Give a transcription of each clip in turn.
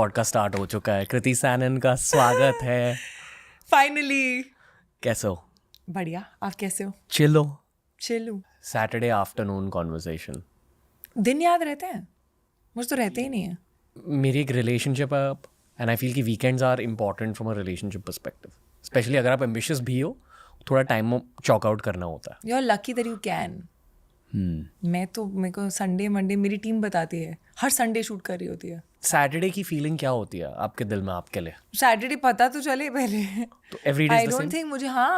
Podcast start हो चुका है। कृति सैनन का स्वागत है। फाइनली। कैसे हो? बढ़िया, आप कैसे हो? चिलो। चिल्लू। Saturday afternoon conversation. दिन याद रहते हैं? मुझे तो रहते ही नहीं है। मेरी एक रिलेशनशिप है अब, एंड आई फील कि weekends are important from a relationship perspective, specially अगर आप एम्बिशियस भी हो, थोड़ा टाइम चॉक आउट करना होता you are lucky that you can. मैं तो, मेरे को संडे मंडे मेरी टीम बताती है, हर संडे शूट कर रही होती है। सैटरडे की फीलिंग क्या होती है आपके दिल में आपके लिए? सैटरडे पता तो चले पहले। तो every day I don't think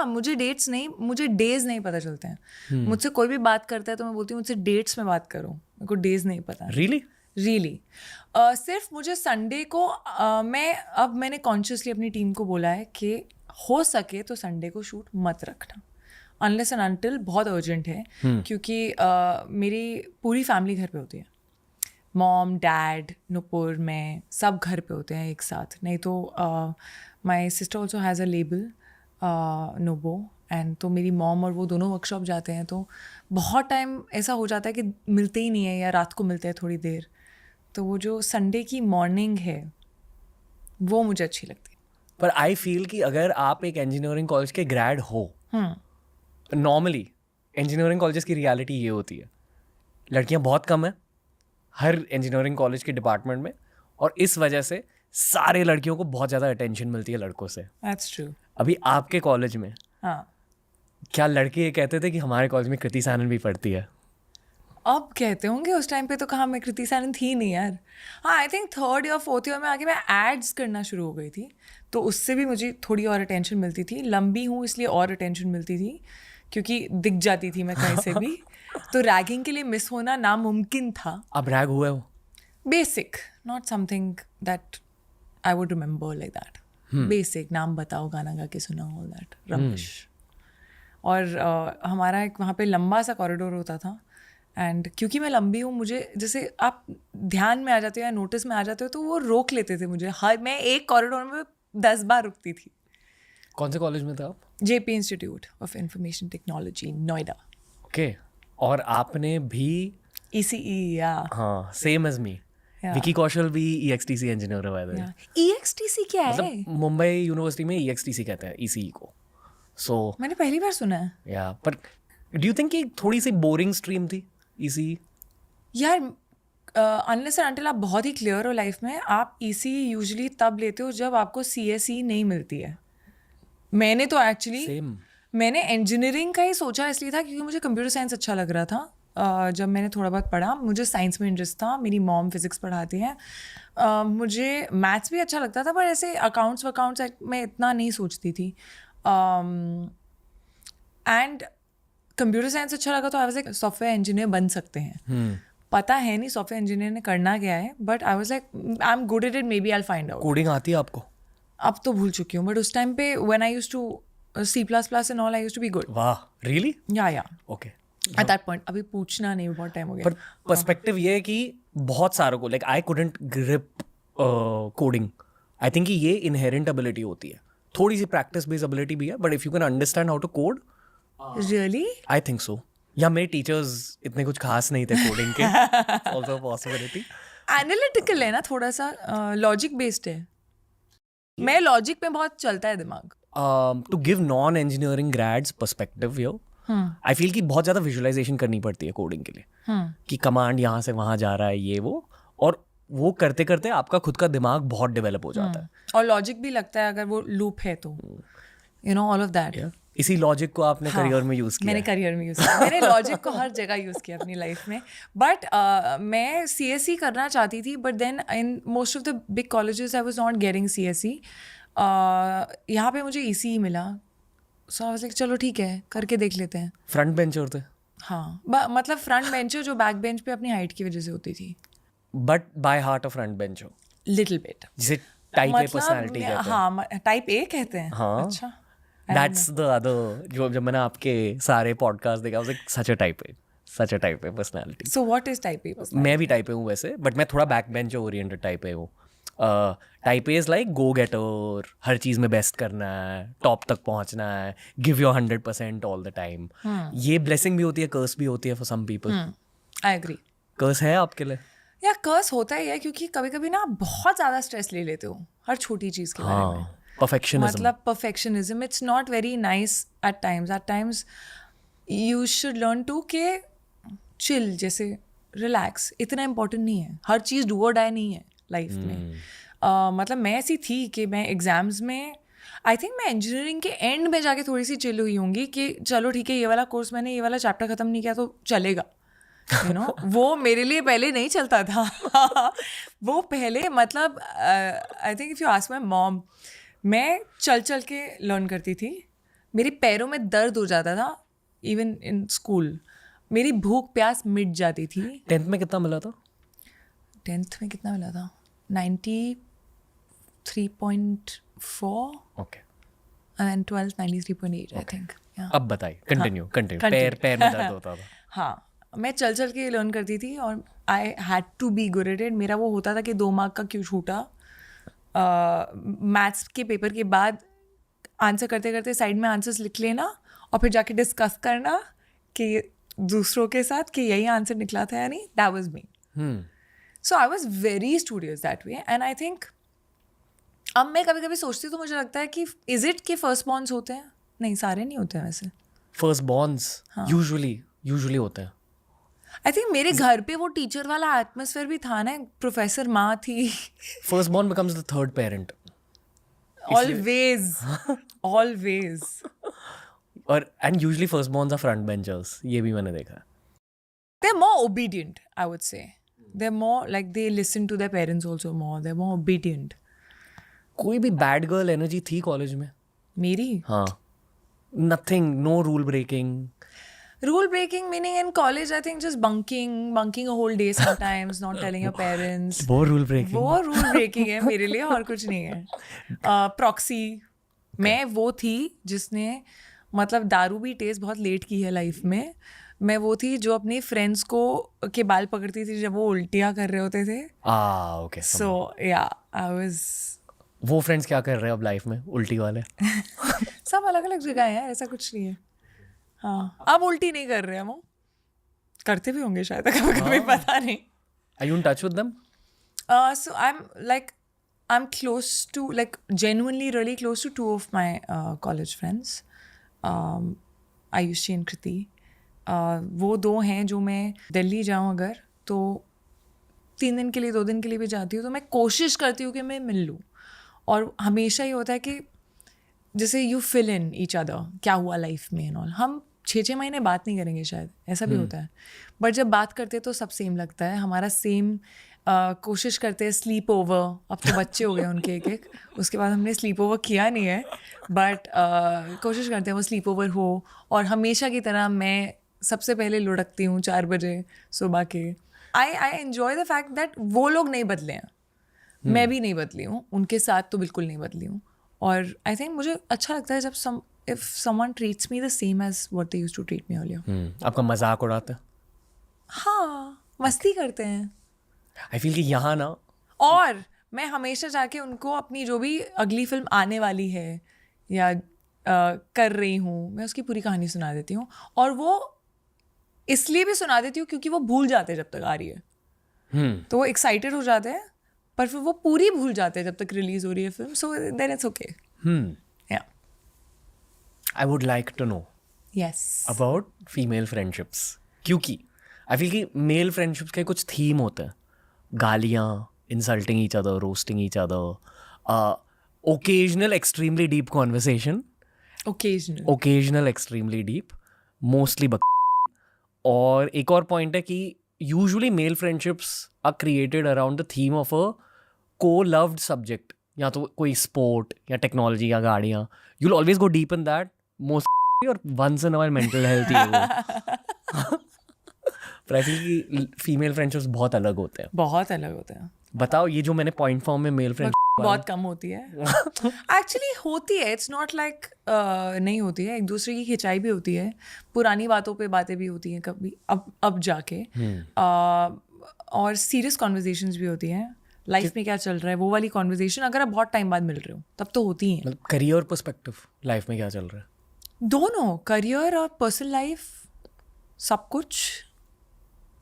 मुझे डेज नहीं पता चलते हैं। मुझसे कोई भी बात करता है तो मैं बोलती हूँ मुझसे डेट्स में बात करो, मेरे को डेज नहीं पता। रियली सिर्फ मुझे संडे को मैंने कॉन्शियसली अपनी टीम को बोला है कि हो सके तो संडे को शूट मत रखना, अनलेस एंड अनटिल बहुत अर्जेंट है। क्योंकि मेरी पूरी फैमिली घर पे होती है, मॉम डैड नुपुर मैं सब घर पे होते हैं एक साथ। नहीं तो my sister also has a label नोबो, एंड तो मेरी मॉम और वो दोनों वर्कशॉप जाते हैं, तो बहुत टाइम ऐसा हो जाता है कि मिलते ही नहीं है या रात को मिलते हैं थोड़ी देर। तो वो जो संडे की मॉर्निंग है वो मुझे अच्छी लगती है। पर आई फील कि अगर आप एक इंजीनियरिंग कॉलेज के ग्रेड हो, नॉर्मली इंजीनियरिंग कॉलेजेस की रियलिटी ये होती है, लड़कियां बहुत कम है हर इंजीनियरिंग कॉलेज के डिपार्टमेंट में, और इस वजह से सारे लड़कियों को बहुत ज़्यादा अटेंशन मिलती है लड़कों से। That's true. अभी आपके कॉलेज में हाँ, क्या लड़के ये कहते थे कि हमारे कॉलेज में कृति सैनन भी पढ़ती है? अब कहते होंगे, उस टाइम पे तो कहाँ मैं कृति सैनन थी नहीं यार। हाँ, आई थिंक 3rd या 4th ईयर में आके मैं एड्स करना शुरू हो गई थी, तो उससे भी मुझे थोड़ी और अटेंशन मिलती थी। लंबी हूँ इसलिए और अटेंशन मिलती थी, क्योंकि दिख जाती थी मैं कहीं से भी। तो रैगिंग के लिए मिस होना नामुमकिन था। आप रैग हुए हो? Basic, not something that I would remember like that. Basic, नाम बताओ, गाना गा के सुना, ऑल दैट रमेश। और हमारा एक वहाँ पे लंबा सा कॉरिडोर होता था, एंड क्योंकि मैं लंबी हूँ, मुझे जैसे आप ध्यान में आ जाते हो या नोटिस में आ जाते हो तो वो रोक लेते थे मुझे। मैं एक कॉरिडोर में 10 बार रुकती थी। कौन से कॉलेज में थे आप? JP institute of information technology, Noida. Okay. और आपने भी? ECE, या हाँ, सेम एज मी। विकी कौशल भी EXTC इंजीनियर है। बाय द वे EXTC क्या है? मतलब मुंबई यूनिवर्सिटी में EXTC कहते हैं ECE को। सो मैंने पहली बार सुना है या, पर डू यू थिंक कि थोड़ी सी बोरिंग स्ट्रीम थी ECE? यार। अनलेस एंड अनटिल आप बहुत ही क्लियर हो लाइफ में, आप ECE यूजुअली तब लेते हो जब आपको CSE नहीं मिलती है। मैंने तो एक्चुअली सेम। मैंने इंजीनियरिंग का ही सोचा इसलिए था क्योंकि मुझे कंप्यूटर साइंस अच्छा लग रहा था। जब मैंने थोड़ा बहुत पढ़ा, मुझे साइंस में इंटरेस्ट था, मेरी मॉम फिजिक्स पढ़ाती हैं। मुझे मैथ्स भी अच्छा लगता था, पर ऐसे अकाउंट्स मैं इतना नहीं सोचती थी। एंड कंप्यूटर साइंस अच्छा लगा तो आई वाज लाइक सॉफ्टवेयर इंजीनियर बन सकते हैं। पता है नहीं सॉफ्टवेयर इंजीनियर ने करना क्या है, but I was like I am good at it, maybe I will find out. Coding आती है आपको? अब तो भूल चुकी हूँ, बट उस टाइम पे when I used to C++ and all, I used to be good. वाह, really? Yeah okay. At that point. अभी पूछना नहीं, बहुत टाइम हो गया। पर पर्सपेक्टिव ये है कि बहुत सारों को, like I couldn't grip coding. I think कि ये इनहेरेंट एबिलिटी होती है, थोड़ी सी प्रैक्टिस बेस्ड एबिलिटी भी है, but if you can understand how to code, really I think so. या मेरे टीचर्स इतने कुछ खास नहीं थे कोडिंग के। Also possibility. एनालिटिकल है ना, थोड़ा सा लॉजिक बेस्ड है। मैं लॉजिक पे बहुत चलता है दिमाग। To give non engineering grades perspective yo, I feel कि बहुत ज़्यादा विजुअलाइजेशन करनी पड़ती है कोडिंग के लिए, कि कमांड यहाँ से वहाँ जा रहा है ये वो, और वो करते करते आपका खुद का दिमाग बहुत डेवलप हो जाता है। और लॉजिक भी लगता है अगर वो लूप है तो, you know, all of that. इसी लॉजिक को आपने करियर में यूज़ किया? मैंने करियर में यूज़ किया, मैंने लॉजिक को हर जगह यूज़ किया अपनी लाइफ में। बट मैं CSE करना चाहती थी, but then in most of the big colleges I was not getting CSE। यहाँ पे मुझे ECE मिला, सो आई वाज लाइक चलो ठीक है, करके देख लेते हैं। फ्रंट बेंचर थे? हाँ, मतलब फ्रंट बेंचर जो बैक बेंच पे अपनी हाइट की वजह से होती थी। But by heart a front bencher? Little bit. जिसे टाइप A पर्सनालिटी कहते हैं। हाँ, टाइप A कहते हैं। हाँ, अच्छा, दैट्स द अदर। जब मैंने आपके सारे पॉडकास्ट देखा, was like such a type A personality. So what is type A personality? मैं भी टाइप A हूँ वैसे, बट मैं थोड़ा back bencher oriented type A हूँ। Type A is like go getter, हर चीज़ में बेस्ट करना है, टॉप तक पहुँचना है, give your 100% all the time. ये ब्लेसिंग भी होती है, कर्स भी होती है for some people. I agree. Curse है आपके लिए? या कर्स होता ही है, क्योंकि कभी कभी ना बहुत ज़्यादा स्ट्रेस ले लेते हो हर छोटी चीज़ के बारे में. परफेक्शनिज्म. मतलब perfectionism, it's not very nice at times. At times you should learn to के chill, जैसे relax. इतना important नहीं है, हर चीज़ do or die नहीं है लाइफ में. मतलब मैं ऐसी थी कि मैं एग्जाम्स में आई थिंक मैं इंजीनियरिंग के एंड में जाके थोड़ी सी चिल हुई होंगी कि चलो ठीक है, ये वाला कोर्स मैंने ये वाला चैप्टर ख़त्म नहीं किया तो चलेगा, यू नो. वो मेरे लिए पहले नहीं चलता था. वो पहले मतलब I think if you ask my mom, मैं चल चल के लर्न करती थी. मेरे पैरों में दर्द हो जाता था इवन इन स्कूल. मेरी भूख प्यास मिट जाती थी. 10th में कितना मिला था? 10th में कितना मिला था? 93.4. Okay. And 12th 93.8 I think. अब बताइए, कंटिन्यू. पैर में दर्द होता था. हाँ, मैं चल चल के लर्न करती थी और I had to be good at it. मेरा वो होता था कि 2 मार्क का क्यों छूटा. मैथ्स के पेपर के बाद आंसर करते करते साइड में आंसर्स लिख लेना और फिर जाके डिस्कस करना कि दूसरों के साथ कि यही आंसर निकला था या नहीं. That was me. So I was very studious that way. And I think अब मैं कभी कभी सोचती हूँ तो मुझे लगता है कि इज इट के फर्स्ट बॉर्न्स होते हैं? नहीं, सारे नहीं होते हैं वैसे. फर्स्ट बॉर्न्स यूजुअली होते हैं. आई थिंक मेरे घर पे वो टीचर वाला एटमॉस्फेयर भी था ना. प्रोफेसर माँ थी. First born becomes the third parent. Always. और and usually first borns are front benchers. ये भी मैंने देखा है. They are more obedient, I would say. They are more like they listen to their parents also more. They are more obedient. कोई भी bad girl energy थी college में? मेरी? हाँ. Nothing, no rule breaking. Rule breaking meaning in college, I think just bunking a whole day sometimes, not telling your parents. वो rule breaking. वो rule breaking है मेरे लिए, और कुछ नहीं है. Proxy. मैं वो थी जिसने मतलब दारू भी टेस्ट बहुत लेट की है लाइफ में. मैं वो थी जो अपनी फ्रेंड्स को के बाल पकड़ती थी जब वो उल्टियाँ कर रहे होते थे. Okay. So yeah, I was. वो फ्रेंड्स क्या कर रहे हैं अब लाइफ में, उल्टी वाले? सब अलग अलग जगह हैं, ऐसा कुछ नहीं है. हाँ, अब उल्टी नहीं कर रहे हैं. वो करते भी होंगे शायद, कभी कभी, पता नहीं. Are you in touch with them? So I'm close to, like, genuinely really close to 2 of my college friends. Ayushi and Kriti. वो 2 हैं जो मैं दिल्ली जाऊँ अगर तो 3 दिन के लिए 2 दिन के लिए भी जाती हूँ तो मैं कोशिश करती हूँ कि मैं मिल लूँ. और हमेशा ही होता है कि जैसे you fill in each other, क्या हुआ लाइफ में एंड ऑल. हम 6 महीने बात नहीं करेंगे शायद, ऐसा भी होता है. बट जब बात करते हैं तो सब सेम लगता है. हमारा सेम कोशिश करते हैं स्लीप ओवर. अब तो बच्चे हो गए उनके एक. उसके बाद हमने स्लीप ओवर किया नहीं है, बट कोशिश करते हैं वो स्लीप ओवर हो. और हमेशा की तरह मैं सबसे पहले लुढ़कती हूँ 4 बजे सुबह के. I enjoy the fact that वो लोग नहीं बदले हैं, मैं भी नहीं बदली हूँ. उनके साथ तो बिल्कुल नहीं बदली हूँ. और आई थिंक मुझे अच्छा लगता है जब if someone treats me the same as what they used to treat me earlier. आपका मजाक उड़ाते हैं? हाँ, मस्ती करते हैं. I feel कि यहाँ ना, और मैं हमेशा जाके उनको अपनी जो भी अगली फिल्म आने वाली है या कर रही हूँ, मैं उसकी पूरी कहानी सुना देती हूँ. और वो इसलिए भी सुना देती हूँ क्योंकि वो भूल जाते हैं जब तक आ रही है. तो वो एक्साइटेड हो जाते हैं पर फिर वो पूरी भूल जाते हैं जब तक रिलीज हो रही है film. So then it's okay. I would like to know about female friendships. क्योंकि I feel कि male friendships के कुछ theme होते हैं. गालियाँ, insulting each other, roasting each other, occasional extremely deep conversation. Occasional extremely deep. Mostly और एक और point है कि usually male friendships are created around the theme of a co-loved subject. या तो कोई sport या technology या गाड़ियाँ. You'll always go deep in that. Most और once in a while mental health ही है वो. पर I feel कि female friendships बहुत अलग होते हैं. बहुत अलग होते हैं. बताओ, ये जो मैंने point form में male friendship बहुत कम होती है. Actually होती है. It's not like नहीं होती है. एक दूसरे की खिंचाई भी होती है. पुरानी बातों पे बातें भी होती हैं कभी अब जाके. और serious conversations भी होती हैं. लाइफ में क्या चल रहा है वो वाली कॉन्वर्जेशन अगर आप बहुत टाइम बाद मिल रहे हो तब तो होती है. मतलब करियर पर्सपेक्टिव, लाइफ में क्या चल रहा है, दोनों, करियर और पर्सनल लाइफ, सब कुछ,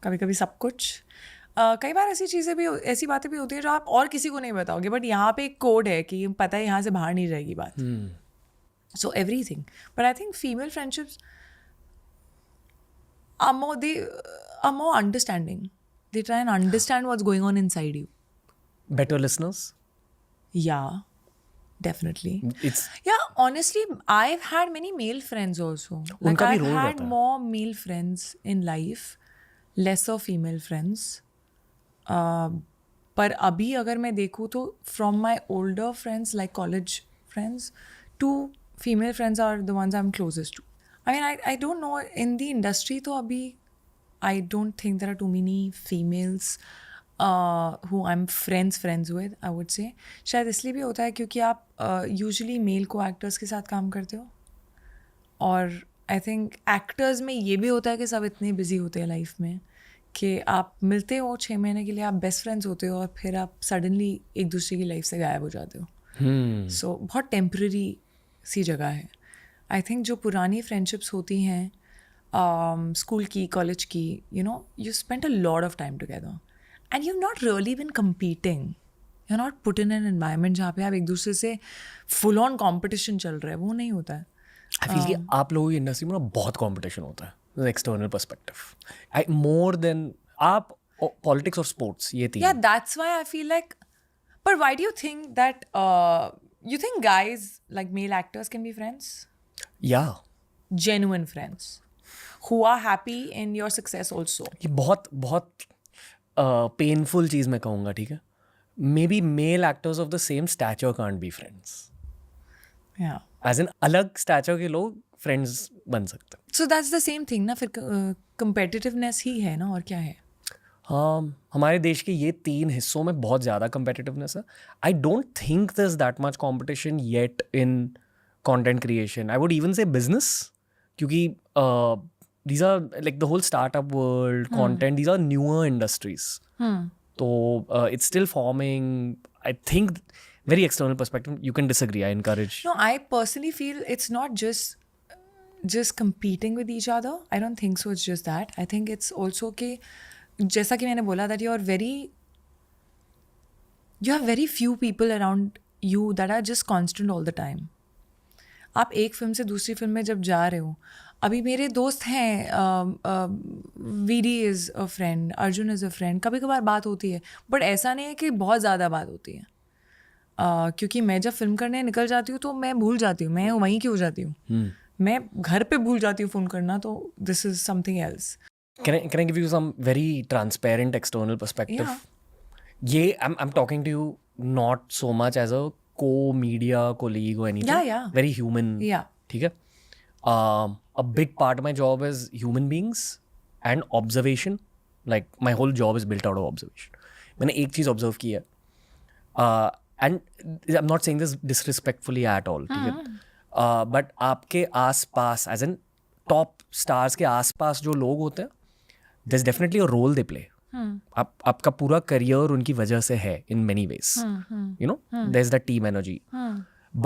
कभी कभी सब कुछ. कई बार ऐसी बातें भी होती हैं जो आप और किसी को नहीं बताओगे, बट यहाँ पे एक कोड है कि पता है यहाँ से बाहर नहीं रहेगी बात. So everything. But I think female friendships are more understanding. They try and understand what's going on inside you. Better listeners? Yeah, definitely. It's Yeah, honestly, I've had many male friends also. Like उनका भी I've role had रहता है. more male friends in life, lesser female friends. पर अभी अगर मैं देखूँ तो from my older friends, like college friends, to female friends are the ones I'm closest to. I mean, I don't know, in the industry तो अभी I don't think there are too many females who I'm friends with, I would say. शायद इसलिए भी होता है क्योंकि आप usually mail को एक्टर्स के साथ काम करते हो, और आई थिंक एक्टर्स में ये भी होता है कि सब इतने बिजी होते हैं लाइफ में कि आप मिलते हो 6 महीने के लिए, आप बेस्ट फ्रेंड्स होते हो, और फिर आप सडनली एक दूसरे की लाइफ से गायब हो जाते हो. सो बहुत टेम्पररी सी जगह है. आई थिंक जो पुरानी फ्रेंडशिप्स होती हैं स्कूल की, कॉलेज की, you spent a lot of time together and you've not really been competing. You're not put in an environment जहाँ पे आप एक दूसरे से full on competition चल रहा है, वो नहीं होता है. आई फील कि आप लोगों की इंडस्ट्री में ना बहुत कंपटीशन होता है, एक्सटर्नल पर्सपेक्टिव, मोर देन आप पॉलिटिक्स और स्पोर्ट्स, ये तीन. Yeah, that's why I feel like, but why do you think that you think guys like male actors can be friends? या Genuine friends who are happy in your success also. ये बहुत बहुत painful चीज़ मैं कहूँगा, ठीक है. Maybe male actors of the same stature can't be friends. Yeah. As in अलग stature के लोग फ्रेंड्स बन सकते हैं. So that's the same thing ना, फिर competitiveness ही है ना, और क्या है. हाँ, हमारे देश के ये 3 हिस्सों में बहुत ज़्यादा competitiveness है. आई don't think there's that much competition yet in content creation. I would even say business, क्योंकि these are like the whole startup world, content, these are newer industries. So it's still forming. I think very external perspective, you can disagree, I encourage. No, I personally feel it's not just competing with each other. I don't think so. It's just that. I think it's also कि जैसा कि मैंने बोला that you have very few people around you that are just constant all the time. आप एक film से दूसरी film में जब जा रहे हो, अभी मेरे दोस्त हैं, VD is a friend, Arjun is a friend, कभी कभार बात होती है, बट ऐसा नहीं है कि बहुत ज़्यादा बात होती है. क्योंकि मैं जब फिल्म करने निकल जाती हूँ तो मैं भूल जाती हूँ, मैं वहीं की हो जाती हूँ. मैं घर पे भूल जाती हूँ फ़ोन करना, तो this is something else. Can I give you some very transparent external perspective? ये I'm talking to you not so much as a co-media colleague or anything. Yeah. Very human. Yeah. ठीक है. A big part of my job is human beings and observation. Like my whole job is built out of observation. मैंने एक चीज़ observe की है, and I'm not saying this disrespectfully at all, ठीक है. But आपके आसपास as in top stars के आसपास जो लोग होते हैं, there's definitely a role they play. आपका पूरा करियर उनकी वजह से है in many ways. There's that team energy.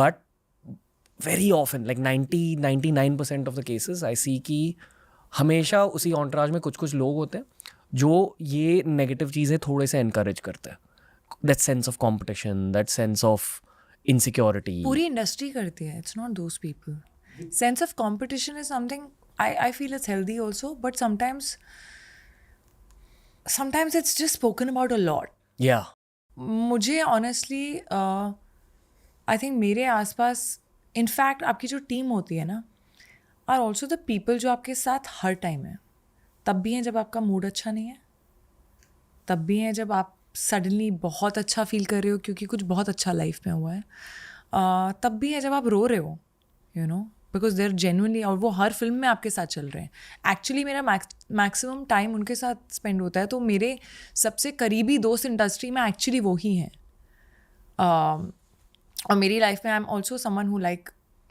But very often, like 99% of the cases, I see कि हमेशा उसी entourage में कुछ लोग होते हैं जो ये नेगेटिव चीज़ें थोड़े से encourage करते हैं. That sense of competition, that sense of insecurity. पूरी इंडस्ट्री करती है. It's not those people. Sense of competition is something I feel it's healthy also, but sometimes it's just spoken about a lot. Yeah. मुझे honestly I think मेरे आसपास, in fact आपकी जो team होती है ना, आर ऑल्सो द पीपल जो आपके साथ हर टाइम है. तब भी हैं जब आपका मूड अच्छा नहीं है, तब भी हैं जब आप सडनली बहुत अच्छा फील कर रहे हो क्योंकि कुछ बहुत अच्छा लाइफ में हुआ है, तब भी है जब आप रो रहे हो, बिकॉज देर जेन्युइनली, और वो हर फिल्म में आपके साथ चल रहे हैं. एक्चुअली मेरा मैक्सिमम टाइम उनके साथ स्पेंड होता है, तो मेरे सबसे करीबी दोस्त इंडस्ट्री में एक्चुअली वो ही हैं. और मेरी लाइफ में आई am also someone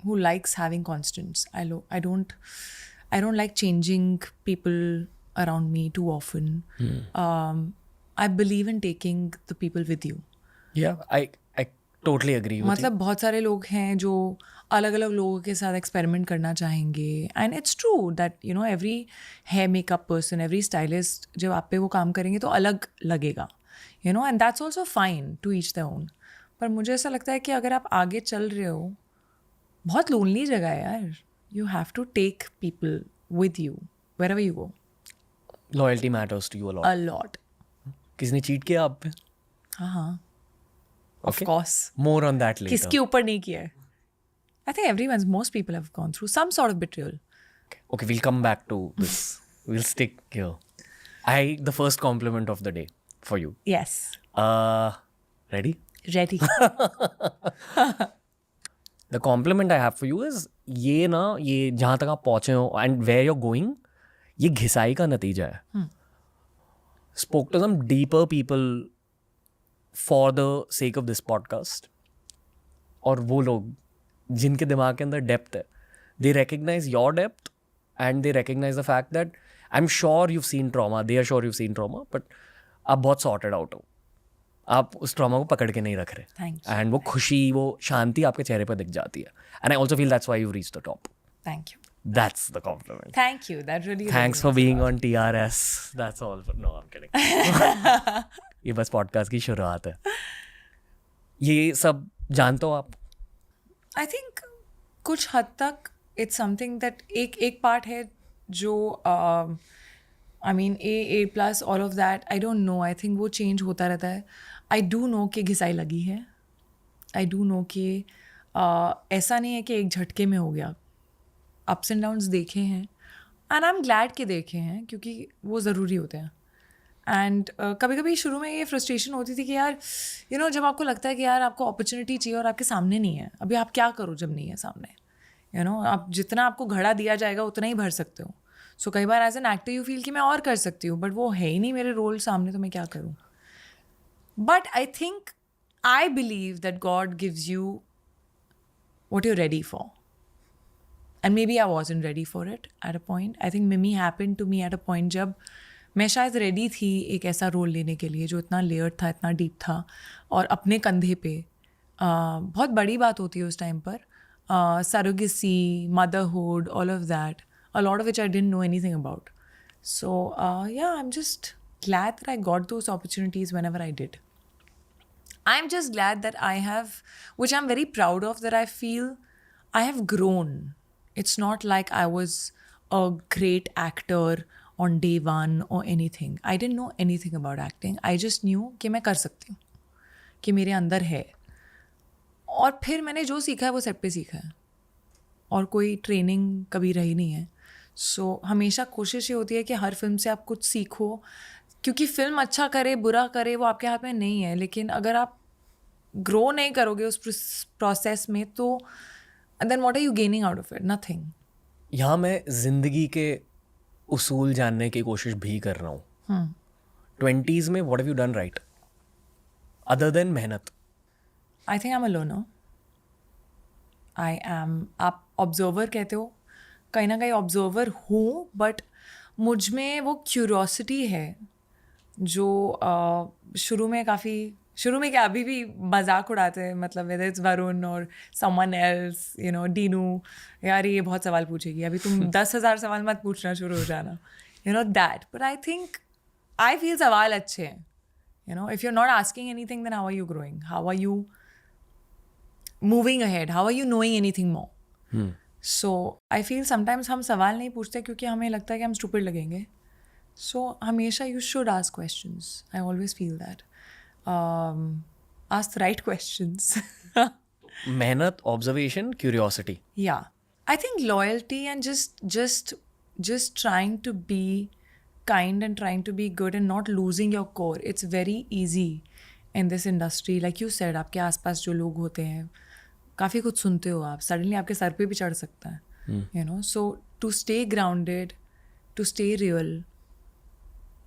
who likes having constants. I don't like changing people around me too often. I believe in taking the people with you. Yeah, I totally agree. मतलब बहुत सारे लोग हैं जो अलग अलग लोगों के साथ एक्सपेरिमेंट करना चाहेंगे, and it's true that you know every hair makeup person, every stylist जब आप पे वो काम करेंगे तो अलग लगेगा, you know, and that's also fine, to each their own. पर मुझे ऐसा लगता है कि अगर आप आगे चल रहे हो, बहुत लोनली जगह है यार, you have to take people with you wherever you go. Loyalty matters to you a lot. A lot. किसने चीट किया आप पे? हाँ, of Okay. course. More on that later. किसके ऊपर नहीं किया है? I think most people have gone through some sort of betrayal. Okay, we'll come back to this. We'll stick here. The first compliment of the day for you. Yes. Ready? Ready. The compliment I have for you is ये जहाँ तक आप पहुँचे हो and where you're going, ये घिसाई का नतीजा है. Spoke to some deeper people for the sake of this podcast. और वो लोग जिनके दिमाग के अंदर डेप्थ है, they recognize your depth and they recognize the fact that I'm sure you've seen trauma, they are sure you've seen trauma, but आप बहुत sorted out हो. आप उस ट्रॉमा को पकड़ के नहीं रख रहे. एंड वो खुशी, वो शांति आपके चेहरे पर दिख जाती है. And I also feel that's why you reach the top. Thank you. That's the compliment. Thank you. That really. Thanks for being on TRS. That's all. No, I'm kidding. ये बस पॉडकास्ट की शुरुआत है. ये सब जानते हो आप? I think कुछ हद तक it's something that एक पार्ट है जो I mean A plus all of that, I don't know. I think वो change होता रहता है. I do know कि घिसाई लगी है. I do know कि ऐसा नहीं है कि एक झटके में हो गया. Ups and downs देखे हैं, and I'm glad कि देखे हैं, क्योंकि वो ज़रूरी होते हैं. एंड कभी कभी शुरू में ये फ्रस्ट्रेशन होती थी कि यार यू नो जब आपको लगता है कि यार आपको अपॉर्चुनिटी चाहिए और आपके सामने नहीं है, अभी आप क्या करो जब नहीं है सामने, यू नो आप जितना आपको घड़ा दिया जाएगा उतना ही भर सकते हो. सो कई बार as an actor you feel कि मैं और कर सकती हूँ, बट वो है ही नहीं मेरे रोल सामने, तो मैं क्या करूँ. But I think I believe that God gives you what you're ready for. And maybe I wasn't ready for it at a point. I think Mimi happened to me at a point जब मैं शायद ready थी एक ऐसा role लेने के लिए जो इतना लेयर्ड था, इतना डीप था, और अपने कंधे पे बहुत बड़ी बात होती है उस टाइम पर, surrogacy, motherhood, all of that, a lot of which I didn't know anything about. So yeah, I'm just glad that I got those opportunities whenever I did. I'm just glad that I have, which I'm very proud of, that I feel I have grown. It's not like I was a great actor on day one or anything. I didn't know anything about acting. I just knew कि मैं कर सकती हूँ, कि मेरे अंदर है. और फिर मैंने जो सीखा है वो सेट पे सीखा है, और कोई ट्रेनिंग कभी रही नहीं है. सो हमेशा कोशिश ये होती है कि हर फिल्म से आप कुछ सीखो, क्योंकि फिल्म अच्छा करे बुरा करे वो आपके हाथ में नहीं है, लेकिन अगर आप ग्रो नहीं करोगे उस प्रोसेस में तो then what are you gaining out of it? Nothing. यहाँ मैं जिंदगी के उसूल जानने की कोशिश भी कर रहा हूँ. 20s में what have you done right other than मेहनत? I think I am a learner. I am, आप ऑब्जर्वर कहते हो, कहीं ना कहीं ऑब्जर्वर हूँ, बट मुझ में वो क्यूरोसिटी है जो शुरू में क्या अभी भी मजाक उड़ाते हैं, मतलब वेदर इट्स वरुण और someone else, you know Dinu, यार ये बहुत सवाल पूछेगी, अभी तुम 10,000 सवाल मत पूछना, शुरू हो जाना, you know that. But I think I feel सवाल अच्छे हैं. You know if you are not asking anything then how are you growing, how are you moving ahead, how are you knowing anything more. So I feel sometimes हम सवाल नहीं पूछते क्योंकि हमें लगता है कि हम स्टूपिड लगेंगे. सो हमेशा you should ask questions. I always feel that. Ask the right questions. मेहनत, observation, curiosity. Yeah. I think loyalty and just trying to be kind and trying to be good and not losing your core. It's very easy in this industry. Like you said, आपके आसपास जो लोग होते हैं, काफ़ी कुछ सुनते हो आप, suddenly आपके सर पे भी चढ़ सकता है. You know, so to stay grounded, to stay real,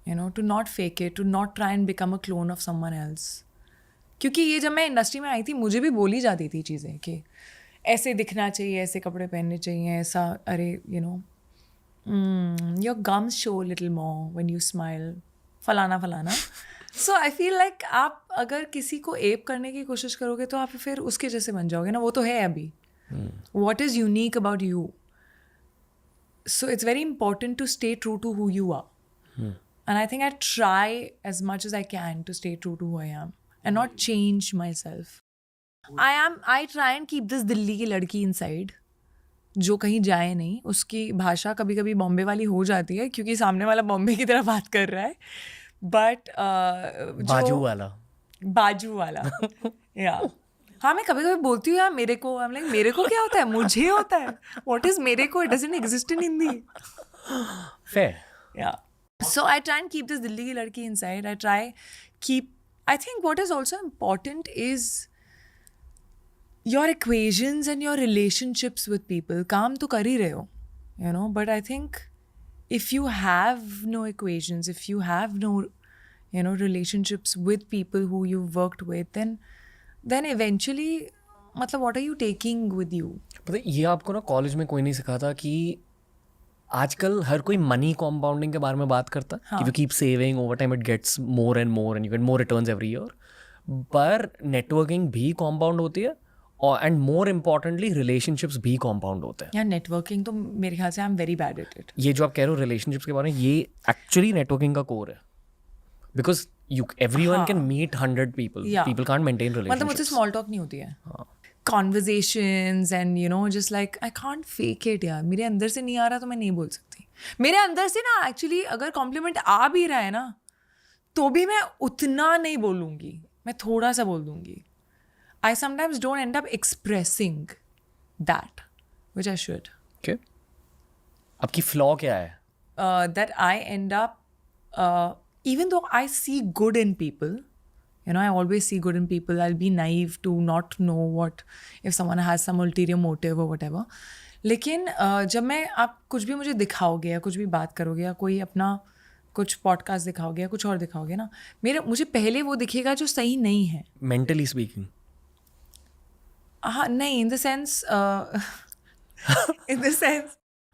you know, to not fake it, to not try and become a clone of someone else. क्योंकि ये जब मैं इंडस्ट्री में आई थी मुझे भी बोली जाती थी चीज़ें कि ऐसे दिखना चाहिए, ऐसे कपड़े पहनने चाहिए, ऐसा, अरे you know your gums show little more when you smile, फलाना फलाना. सो आई फील लाइक आप अगर किसी को एप करने की कोशिश करोगे तो आप फिर उसके जैसे बन जाओगे ना, वो तो है अभी. What is unique about you? So it's very important to stay true to who you are. And I think I try as much as I can to stay true to who I am and not change myself. I try and keep this Delhi की लड़की inside, जो कहीं जाए नहीं. उसकी भाषा कभी कभी बॉम्बे वाली हो जाती है क्योंकि सामने वाला बॉम्बे की तरह बात कर रहा है. बट बाजू वाला या हाँ, मैं कभी कभी बोलती हूँ यार मेरे को. आई एम लाइक मेरे को क्या होता है, मुझे होता है. व्हाट इज मेरे को? It doesn't exist in Hindi. Fair. Yeah so I try and keep this Delhi की लड़की inside. I think what is also important is your equations and your relationships with people. काम तो कर ही रहे हो, you know, but I think if you have no equations, if you have no, you know, relationships with people who you've worked with, then eventually मतलब what are you taking with you? पता है ये आपको ना college में कोई नहीं सिखाता कि आजकल हर कोई मनी कॉम्पाउंडिंग के बारे में बात करता है कि you keep saving over time it gets more and you get more returns every year. पर नेटवर्किंग भी कॉम्पाउंड होती है और एंड मोर इम्पॉर्टेंटली रिलेशनशिप्स भी कॉम्पाउंड होते हैं. यार नेटवर्किंग तो मेरे ख्याल से I am very bad at it. ये जो आप कह रहे हो रिलेशनशिप्स के बारे में, ये एक्चुअली नेटवर्किंग का कोर है. Because everyone can meet 100 people. People can't maintain relationships. मतलब मुझसे स्मॉल टॉक नहीं होती है. Conversations and you know just like I can't fake it यार. मेरे अंदर से नहीं आ रहा तो मैं नहीं बोल सकती. मेरे अंदर से ना एक्चुअली अगर कॉम्प्लीमेंट आ भी रहा है ना तो भी मैं उतना नहीं बोलूँगी, मैं थोड़ा सा बोल दूँगी. I sometimes don't end up expressing that, which I should. Okay. आपकी flaw क्या है? That I end up, even though I see good in people, you know, I always see good in people. I'll be naive to not know what if someone has some ulterior motive or whatever. लेकिन जब मैं आप कुछ भी मुझे दिखाओगे या कुछ भी बात करोगे या कोई अपना कुछ पॉडकास्ट दिखाओगे या कुछ और दिखाओगे ना, मुझे पहले वो दिखेगा जो सही नहीं है. Mentally speaking. हाँ नहीं, इन द सेंस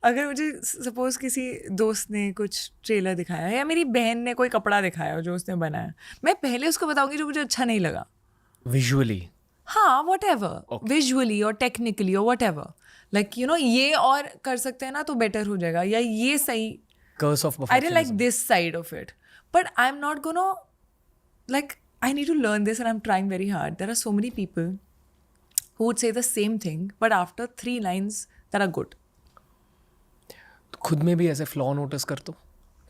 अगर मुझे सपोज किसी दोस्त ने कुछ ट्रेलर दिखाया या मेरी बहन ने कोई कपड़ा दिखाया जो उसने बनाया, मैं पहले उसको बताऊंगी जो मुझे अच्छा नहीं लगा. विजुअली? हाँ, वट एवर, विजुअली और टेक्निकली और what ever, like you no ये और कर सकते हैं ना तो बेटर हो जाएगा, या ये सही. Curse of perfectionism. I didn't like this side of it, but I'm not gonna, like, I need to learn this and I'm trying very hard. There are so many people who would say the same thing, but after 3 lines that are good. खुद में भी ऐसे flaw notice कर तो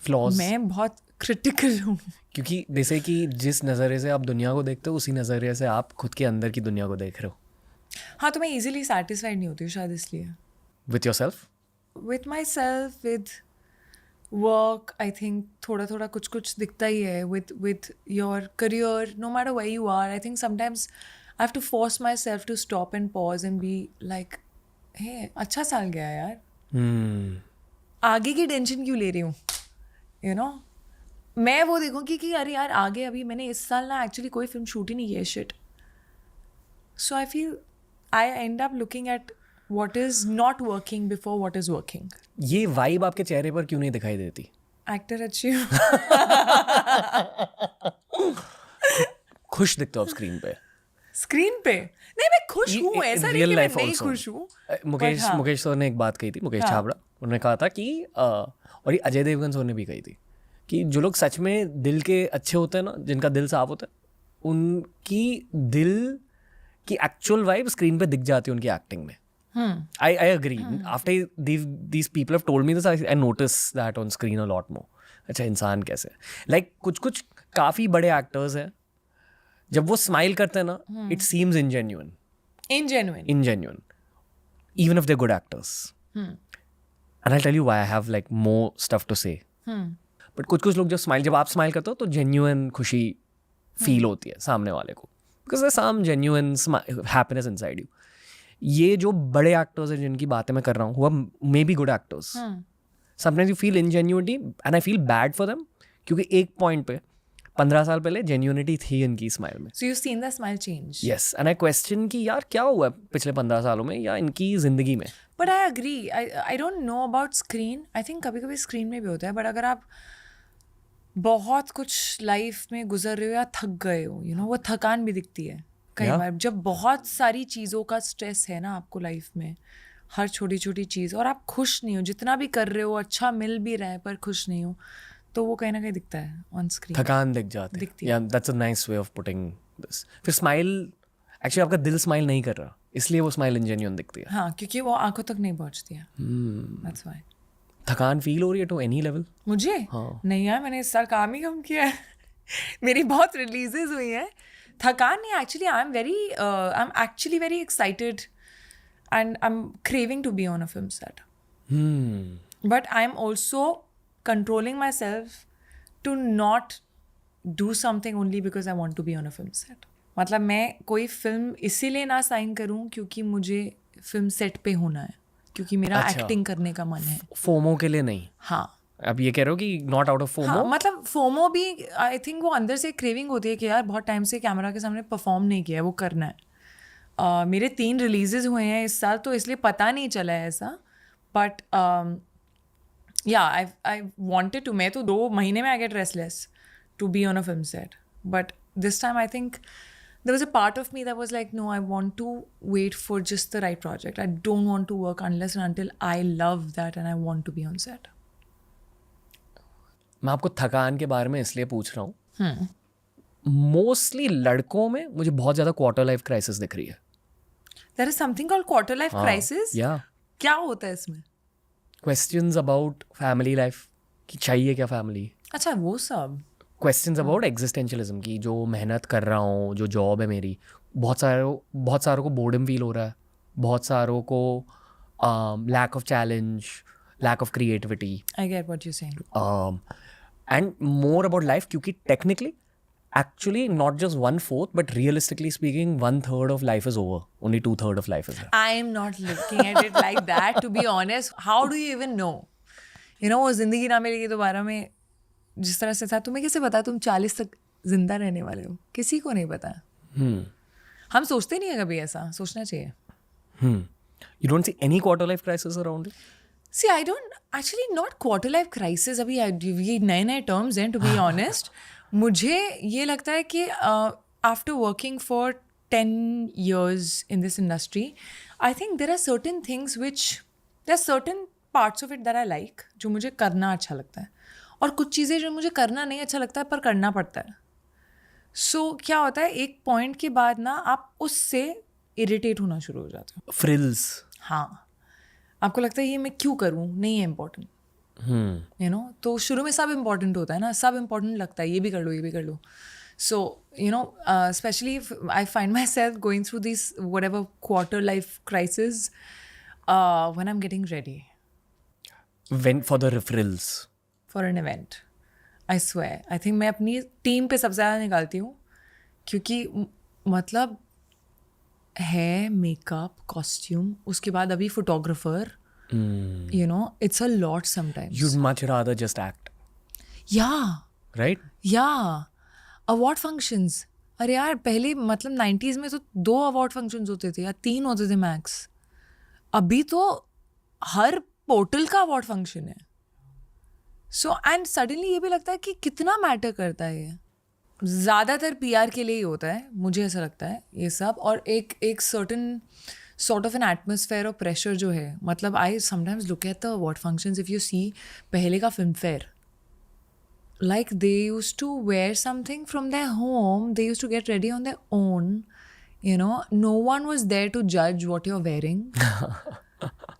flaws? मैं बहुत critical हूँ क्योंकि जैसे कि जिस नज़रिए से आप दुनिया को देखते हो उसी नज़रिए से आप खुद के अंदर की दुनिया को देख रहे हो. हाँ, तो मैं इजीली सेटिस्फाइड नहीं होती हूँ शायद इसलिए. With your self? With my self, with work, I think थोड़ा थोड़ा कुछ कुछ दिखता ही है. With your career, no matter where you are, I think sometimes I have to force myself to stop and pause and be like, hey, अच्छा साल गया यार. आगे की टेंशन क्यों ले रही हूँ, you know? मैं वो देखूँगी कि अरे यार आगे अभी मैंने इस साल ना एक्चुअली कोई फिल्म शूट ही नहीं की है. Shit. So I feel I end up looking at what is not working before what is working. ये वाइब आपके चेहरे पर क्यों नहीं दिखाई देती? एक्टर अच्छी हूँ. खुश दिखते हो आप स्क्रीन पे. स्क्रीन पे नहीं, मैं खुश हूँ, ऐसा नहीं कि मैं नहीं खुश हूँ. मुकेश सर ने एक बात कही थी, मुकेश छाबड़ा, उन्होंने कहा था कि और ये अजय देवगन सर ने भी कही थी कि जो लोग सच में दिल के अच्छे होते हैं ना, जिनका दिल साफ होता है, उनकी दिल की एक्चुअल वाइब स्क्रीन पे दिख जाती है उनकी एक्टिंग में. I agree. After these people have told me this, I notice that on screen a lot more. अच्छा इंसान कैसे like कुछ काफ़ी बड़े एक्टर्स हैं, जब वो स्माइल करते हैं ना, it seems ingenuine, even if they're good actors. And I'll tell you why I have like more stuff to say. But कुछ लोग जब आप स्माइल करते हो तो genuine खुशी फील होती है सामने वाले को, because there's some genuine happiness inside you. ये जो बड़े एक्टर्स हैं जिनकी बातें मैं कर रहा हूँ, वो may be good actors. Sometimes you feel ingenuity and I feel bad for them, क्योंकि एक पॉइंट पे 15 साल पहले जेन्युइनिटी थी इनकी स्माइल में. So you've seen the smile change? Yes, and I question कि यार क्या हुआ है पिछले 15 सालों में या इनकी ज़िंदगी में. But I agree. I don't know about screen. I think कभी-कभी स्क्रीन में भी होता है, but अगर आप बहुत कुछ लाइफ में गुजर रहे हो या थक गए हो, वो थकान भी दिखती है कई बार जब बहुत सारी चीज़ों का स्ट्रेस है ना आपको लाइफ में, हर छोटी छोटी चीज़, और आप खुश नहीं हो, जितना भी कर रहे हो अच्छा मिल भी रहा है पर खुश नहीं हो, तो वो कहीं ना कहीं दिखता है ऑन स्क्रीन, थकान दिख जाती दिखती है. That's a nice way of putting this. फिर स्माइल, एक्चुअली आपका दिल स्माइल नहीं कर रहा, इसलिए वो स्माइल इंजेन्यून दिखती है. हाँ, क्योंकि वो आंखों तक नहीं पहुंचती है. That's why. थकान फील हो रही है टू एनी लेवल? मुझे नहीं यार, मैंने इस साल काम ही कम किया है. मेरी बहुत रिलीजेस हुई हैं. थकान नहीं, actually I am actually very excited and I am craving to be on a film set. But I am also controlling my self to not do something only because I want to be on a film set. मतलब मैं कोई film इसीलिए ना sign करूँ क्योंकि मुझे film set पे होना है, क्योंकि मेरा एक्टिंग करने का मन है. फोमो के लिए नहीं? हाँ. अब ये कह रहे हो कि नॉट आउट ऑफ फोमो? हाँ, मतलब फोमो भी आई थिंक वो अंदर से क्रेविंग होती है कि यार बहुत टाइम से कैमरा के सामने परफॉर्म नहीं किया है, वो करना है. मेरे 3 रिलीजेस हुए हैं इस साल, तो इसलिए पता नहीं चला है ऐसा. बट या आई वांटेड टू. मैं तो 2 महीने में I get restless to be on a film set. But this time I think there was a part of me that was like, no, I want to wait for just the right project. I don't want to work unless and until I love that and I want to be on set. मैं आपको थकान के बारे में इसलिए पूछ रहा हूँ, मोस्टली लड़कों में मुझे बहुत ज़्यादा क्वार्टर लाइफ क्राइसिस दिख रही है. There is something called quarter life crisis? Yeah. क्या होता है इसमें? Questions about family life, कि चाहिए क्या family. अच्छा, वो सब. क्वेश्चंस अबाउट एग्जिस्टेंशियलिज्म की, जो मेहनत कर रहा हूँ, जो जॉब है मेरी, बहुत सारों को बोर्डम फील हो रहा है, बहुत सारों को lack of challenge, lack of creativity. I get what you saying. And more about life, क्योंकि technically actually not just 1/4 but realistically speaking 1/3 of life is over, only 2/3 of life is left. I am not looking at it like that, to be honest. How do you even know? वो जिंदगी ना मिलेगी दोबारा में जिस तरह से था. तुम्हें कैसे पता तुम 40 तक जिंदा रहने वाले हो? किसी को नहीं पता. हम सोचते नहीं है कभी ऐसा. सोचना चाहिए. You don't see any quarter life crisis around you? See, I don't actually, not quarter life crisis. अभी ये नए टर्म्स हैं, to be honest. मुझे ये लगता है कि after working for 10 years in this industry, I think there are certain things there are certain parts of it that I like, जो मुझे करना अच्छा लगता है, और कुछ चीज़ें जो मुझे करना नहीं अच्छा लगता है पर करना पड़ता है. सो क्या होता है, एक पॉइंट के बाद ना आप उससे इरिटेट होना शुरू हो जाते हो. फ्रिल्स. हाँ, आपको लगता है ये मैं क्यों करूँ, नहीं है इम्पोर्टेंट. तो शुरू में सब इम्पोर्टेंट होता है ना, सब इम्पोर्टेंट लगता है, ये भी कर लो, ये भी कर लो. सो especially if I find myself going through these whatever quarter life crisis when I'm getting ready. When for the frills? For an event. I swear. I think मैं अपनी टीम पे सबसे ज़्यादा निकालती हूँ, क्योंकि मतलब है मेकअप, कॉस्ट्यूम, उसके बाद अभी photographer. It's a lot sometimes. You'd much rather just act. Yeah. Right? Yeah. Award functions. अरे यार, पहले मतलब 90s में तो 2 अवार्ड फंक्शंस होते थे या 3 होते थे मैक्स. अभी तो हर पोर्टल का अवार्ड फंक्शन है. सो एंड सडनली ये भी लगता है कि कितना मैटर करता है ये. ज़्यादातर PR के लिए ही होता है, मुझे ऐसा लगता है ये सब. और एक certain sort of an atmosphere और pressure जो है. मतलब I sometimes look at the award functions, if you see पहले का film fair, like they used to wear something from their home, they used to get ready on their own, no one was there to judge what you're wearing.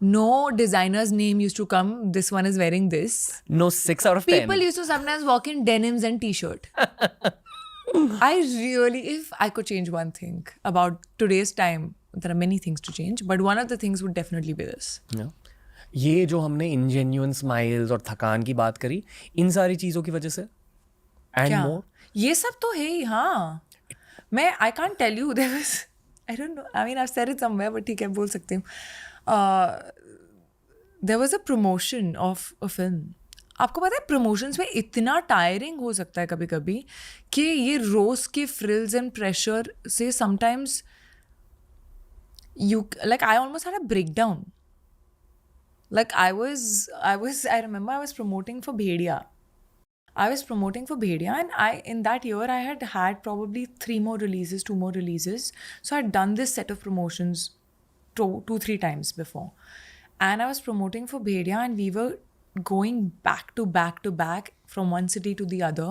No designer's name used to come, this one is wearing this. No 6 out of 10. People used to sometimes walk in denims and t-shirt. If I could change one thing about today's time, there are many things to change, but one of the things would definitely be this. Yeah. ये जो हमने ingenuine smiles और थकान की बात करी, इन सारी चीज़ों की वजह से and more, ये सब तो है ही. हाँ, मैं I can't tell you, there was, I don't know, I mean I've said it somewhere, but ठीक है, बोल सकती हूँ. There was a promotion of a film. आपको पता है प्रमोशंस में इतना टायरिंग हो सकता है कभी कभी कि ये रोज के फ्रिल्स एंड प्रेशर से sometimes I almost had a breakdown. I remember I was promoting for Bhedia. I was promoting for Bhedia, and in that year I had probably 2 more releases. So I'd done this set of promotions 2-3 times before, and I was promoting for Bhedia, and we were going back to back from one city to the other.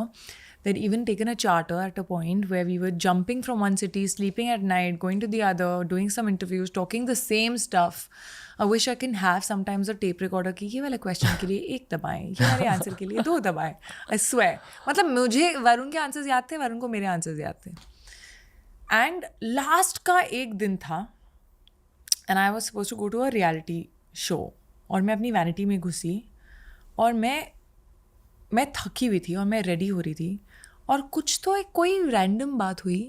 They'd even taken a charter at a point where we were jumping from one city, sleeping at night, going to the other, doing some interviews, talking the same stuff. I wish I can have sometimes a tape recorder कि ये वाले question के लिए 1 दबाएं, ये वाले answer के लिए 2 दबाएं. I swear. मतलब मुझे वरुण के आंसर्स याद थे, वरुण को मेरे आंसर्स याद थे. एंड लास्ट का एक दिन था, and I was suppose to go to a reality show, और मैं अपनी वैनिटी में घुसी, और मैं थकी हुई थी और मैं रेडी हो रही थी, और कुछ तो एक कोई रैंडम बात हुई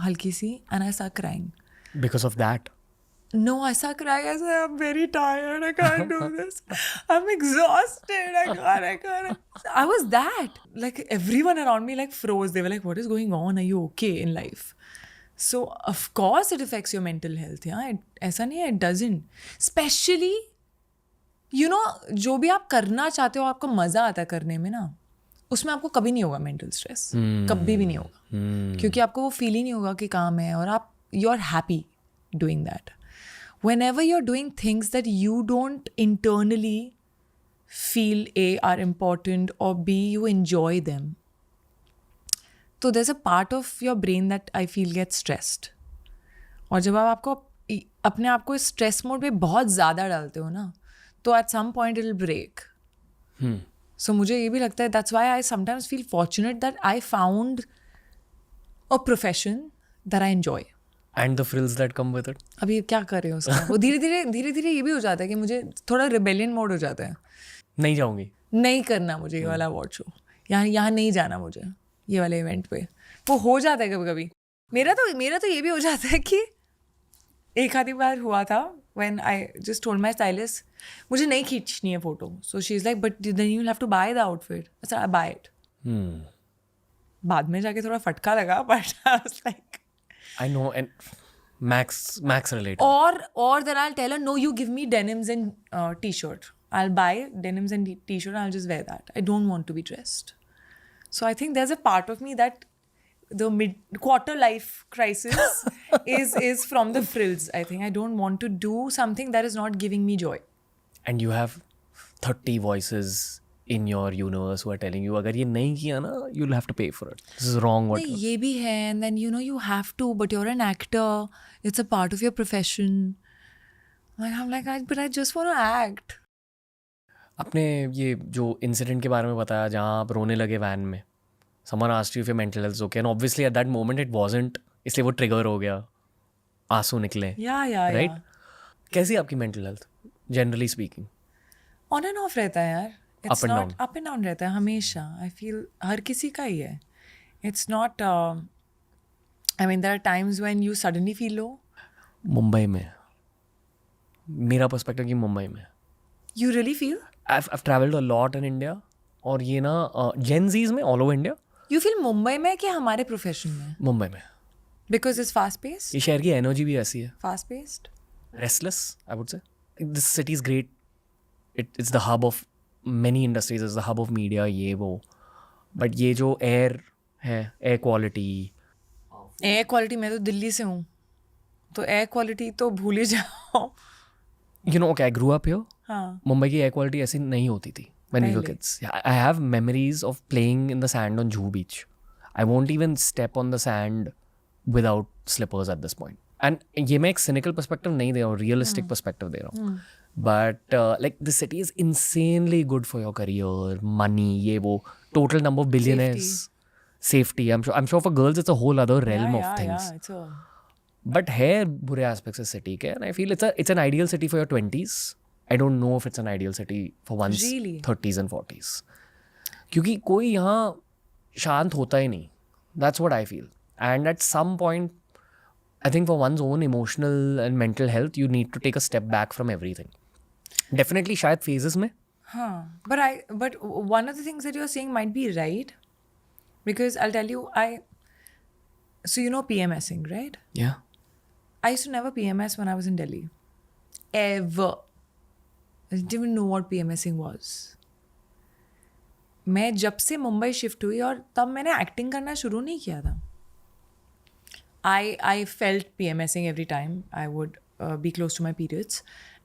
हल्की सी, and I start crying. Because of that? No, I started crying. I said, I'm very tired. I can't do this. I'm exhausted. I can't. I was that. Like, everyone around me like froze. They were like, what is going on? Are you okay in life? So, of course, it affects your mental health. Yeah, ऐसा नहीं है. It doesn't. Especially, you know, जो भी आप करना चाहते हो, आपको मज़ा आता है करने में ना, उसमें आपको कभी नहीं होगा मेंटल स्ट्रेस. कभी भी नहीं होगा. क्योंकि आपको वो फील ही नहीं होगा कि काम है, और आप you are happy doing that. Whenever you're doing things that you don't internally feel A are important, or B you enjoy them, so there's a part of your brain that I feel gets stressed. और जब आप अपने आप को stress mode पे बहुत ज़्यादा डालते हो ना, तो at some point it'll break. So मुझे ये भी लगता है, that's why I sometimes feel fortunate that I found a profession that I enjoy. And the frills that come with it? अभी क्या कर रहे हो उसका? वो धीरे धीरे ये भी हो जाता है कि मुझे थोड़ा रिबेलियन मोड हो जाता है. नहीं जाऊंगी, नहीं करना मुझे ये वाला अवार्ड शो, यहाँ नहीं जाना मुझे ये वाले इवेंट पे. वो हो जाता है कभी कभी. मेरा तो ये भी हो जाता है कि एक आधी बार हुआ था when I just told my stylist मुझे नहीं खींचनी है photo. So she's like, but then you'll have to buy the outfit. I said, I buy it. बाद में जाके थोड़ा फटका लगा, but I was like, I know, and Max related. Or then I'll tell her, no, you give me denims and t-shirt. I'll buy denims and t-shirt and I'll just wear that. I don't want to be dressed. So I think there's a part of me that the mid-quarter life crisis is from the frills. I think I don't want to do something that is not giving me joy. And you have 30 voices in your universe who are telling you, अगर ये नहीं किया ना, you'll have to pay for it. This is wrong. What? ये भी है, and then you know you have to, but you're an actor. It's a part of your profession. I'm like, but I just want to act. आपने ये जो incident के बारे में बताया जहाँ आप रोने लगे वैन में, someone asked you if your mental health is okay, and obviously at that moment it wasn't, इसलिए वो ट्रिगर हो गया, आंसू निकले. Yeah. कैसी आपकी mental health generally speaking? On end of रहता है यार. It's not up and down रहता है हमेशा. I feel हर किसी का ही है. It's not, I mean, there are times when you suddenly feel low. Mumbai में, मेरा पर्सपेक्टिव कि मुंबई में. You really feel? I've traveled a lot in India, और ये ना Gen Z's में all over India. You feel Mumbai में कि हमारे प्रोफेशन में? मुंबई में. Because it's fast paced? ये शहर की एनर्जी भी ऐसी है. Fast paced? Restless, I would say. This city is great. It's the hub of many industries, it's the hub of media, ये वो. But ये जो air है, air quality. Air quality, मैं तो दिल्ली से हूँ, तो air quality तो भूल ही जाओ. You know, okay, I grew up here. हाँ. मुंबई की air quality ऐसी नहीं होती थी when we were kids. I have memories of playing in the sand on Juhu Beach. I won't even step on the sand without slippers at this point. And ये मैं एक cynical perspective नहीं दे रहा हूँ, realistic perspective दे रहा हूँ. But like the city is insanely good for your career, money, ये वो, total number of billionaires, safety. I'm sure for girls it's a whole other realm of things. Yeah, it's a... But है बुरे aspects of city के, and I feel it's an ideal city for your 20s. I don't know if it's an ideal city for one's 30s and 40s. क्योंकि कोई यहाँ शांत होता ही नहीं. That's what I feel. And at some point, I think for one's own emotional and mental health, you need to take a step back from everything. Definitely शायद phases में. हाँ, but one of the things that you're saying might be right, because I'll tell you, so you know PMSing, right? Yeah. I used to never PMS when I was in Delhi. Ever. I didn't even know what PMSing was. मैं जब से Mumbai shift हुई और तब मैंने acting करना शुरू नहीं किया था. I felt PMSing every time I would be close to my periods,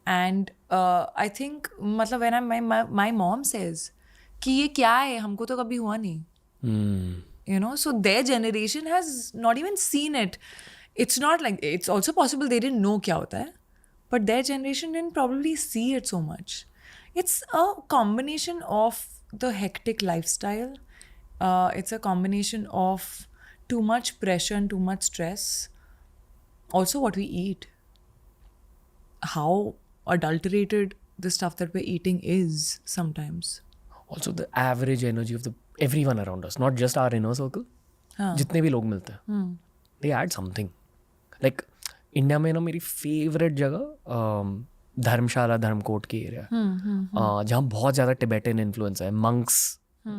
and I think मतलब when my mom says कि ये क्या है, हमको तो कभी हुआ नहीं. You know, so their generation has not even seen it. It's not like, it's also possible they didn't know क्या होता है, but their generation didn't probably see it so much. It's a combination of the hectic lifestyle. It's a combination of too much pressure and too much stress. Also what we eat. How adulterated the stuff that we're eating is sometimes. Also the average energy of everyone around us, not just our inner circle. जितने भी लोग मिलते हैं, they add something. Like India में ना मेरी favourite जगह धर्मशाला धर्मकोट की एरिया है, जहाँ बहुत ज़्यादा टिबेटन इन्फ्लुएंस है. मंक्स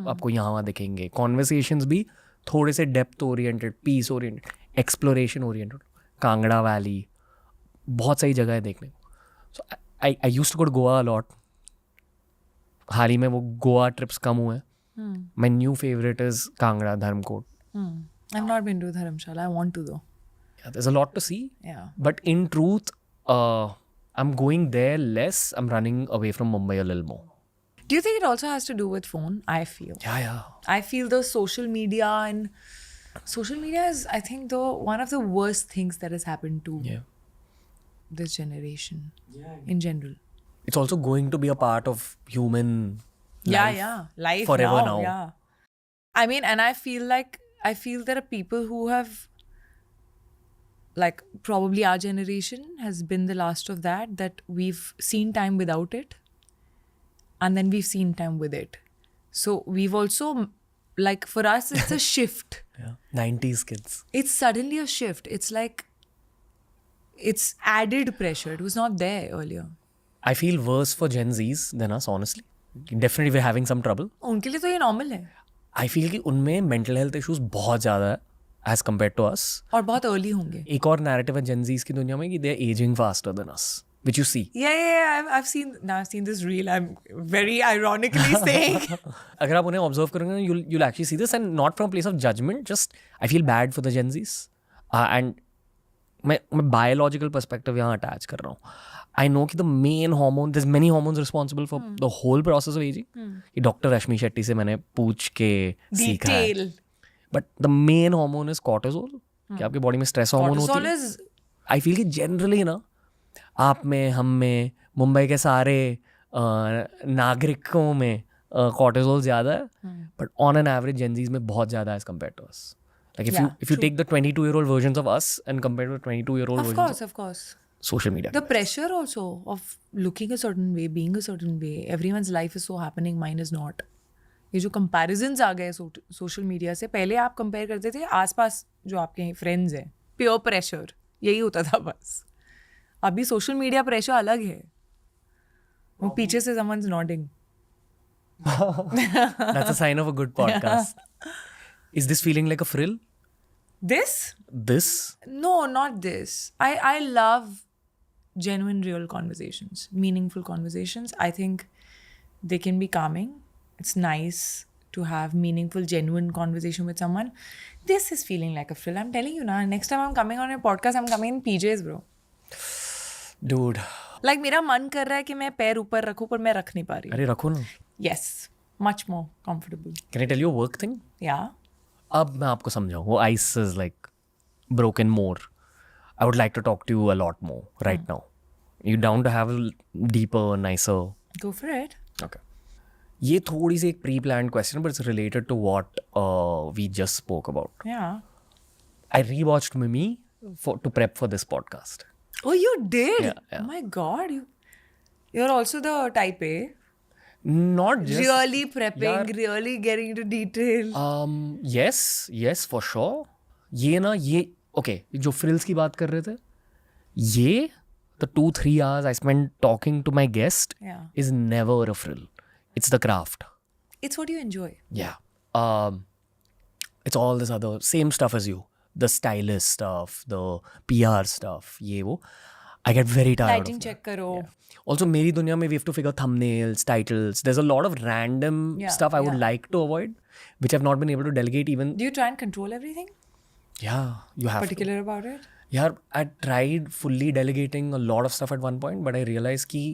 आपको यहाँ वहाँ दिखेंगे. कॉन्वर्सेशंस भी थोड़े से depth oriented, peace oriented, exploration oriented. Kangra valley, बहुत सही जगह है देखने को. So I used to go to Goa a lot. हाल ही में वो गोवा ट्रिप्स कम हुए. My new favourite is Kangra Dharamkot. I've not been to Dharamshala. I want to though. Yeah, there's a lot to see. Yeah. But in truth, I'm going there less. I'm running away from Mumbai a little more. Do you think it also has to do with phone? I feel. Yeah. I feel the social media is, I think, one of the worst things that has happened to this generation in general. It's also going to be a part of human life. Life forever now. Yeah. I mean, and I feel there are people who have, like, probably our generation has been the last of that we've seen time without it, and then we've seen time with it. So we've also, like, for us, it's a shift. Yeah. 90s kids. It's suddenly a shift. It's like, it's added pressure. It was not there earlier. I feel worse for Gen Zs than us, honestly. Definitely we're having some trouble. उनके लिए तो ये normal है. I feel कि उनमें mental health issues बहुत ज़्यादा है as compared to us. और बहुत early होंगे. एक और narrative है Gen Zs की दुनिया में कि they're aging faster than us, which you see. Yeah. I've seen this reel. I'm very ironically saying. अगर आप उन्हें observe करोगे ना, you'll actually see this, and not from a place of judgment. Just I feel bad for the Gen Zs, and मैं biological perspective यहाँ attach कर रहा हूँ. I know कि the main hormone, there's many hormones responsible for the whole process of aging. ये doctor रश्मि शेट्टी से मैंने पूछ के सीखा है. But the main hormone is cortisol. कि आपके बॉडी में स्ट्रेस हार्मोन होती है. I feel कि generally ना, आप में, हम में, मुंबई के सारे नागरिकों में cortisol ज़्यादा है. But on an average Gen Zs में बहुत ज़्यादा है as compared to us. Like if you take the 22-year-old versions of us and compare to the 22-year-old versions Of course. social media. The pressure also of looking a certain way, being a certain way. Everyone's life is so happening, mine is not. ये जो comparisons आ गए social media से, पहले आप compare करते थे आसपास जो आपके friends हैं, pure pressure, यही होता था बस. अभी social media pressure अलग है. वो पीछे से someone's nodding. That's a sign of a good podcast. Is this feeling like a frill? This? No, not this. I love genuine, real conversations, meaningful conversations. I think they can be calming. It's nice to have meaningful, genuine conversation with someone. This is feeling like a frill. I'm telling you now. Next time I'm coming on your podcast, I'm coming in PJs, bro. Dude. Like मेरा मन कर रहा है कि मैं पैर ऊपर रखूं, पर मैं रख नहीं पा रही. अरे रखो ना. Yes, much more comfortable. Can I tell you a work thing? Yeah. अब मैं आपको समझाऊँ. वो ice is like broken more. I would like to talk to you a lot more right now. You down to have a deeper, nicer? Go for it. Okay. ये थोड़ी सी एक pre-planned question, but it's related to what we just spoke about. Yeah. I rewatched Mimi to prep for this podcast. Oh, you did? Yeah. Oh my God. You're also the type A. Not just... Really prepping, really getting into detail. Yes, for sure. Okay, जो frills की बात कर रहे थे, the 2-3 hours I spent talking to my guest is never a frill. It's the craft. It's what you enjoy. Yeah. It's all this other same stuff as you. The stylist stuff, the PR stuff, I get very tired lighting of that. Check करो. Also, मेरी दुनिया में we have to figure thumbnails, titles. There's a lot of random stuff I would like to avoid, which I've not been able to delegate even. Do you try and control everything? Yeah, you have Particular about it? Yeah, I tried fully delegating a lot of stuff at one point, but I realized कि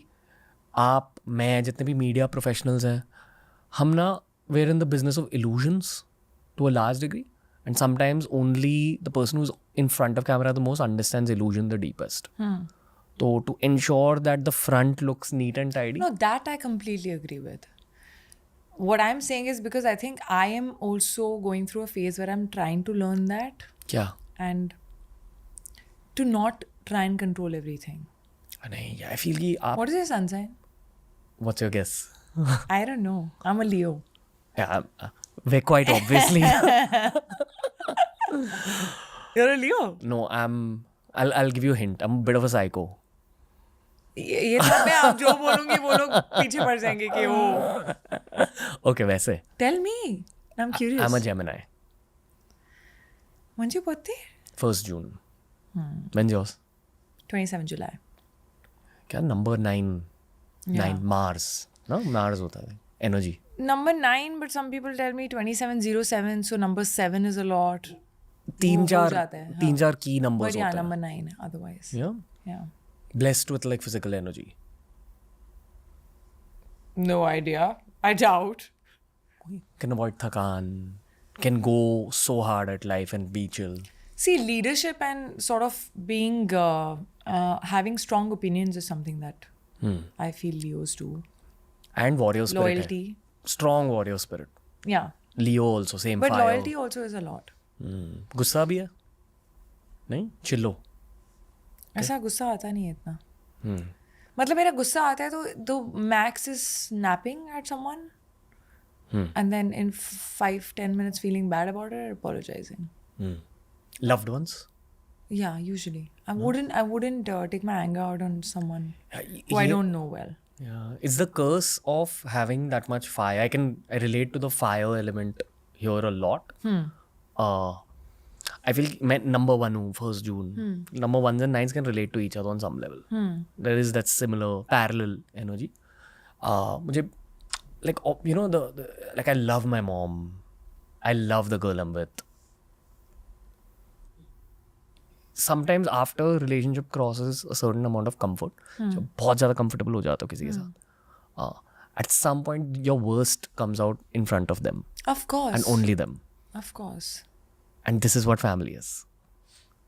आप, मैं, जितने भी media professionals हैं, हम ना, we're in the business of illusions to a large degree, and sometimes only the person who's in front of camera the most understands illusion the deepest. So to ensure that the front looks neat and tidy. No, that I completely agree with. What I'm saying is because I think I am also going through a phase where I'm trying to learn that क्या? and to not try and control everything. नहीं, I feel कि आप. What is your sun sign? What's your guess? I don't know. I'm a Leo. Yeah, we're quite obviously. You're a Leo? No, I'll give you a hint. I'm a bit of a psycho. ये सब मैं आप जो बोलूंगी वो लोग पीछे पड़ जाएंगे कि वो. Okay, वैसे. Tell me. I'm curious. I'm a Gemini. When's your birthday? 1st June. When's yours? 27 July. क्या number 9? Yeah. 9 Mars. No, Mars होता है. Energy. Number 9, but some people tell me 2707, so number 7 is a lot. तीन हो चार जाता है, तीन चार key numbers But yeah, होते हैं. number 9 otherwise. Yeah. Yeah. Blessed with like physical energy. No idea. I doubt. Can avoid thakan. Can go so hard at life and be chill. See, leadership and sort of being, having strong opinions is something that I feel Leos do. And warrior spirit. Loyalty. है. Strong warrior spirit. Yeah. Leo also same But fire. loyalty also is a lot. गुस्सा भी है? नहीं? चिल्लो. ऐसा गुस्सा आता नहीं है इतना. मतलब मेरा गुस्सा आता है तो the max is snapping at someone and then in 5-10 minutes feeling bad about it, apologizing. Loved ones? Yeah, usually. I wouldn't take my anger out on someone who I don't know well. Yeah, it's the curse of having that much fire. I relate to the fire element here a lot. I feel मैं number 1 हूँ 1st June. Number 1s and 9s can relate to each other on some level. There is that similar parallel energy. मुझे like you know the like I love my mom. I love the girl I'm with. Sometimes after relationship crosses a certain amount of comfort, जब बहुत ज़्यादा comfortable हो जाते हो किसी के साथ, at some point your worst comes out in front of them. Of course. And only them. Of course. And this is what family is.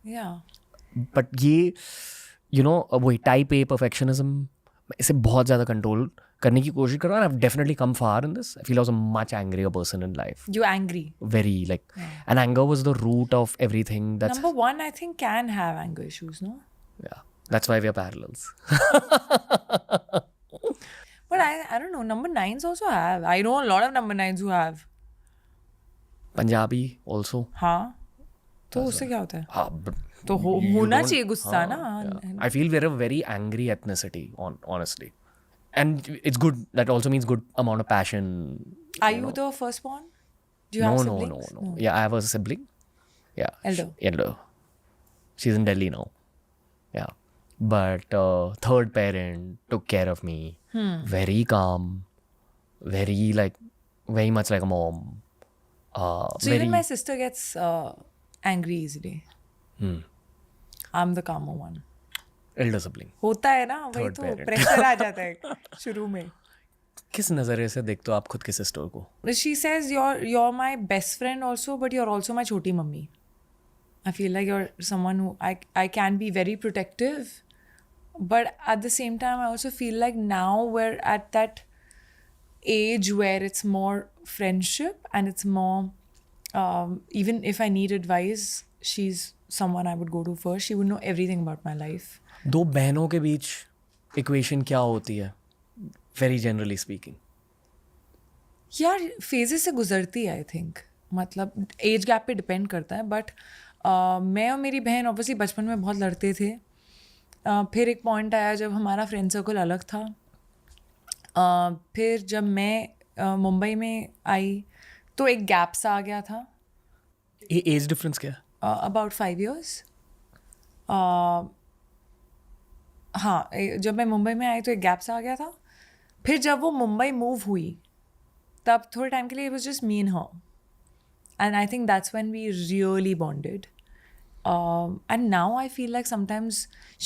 Yeah. But ये you know वही type A perfectionism, इसे बहुत ज़्यादा control करने की कोशिश कर रहा हूँ. I've definitely come far in this. I feel I was a much angrier person in life. You angry. Very like, and anger was the root of everything. That's Number 1, I think, can have anger issues, no? yeah. That's why we are parallels. But I don't know. Number 9s also have. I know a lot of number 9s who have. Punjabi also. हाँ. तो उससे क्या होता है? हाँ, तो होना चाहिए गुस्सा ना. I feel we're a very angry ethnicity, honestly. And it's good. That also means good amount of passion. Are you the firstborn? Do you have siblings? No. Yeah, I have a sibling. Yeah. Elder. She's in Delhi now. Yeah. But third parent took care of me. Very calm. Very much like a mom. So even my sister gets angry easily. I'm the calmer one. Elder sibling. होता है ना, वही तो pressure आ जाता है शुरू में. किस नज़रिए से देखते हो आप खुद के सिस्टर को? She says you're my best friend also, but you're also my छोटी mummy. I feel like you're someone who I can be very protective, but at the same time I also feel like now we're at that age where it's more friendship and it's more even if I need advice, she's someone I would go to first. She would know everything about my life. दो बहनों के बीच equation क्या होती है, very generally speaking? यार phases से गुजरती है आई थिंक. मतलब एज गैप पे डिपेंड करता है, बट मैं और मेरी बहन ऑब्वियसली बचपन में बहुत लड़ते थे. फिर एक पॉइंट आया जब हमारा फ्रेंड सर्कल अलग था. फिर जब मैं मुंबई में आई तो एक गैप सा आ गया था. एज डिफरेंस क्या है? About 5 years. हाँ, जब मैं मुंबई में आई तो एक गैप सा आ गया था. फिर जब वो मुंबई मूव हुई तब थोड़े टाइम के लिए it was just me and her, and I think that's when we really bonded. And now I feel like sometimes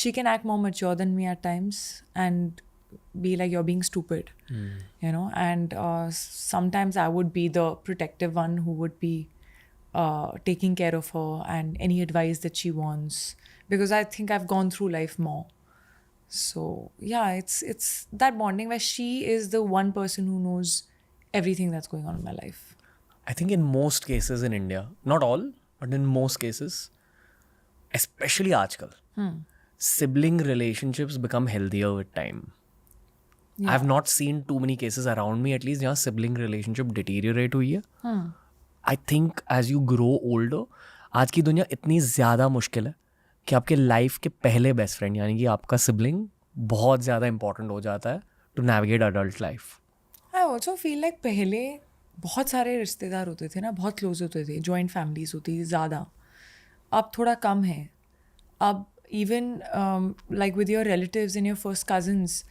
she can act more mature than me at times and be like, you're being stupid, you know, and sometimes I would be the protective one who would be taking care of her and any advice that she wants, because I think I've gone through life more. So yeah, it's that bonding where she is the one person who knows everything that's going on in my life. I think in most cases in India, not all, but in most cases, especially आजकल, sibling relationships become healthier with time. Yeah. I've not seen too many cases around me, at least, जहाँ sibling relationship deteriorate हुई है. I think as you grow older, आज की दुनिया इतनी ज़्यादा मुश्किल है कि आपके लाइफ के पहले बेस्ट फ्रेंड यानी कि आपका सिबलिंग बहुत ज़्यादा इंपॉर्टेंट हो जाता है to navigate adult life. I also feel like पहले बहुत सारे रिश्तेदार होते थे ना, बहुत क्लोज होते थे, जॉइंट फैमिलीज होती थी ज़्यादा. अब थोड़ा कम है. अब even like with your relatives and your first cousins,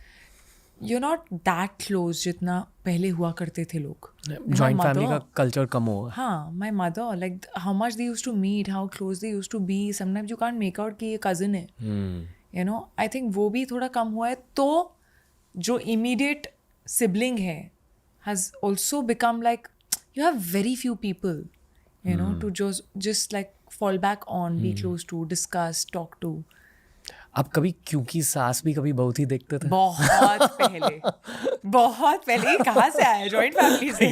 you're not that close जितना पहले हुआ करते थे लोग. जॉइंट फैमिली का कल्चर कम हो. हाँ, my mother, like how much they used to meet, how close they used to be, sometimes you can't make out कि ये cousin है. You know, I think वो भी थोड़ा कम हुआ है. तो जो immediate sibling है has also become like, you have very few people, you know, to just like fall back on, be close to, discuss, talk to. आप कभी क्योंकि सास भी कभी बहुत ही देखते थे. बहुत पहले कहाँ से आया, जॉइंट फैमिली से.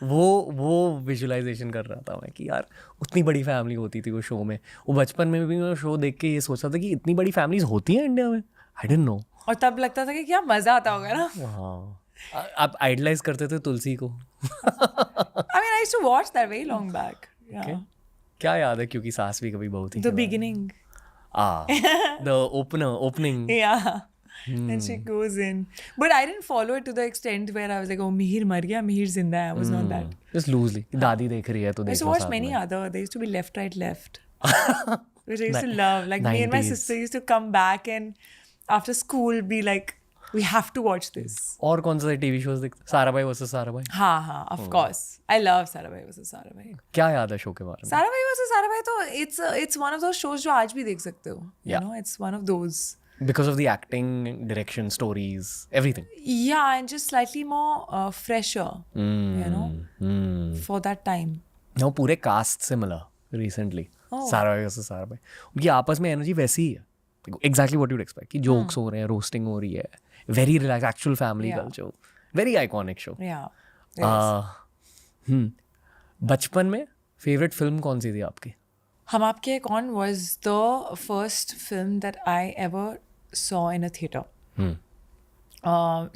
वो विजुअलाइजेशन कर रहा था मैं कि यार उतनी बड़ी फैमिली होती थी वो शो में. वो बचपन में भी मैं शो देख के ये सोचता था कि इतनी बड़ी फैमिलीज होती हैं इंडिया में. I didn't know. और तब लगता था कि क्या मजा आता होगा ना. हाँ, आप आइडलाइज करते थे तुलसी को. I mean, I used to watch that very long back. Yeah. Okay. क्या याद है क्योंकि सास भी कभी बहुत ही. The beginning. The opening. Yeah. And she goes in. But I didn't follow it to the extent where I was like, oh, Mihir mar gaya, Mihir zinda hai. I was not that. Just loosely. दादी देख रही है तो देख लो. I used to watch many other. There used to be Left, Right, Left. Which I used to love. Like 90s. Me and my sister used to come back and after school be like, we have to watch this. और कौन सा TV shows देखते? Sarabhai versus Sarabhai. हाँ, of course. I love Sarabhai versus Sarabhai. क्या याद है show के बारे में? साराभाई वर्सेस साराभाई तो it's one of those shows जो आज भी देख सकते हो. You know, it's one of those. Because of the acting, direction, stories, everything. Yeah, and just slightly more fresher, you know, for that time. No, पूरे cast से मिला recently. Sarabhai versus Sarabhai. उनकी आपस में एनर्जी वैसी ही है. Exactly what you'd expect. कि jokes हो रहे हैं, roasting हो रही है. Very relaxed, actual family culture. Very iconic show. Yeah. बचपन में favorite film कौन सी थी आपकी? हम आपके कौन was the first film that I ever saw in a theater.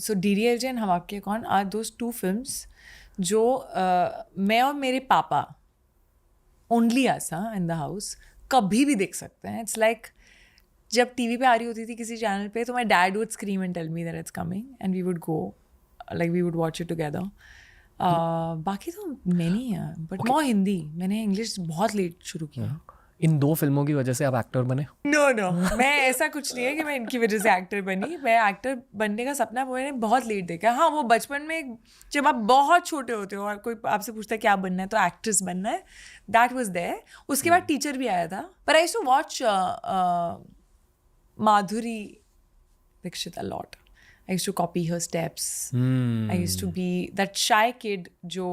So DDLJ and हम आपके कौन are those two films जो मैं और मेरे पापा only us in the house कभी भी देख सकते हैं. It's like जब टीवी पे आ रही होती थी किसी चैनल पे तो my dad would scream and tell me that it's coming and we would go like we would watch it together. बाकी तो मैनी है बट मोर हिंदी. मैंने इंग्लिश बहुत लेट शुरू किया. इन दो फिल्मों की वजह से आप एक्टर बने? नो मैं ऐसा कुछ नहीं है कि मैं इनकी वजह से एक्टर बनी. मैं एक्टर बनने का सपना मैंने बहुत लेट देखा. हाँ, वो बचपन में जब आप बहुत छोटे होते हो और कोई आपसे पूछता है क्या बनना है तो एक्ट्रेस बनना है. That was there. उसके बाद टीचर भी आया था. पर I used to watch Madhuri Dixit a lot. I used to copy her steps. I used to be that shy kid जो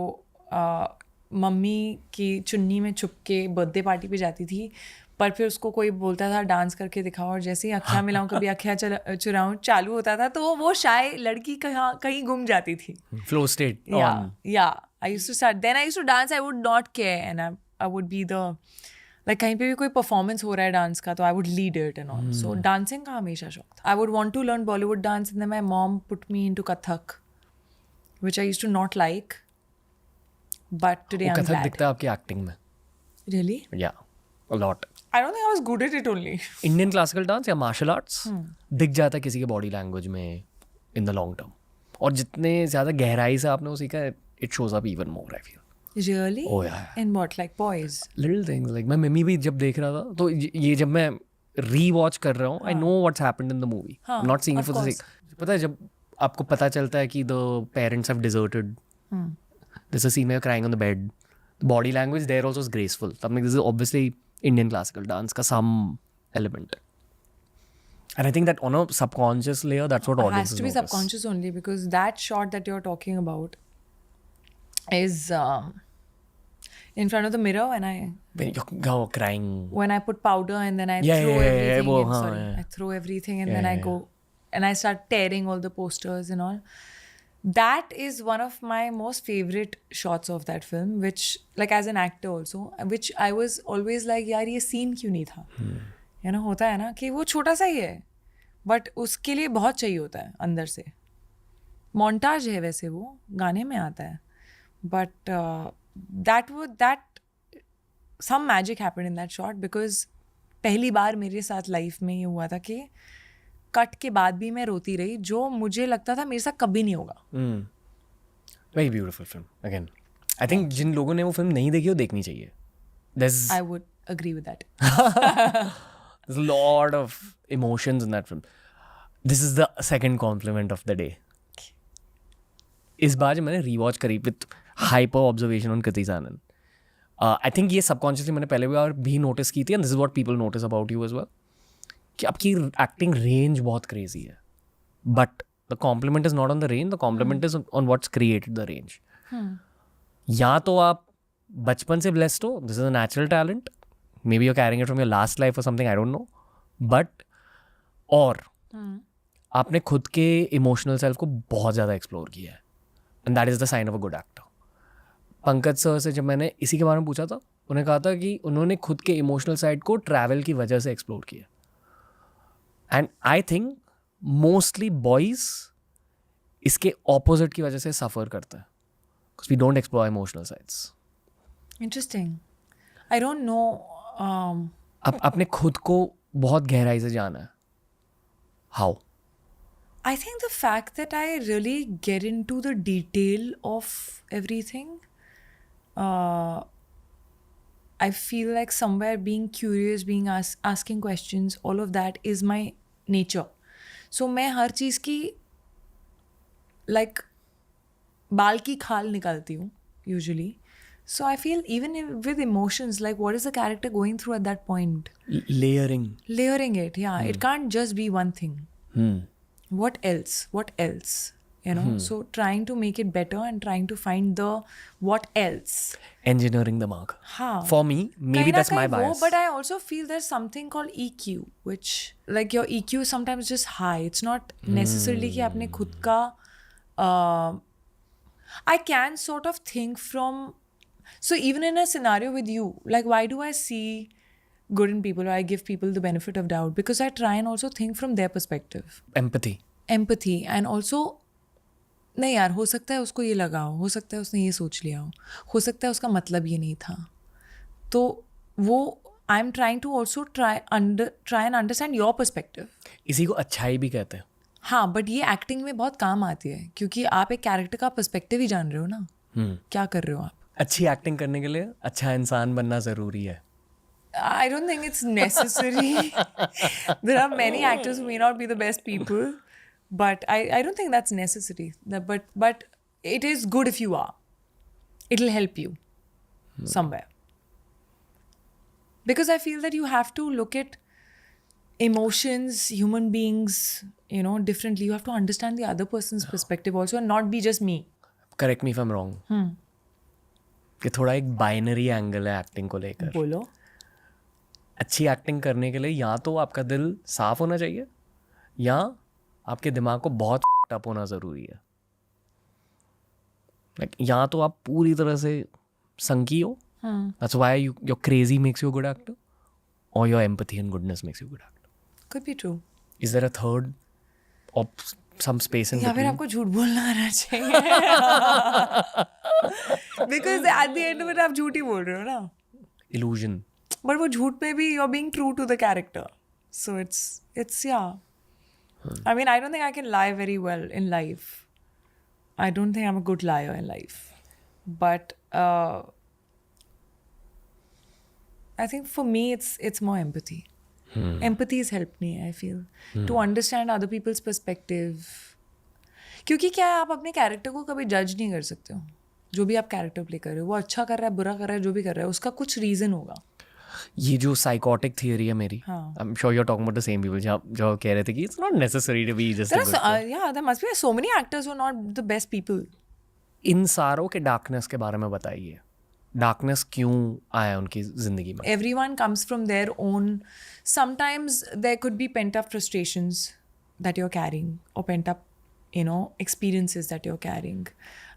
मम्मी की चुन्नी में छुप के बर्थडे पार्टी पे जाती थी पर फिर उसको कोई बोलता था डांस करके दिखाओ और जैसे ही अखियाँ मिलाऊं कभी अखियाँ चुराऊं चालू होता था तो वो शाय लड़की कहीं गुम जाती थी. Flow state. Yeah. I used to start. Then I used to dance. I would not care and I would be the like कहीं पे भी कोई परफॉर्मेंस हो रहा है डांस का तो I would lead it and all. So dancing का हमेशा शौक था. I would want to learn Bollywood dance and then my mom put me into Kathak which I used to not like but today I am glad. Kathak दिखता है आपकी acting में. Really? Yeah a lot. I don't think I was good at it only. Indian classical dance या martial arts दिख जाता है किसी के बॉडी लैंग्वेज में इन द लॉन्ग टर्म. और जितने ज़्यादा गहराई से आपने वो सीखा है it shows up even more. I feel. Really? Oh yeah. In what, like poise? Little things like मैं मम्मी भी जब देख रहा था तो ये जब मैं री-वॉच कर रहा हूँ, I know what's happened in the movie, not seeing it for the sake. पता है जब आपको पता चलता है कि the parents have deserted, there's a scene where you're crying on the bed, the body language there also is graceful. I'm like, this is obviously Indian classical dance ka some element. And I think that on a subconscious layer, that's what It audiences has to be notice. subconscious only, because that shot that you're talking about is in front of the mirror when You're crying. I put powder and then I Yeah, throw yeah, yeah, everything yeah, in. yeah. I throw everything and Yeah, then I yeah, go and I start tearing all the posters and all. That is one of my most favorite shots of that film, which, like, as an actor also, which I was always like, यार ये scene क्यों नहीं था? You know, होता है ना कि वो छोटा सा ही है, but उसके लिए बहुत चाहिए होता है अंदर से. Montage है वैसे, वो गाने में आता है, but that some magic happened in that shot, because पहली बार मेरे साथ लाइफ में ये हुआ था कि कट के बाद भी मैं रोती रही, जो मुझे लगता था मेरे साथ कभी नहीं होगा. Very beautiful film. Again, I think जिन लोगों ने वो फिल्म नहीं देखी वो देखनी चाहिए. There's I would agree with that. there's a lot of emotions in that film. This is the second compliment of the day. इस बार जब मैंने रीवॉच करी with hyper observation on Kriti Sanon, I think ये सबकॉन्शियसली मैंने पहले भी नोटिस की थी, and this is what people notice about you as well, कि आपकी एक्टिंग रेंज बहुत क्रेजी है, but the compliment is not on the range, the compliment is on what's created the range. या तो आप बचपन से ब्लेस्ड हो, this is a natural talent, maybe you carrying it from your last life और something, I don't no, but और आपने खुद के इमोशनल सेल्फ को बहुत ज़्यादा एक्सप्लोर किया है, and that is the sign of a good actor. Pankaj sir से जब मैंने इसी के बारे में पूछा था, उन्होंने कहा था कि उन्होंने खुद के इमोशनल साइड को ट्रैवल की वजह से एक्सप्लोर किया. And I think mostly boys इसके ऑपोजिट की वजह से सफ़र करते हैं, because we don't explore emotional sides. Interesting. I don't know. आपने खुद को बहुत गहराई से जाना है. How? I think the fact that I really get into the detail of everything, I feel like somewhere being curious, being asking questions, all of that is my nature. So मैं हर चीज़ की like बाल की खाल निकालती हूँ usually. So I feel even with emotions, like what is the character going through at that point? Layering it, yeah. It can't just be one thing. What else, you know? So trying to make it better and trying to find the what else. Engineering the mark. Haan. For me, maybe that's my bias. But I also feel there's something called EQ, which, like, your EQ is sometimes just high. It's not necessarily कि आपने खुद का I can sort of think from, so even in a scenario with you, like, why do I see good in people, or I give people the benefit of doubt? Because I try and also think from their perspective. Empathy and also, नहीं यार, हो सकता है उसको ये लगा हो सकता है उसने ये सोच लिया हो सकता है उसका मतलब ये नहीं था. तो वो I am trying to also try and understand your perspective. इसी को अच्छाई भी कहते हैं. हाँ, बट ये एक्टिंग में बहुत काम आती है, क्योंकि आप एक कैरेक्टर का पर्सपेक्टिव ही जान रहे हो ना. क्या कर रहे हो आप. अच्छी एक्टिंग करने के लिए अच्छा इंसान बनना ज़रूरी है. I don't think it's necessary. There are many actors who may not be the best people, but I don't think that's necessary. But it is good if you are. It'll help you somewhere. Because I feel that you have to look at emotions, human beings, you know, differently. You have to understand the other person's perspective also, and not be just me. Correct me if I'm wrong. कि थोड़ा एक binary angle है acting को लेकर. बोलो. अच्छी acting करने के लिए या तो आपका दिल साफ होना चाहिए, या आपके दिमाग को बहुत टप होना ज़रूरी है. Like, या तो आप पूरी तरह से संकी हो, that's why your crazy makes you a good actor, or your empathy and goodness makes you a good actor. Could be true. Is there a third or some space in between? या फिर आपको झूठ बोलना आना चाहिए. Because at the end of it आप झूठ ही बोल रहे हो ना. Illusion. But वो झूठ में भी you're being true to the character. So it's yeah. I mean, I don't think I can lie very well in life. I don't think I'm a good liar in life. But I think for me it's more empathy. Empathy has helped me, I feel, to understand other people's perspective. क्योंकि क्या है, आप अपने character को कभी जज नहीं कर सकते हो. जो भी आप कैरेक्टर प्ले कर रहे हो, वो अच्छा कर रहा है, बुरा कर रहा है, जो भी कर रहा है, उसका कुछ रीज़न होगा. ये जो साइकोटिक थियरी है मेरी, हाँ. I am sure you are talking about the same people जो कह रहे थे कि it's not necessary to be just there must be so many actors who are not the best people. इन सारों के डार्कनेस के बारे में बताइए. डार्कनेस क्यों आया उनकी जिंदगी में? Everyone comes from their own. Sometimes there could be pent up frustrations that you're carrying, or pent up, experiences that you're carrying.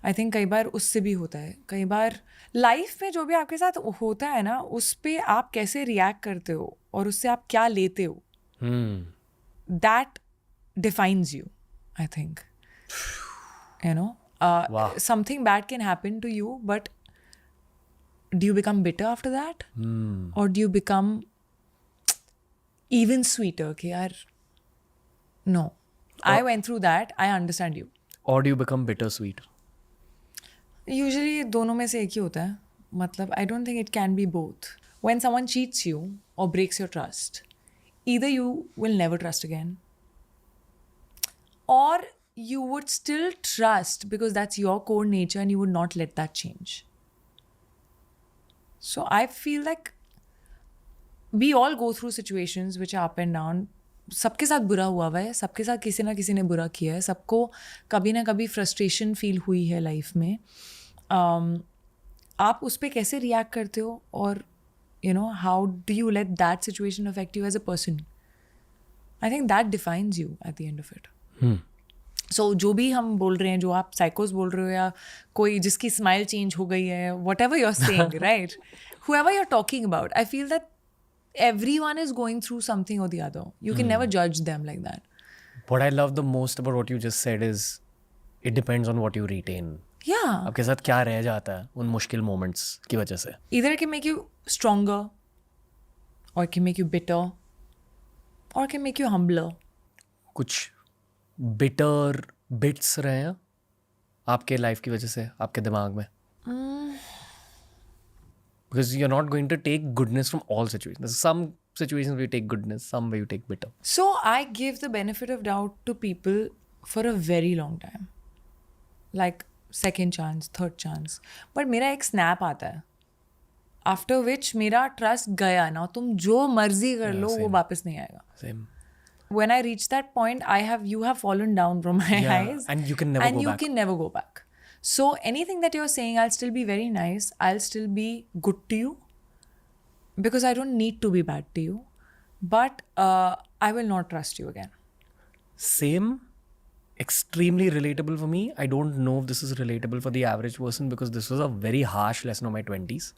I think कई बार उससे भी होता है. कई बार लाइफ में जो भी आपके साथ होता है ना, उस पे आप कैसे रिएक्ट करते हो और उससे आप क्या लेते हो, that defines you, I think. Wow. Something bad can happen to you, but do you become bitter after that? Or do you become even sweeter? Okay, yaar, no. I went through that. I understand you. Or do you become bittersweet? Usually दोनों में से एक ही होता है. मतलब I don't think it can be both. When someone cheats you or breaks your trust, either you will never trust again, or you would still trust because that's your core nature and you would not let that change. So I feel like we all go through situations which are up and down. सबके साथ बुरा हुआ है, सबके साथ किसी ना किसी ने बुरा किया है, सबको कभी ना कभी फ्रस्ट्रेशन फील हुई है लाइफ में. आप उस पर कैसे रिएक्ट करते हो, और how do you let that situation affect you as a person. I think that defines you at the end of it. So जो भी हम बोल रहे हैं, जो आप साइकोस बोल रहे हो, या कोई जिसकी स्माइल चेंज हो गई है, whatever you are saying, right, whoever you're talking about, I feel that everyone is going through something or the other. You can never judge them like that. What I love the most about what you just said is it depends on what you retain. Yeah. आपके साथ क्या रह जाता है उन मुश्किल moments की वजह से. Either it can make you stronger, or it can make you bitter, or it can make you humbler. कुछ bitter bits रहे हैं आपके लाइफ की वजह से आपके दिमाग में? Because you're not going to take goodness from all situations. There's some situations where you take goodness, some where you take bitter. So I give the benefit of doubt to people for a very long time. Like second chance, third chance. But मेरा एक snap आता है. After which मेरा trust गया ना, तुम जो मर्जी कर लो, वो वापस नहीं आएगा. Same. When I reach that point, you have fallen down from my eyes. And you can never go back. And you can never go back. So anything that you're saying, I'll still be very nice. I'll still be good to you because I don't need to be bad to you. But I will not trust you again. Same. Extremely relatable for me. I don't know if this is relatable for the average person because this was a very harsh lesson of my 20s.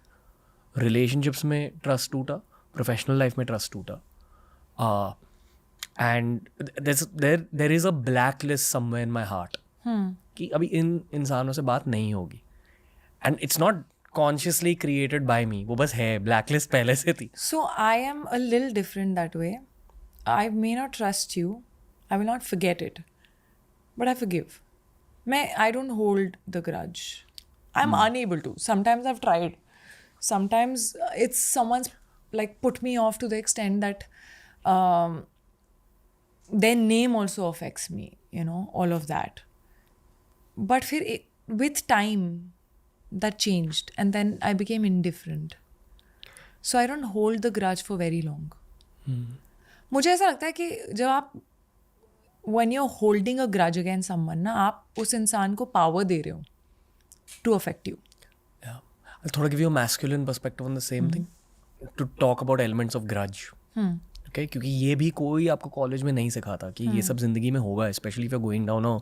Relationships में trust टूटा, professional life में trust टूटा. And there is a blacklist somewhere in my heart. कि अभी इन इंसानों से बात नहीं होगी. And it's not consciously created by me, वो बस है, ब्लैकलिस्ट पहले से थी. So I am a little different that way. I may not trust you, I will not forget it, but I forgive. I don't hold the grudge. I'm unable to. Sometimes I've tried. Sometimes it's someone's like put me off to the extent that their name also affects me, all of that. But with time, that changed, and then I became indifferent. So I don't hold the grudge for very long. मुझे ऐसा लगता है कि जब आप when you're holding a grudge against someone, ना, आप उस इंसान को power दे रहे हो to affect you. Yeah. I'll थोड़ा give you a masculine perspective on the same thing. To talk about elements of grudge. Okay? क्योंकि ये भी कोई आपको कॉलेज में नहीं सिखाता कि ये सब जिंदगी में होगा, especially if you're going down a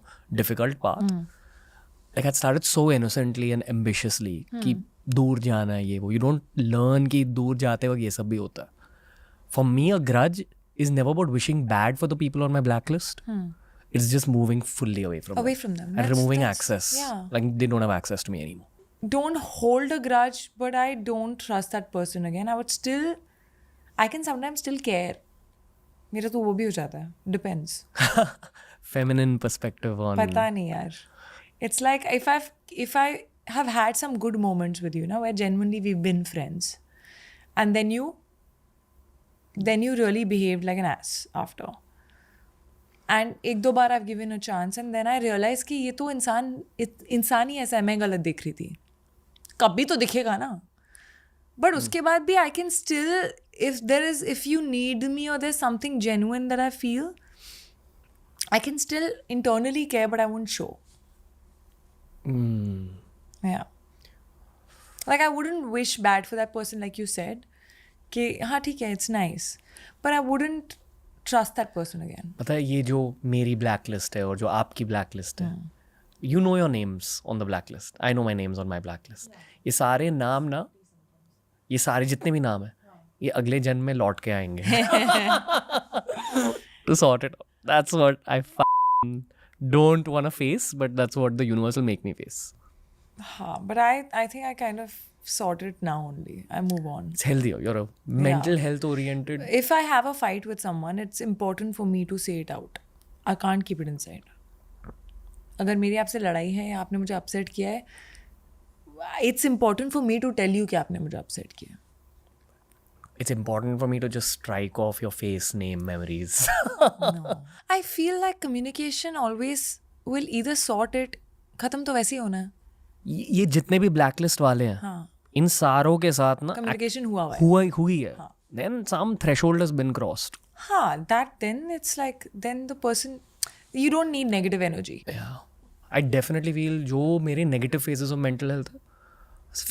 difficult path. Like I started so innocently and ambitiously कि दूर जाना है ये वो. You don't learn कि दूर जाते वक्त ये सब भी होता है. For me, a grudge is never about wishing bad for the people on my blacklist. It's just moving fully away from them. And removing access. Yeah. Like they don't have access to me anymore. Don't hold a grudge, but I don't trust that person again. I can sometimes still care. मेरा तो वो भी हो जाता है. Depends. Feminine perspective on. पता नहीं यार. It's like if I have had some good moments with you, where genuinely we've been friends, and then you then you really behaved like an ass after. And एक दो बार I've given a chance and then I realized कि ये तो इंसान ही ऐसा है, मैं गलत दिख रही थी. कभी तो दिखेगा ना. But उसके बाद भी I can still, if you need me or there's something genuine that I feel, I can still internally care, but I won't show. Yeah. Like I wouldn't wish bad for that person, like you said. कि हाँ ठीक है, it's nice. But I wouldn't trust that person again. पता है ये जो मेरी black list है और जो आपकी ब्लैक लिस्ट है, you know your names on the blacklist. I know my names on my blacklist. ये सारे नाम ना, ये सारे जितने भी नाम है, ये अगले जन्म में लौट के आएंगे. To sort it out. That's what I don't want to face, but that's what the universe will make me face. But I think I kind of sort it now only. I move on. It's healthy. You're a mental health oriented. If I have a fight with someone, it's important for me to say it out. I can't keep it inside. अगर मेरी आपसे लड़ाई है या आपने मुझे upset किया है, it's important for me to tell you कि आपने मुझे अपसेट किया. It's important for me to just strike off your face, name, memories. No. I feel like communication always will either sort it, खत्म तो वैसे ही होना है. ये जितने भी blacklist वाले हैं, हाँ. इन सारों के साथ ना Communication हुई है. हाँ. Then some threshold has been crossed. हाँ, then it's like, then the person, you don't need negative energy. Yeah. I definitely feel जो मेरे negative phases of mental health है,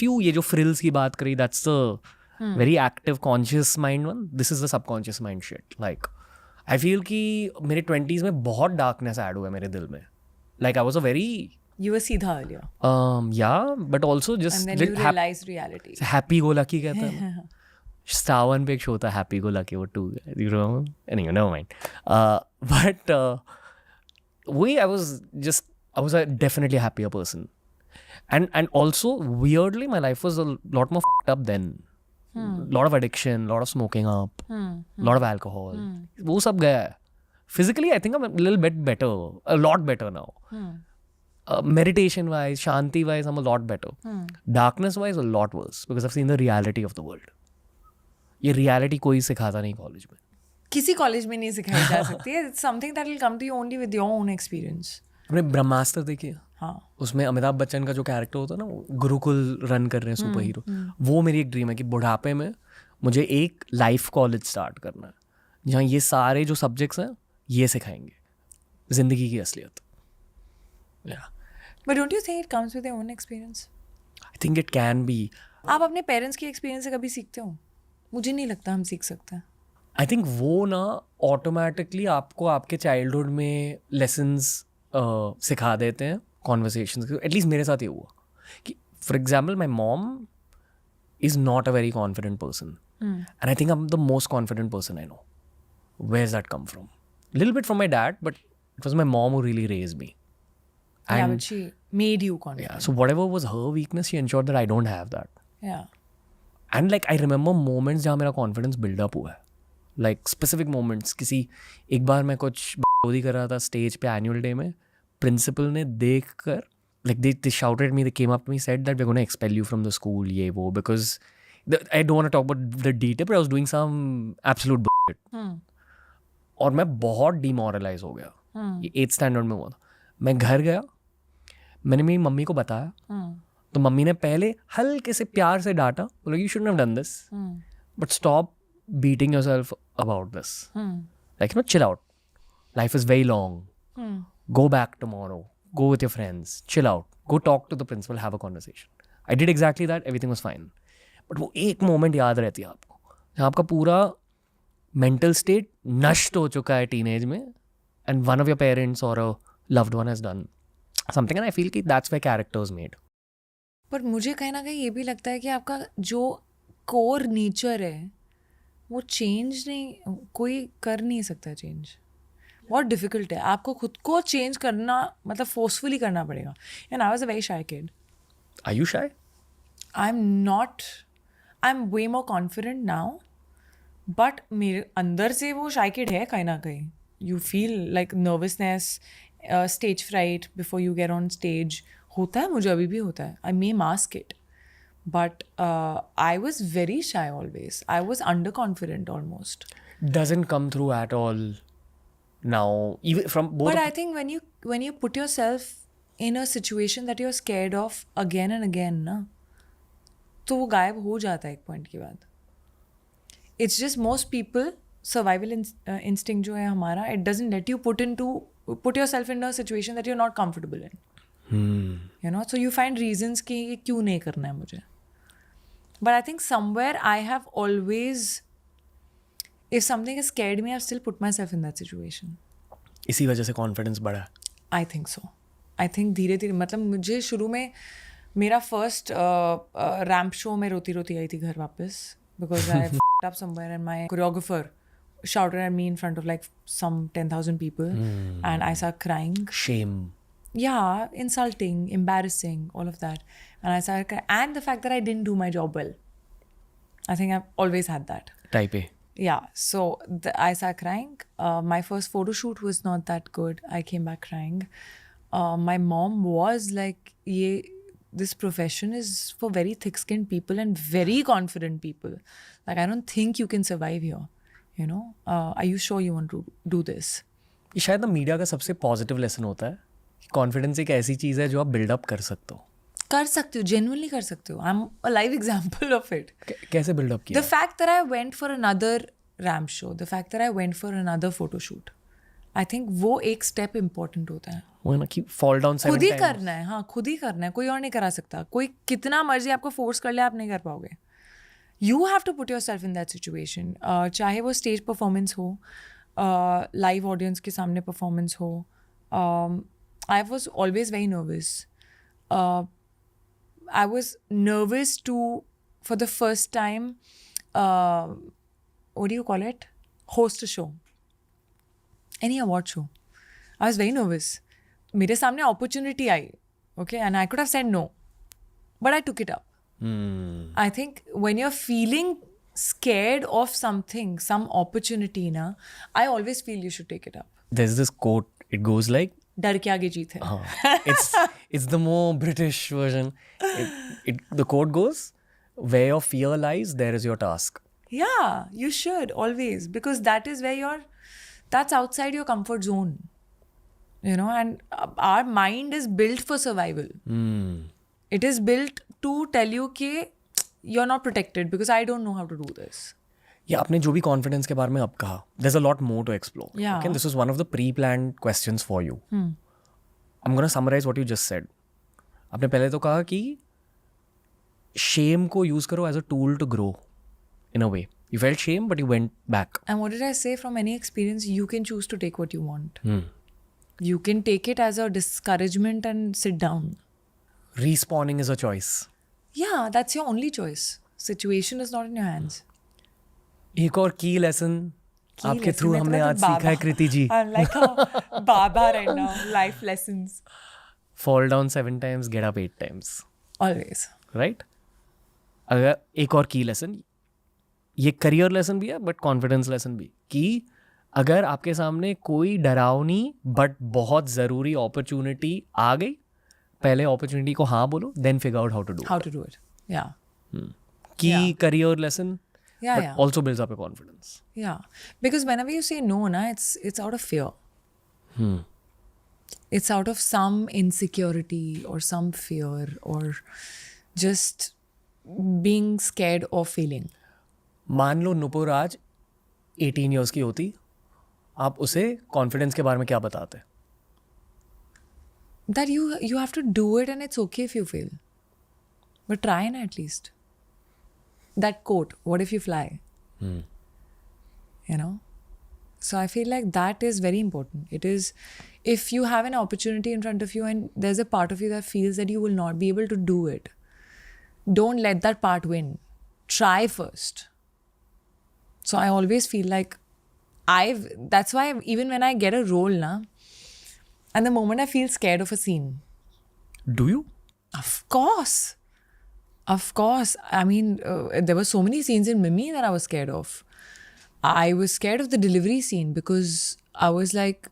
few ये जो frills की बात करी, that's the very active conscious mind one. This is the subconscious mind shit. Like I feel कि मेरे 20s में बहुत darkness add हुआ है मेरे दिल में. Like I was a very You were सीधा earlier. Yeah, but also just And then you realized reality. happy go lucky कहते हैं. Star One पे एक show था Happy Go Lucky, वो 2, you remember? Anyway, never mind. But I was a definitely a happier person. And also weirdly my life was a lot more fucked up then. Lot of addiction, lot of smoking up, lot of alcohol. वो सब गया है. Physically I think I'm a little bit better, a lot better now. Meditation wise, shanti wise, I'm a lot better. Darkness wise, a lot worse because I've seen the reality of the world. ये reality कोई सिखाता नहीं college में. किसी college में नहीं सिखाई जा सकती है. It's something that will come to you only with your own experience. आपने ब्रह्मास्त्र देखी है? हाँ. उसमें अमिताभ बच्चन का जो कैरेक्टर होता है ना, गुरुकुल रन कर रहे हैं सुपर हीरो, वो मेरी एक ड्रीम है कि बुढ़ापे में मुझे एक लाइफ कॉलेज स्टार्ट करना है जहाँ ये सारे जो सब्जेक्ट्स हैं ये सिखाएंगे जिंदगी की असलियत. But don't you think it comes with your own experience? I think it can be. आप अपने पेरेंट्स की एक्सपीरियंस से कभी सीखते हो? मुझे नहीं लगता हम सीख सकते हैं. आई थिंक वो ना ऑटोमेटिकली आपको आपके चाइल्डहुड में लेसन्स सिखा देते हैं कॉन्वर्सेशंस. एटलीस्ट मेरे साथ ये हुआ कि for example my mom is not a very confident person and I think I am the most confident person I know. Where is that come from? Little bit from my dad, but it was my mom who really raised me. Yeah, but she made you confident. Yeah, so whatever was her weakness, she ensured that I don't have that. Yeah. And like I remember moments जहाँ मेरा confidence build up हुआ है. Like specific moments. किसी एक बार मैं कुछ बोधी कर रहा था स्टेज पे एनुअल डे में, प्रिंसिपल ने देख कर like they shouted at me, they came up to me, said that we're going to expel you from the school, ये वो, because I don't want to talk about the detail, but I was doing some absolute bullshit. और मैं बहुत demoralize हो गया. ये 8th standard में हुआ था. मैं घर गया, मैंने मेरी मम्मी को बताया, तो मम्मी ने पहले हल्के से प्यार से डांटा, बोला you shouldn't have done this, but stop beating yourself about this, like you know, chill out, life is very long, go back tomorrow, go with your friends, chill out, go talk to the principal, have a conversation. I did exactly that, everything was fine. But वो एक moment याद रहती है आपको जहाँ आपका पूरा mental state नष्ट हो चुका है टीनेज में, and one of your parents और अ loved one has done something, and I feel कि that's where character is made. पर मुझे कहीं ना कहीं ये भी लगता है कि आपका जो कोर नेचर है वो चेंज नहीं, कोई कर नहीं सकता चेंज. बहुत डिफिकल्ट है आपको खुद को चेंज करना, मतलब फोर्सफुली करना पड़ेगा. And I was a very shy kid. Are you shy? I'm way more confident now, but मेरे अंदर से वो शाय किड है कहीं ना कहीं. You feel like nervousness, stage fright before you get on stage. होता है, मुझे अभी भी होता है. I may mask it, But I was very shy always. I was underconfident almost. Doesn't come through at all now, even from both. But I think when you put yourself in a situation that you're scared of again and again, ना, तो वो गायब हो जाता है एक point के बाद. It's just most people survival instinct जो है हमारा, it doesn't let you put yourself in a situation that you're not comfortable in. You know, so you find reasons कि ये क्यों नहीं करना है मुझे. But I think somewhere I have always, if something has scared me, I've still put myself in that situation. इसी वजह से कॉन्फिडेंस बढ़ा है. I think so. I think धीरे धीरे, मतलब मुझे शुरू में मेरा फर्स्ट रैम्प शो में रोती रोती आई थी घर वापस, because I f***ed up somewhere and my choreographer shouted at me in front of like some 10,000 people and I started crying. Shame. Yeah, insulting, embarrassing, all of that. And I started crying. And the fact that I didn't do my job well. I think I've always had that. Type A. Yeah, so I started crying. My first photo shoot was not that good. I came back crying. My mom was like, this profession is for very thick-skinned people and very confident people. Like, I don't think you can survive here. You know, are you sure you want to do this? ये शायद ना media का सबसे positive lesson होता है. Confidence एक ऐसी चीज़ है जो आप बिल्डअप कर सकते हो. कर सकते हो, genuinely कर सकते हो. I'm a live example of it. कैसे बिल्डअप किया? The fact that I went for another ramp show, the fact that I went for another photo shoot, I think वो एक step important होता है. वो है ना कि fall down 7 खुद ही times. करना है, हाँ खुद ही करना है, कोई और नहीं करा सकता. कोई कितना मर्जी आपको फोर्स कर ले, आप नहीं कर पाओगे. You have to put yourself in that situation. चाहे वो स्टेज परफॉर्मेंस हो, लाइव ऑडियंस के सामने परफॉर्मेंस हो. I was always very nervous. I was nervous to, for the first time, what do you call it? Host a show. Any award show. I was very nervous. मेरे सामने opportunity I, okay, and I could have said no, but I took it up. I think when you're feeling scared of something, some opportunity, na, I always feel you should take it up. There's this quote. It goes like, डर के आगे जीत है. it's the more British version. The quote goes, where your fear lies, there is your task. Yeah, you should always, because that is where that's outside your comfort zone. You know, and our mind is built for survival. It is built to tell you कि you're not protected because I don't know how to do this. या आपने जो भी confidence के बारे में अब कहा, there's a lot more to explore. Yeah. Okay? This was one of the pre-planned questions for you. I'm going to summarize what you just said. आपने पहले तो कहा कि shame को use करो as a tool to grow in a way. You felt shame, but you went back. And what did I say? From any experience, you can choose to take what you want. You can take it as a discouragement and sit down. Respawning is a choice. Yeah, that's your only choice. Situation is not in your hands. एक और की lesson आपके through हमने आज सीखा है कृति जी. I'm like a Baba right now. Life lessons. Fall down 7 times, get up 8 times. Always. Right? अगर एक और की लेसन, ये करियर लेसन भी है बट कॉन्फिडेंस लेसन भी, कि अगर आपके सामने कोई डरावनी बट बहुत ज़रूरी अपॉर्चुनिटी आ गई, पहले अपॉर्चुनिटी को हाँ बोलो, then figure out how to do it. How to do it. Yeah. Key career lesson, Yeah, but yeah. also builds up your confidence. Yeah. Because whenever you say no, na, it's out of fear. It's out of some insecurity or some fear or just being scared of failing. मान लो नुपुर आज 18 years की होती, आप उसे confidence के बारे में क्या बताते? That you have to do it and it's okay if you fail. But try na at least. That quote, what if you fly? You know? So I feel like that is very important. It is, if you have an opportunity in front of you and there's a part of you that feels that you will not be able to do it, don't let that part win. Try first. So I always feel like that's why even when I get a role na, and the moment I feel scared of a scene. Do you? Of course. Of course. I mean, there were so many scenes in Mimi that I was scared of. I was scared of the delivery scene because I was like,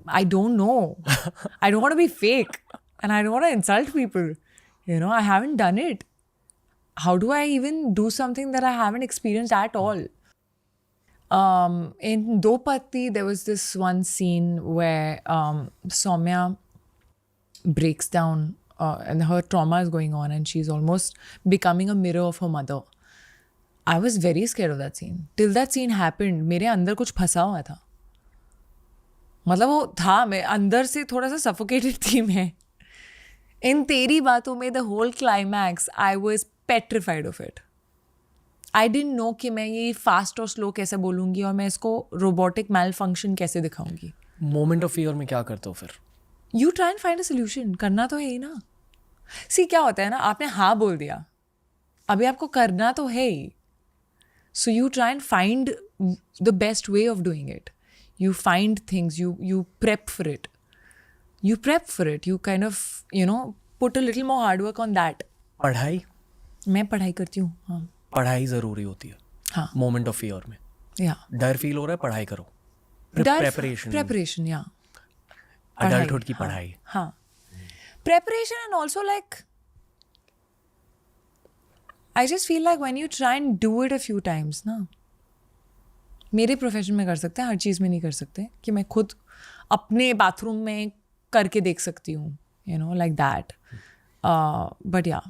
I don't know. I don't want to be fake. And I don't want to insult people. You know, I haven't done it. how do I even do something that I haven't experienced at all? In Dopatti, there was this one scene where Soumya breaks down and her trauma is going on and she's almost becoming a mirror of her mother. I was very scared of that scene. Till that scene happened, मेरे अंदर कुछ फंसा हुआ था. मतलब वो था, मैं अंदर से थोड़ा सा suffocated थी मैं. इन तेरी बातों में the whole climax, I was petrified of it. I didn't know कि मैं ये fast और slow कैसे बोलूँगी और मैं इसको robotic malfunction कैसे दिखाऊँगी. Moment of fear में क्या करते हो फिर? You try and find a solution. करना तो है ही ना. See, क्या होता है ना, आपने हाँ बोल दिया, अभी आपको करना तो है ही. So you try and find the best way of doing it. You find things, you prep for it. You prep for it. You kind of, put a little more hard work on that. पढ़ाई? मैं पढ़ाई करती हूँ, हाँ. पढ़ाई ज़रूरी होती है. हाँ. Moment of fear में. Yeah. डर फील हो रहा है, पढ़ाई करो. Preparation, yeah. Adulthood की पढ़ाई. हाँ. Preparation and also like, I just feel like when you try and do it a few times, ना, मेरे प्रोफेशन में कर सकते हैं, हर चीज़ में नहीं कर सकते कि मैं खुद अपने बाथरूम में करके देख सकती हूँ, like that. But yeah,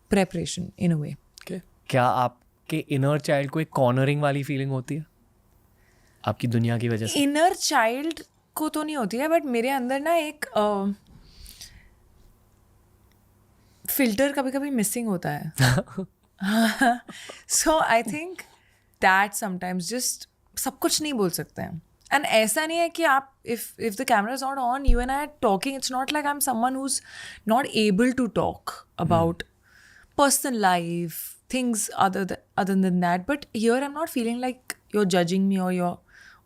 preparation in a way. Okay. क्या आपके इनर चाइल्ड को एक कॉर्नरिंग वाली फीलिंग होती है आपकी दुनिया की वजह से? इनर चाइल्ड को तो नहीं होती है, बट मेरे अंदर ना एक फिल्टर कभी कभी मिसिंग होता है. So I think that sometimes just सब कुछ नहीं बोल सकते हैं. And ऐसा नहीं है कि आप if the camera is not on, you and I are talking, it's not like I'm someone who's not able to talk about personal life, things other than that. But here I'm not feeling like you're judging me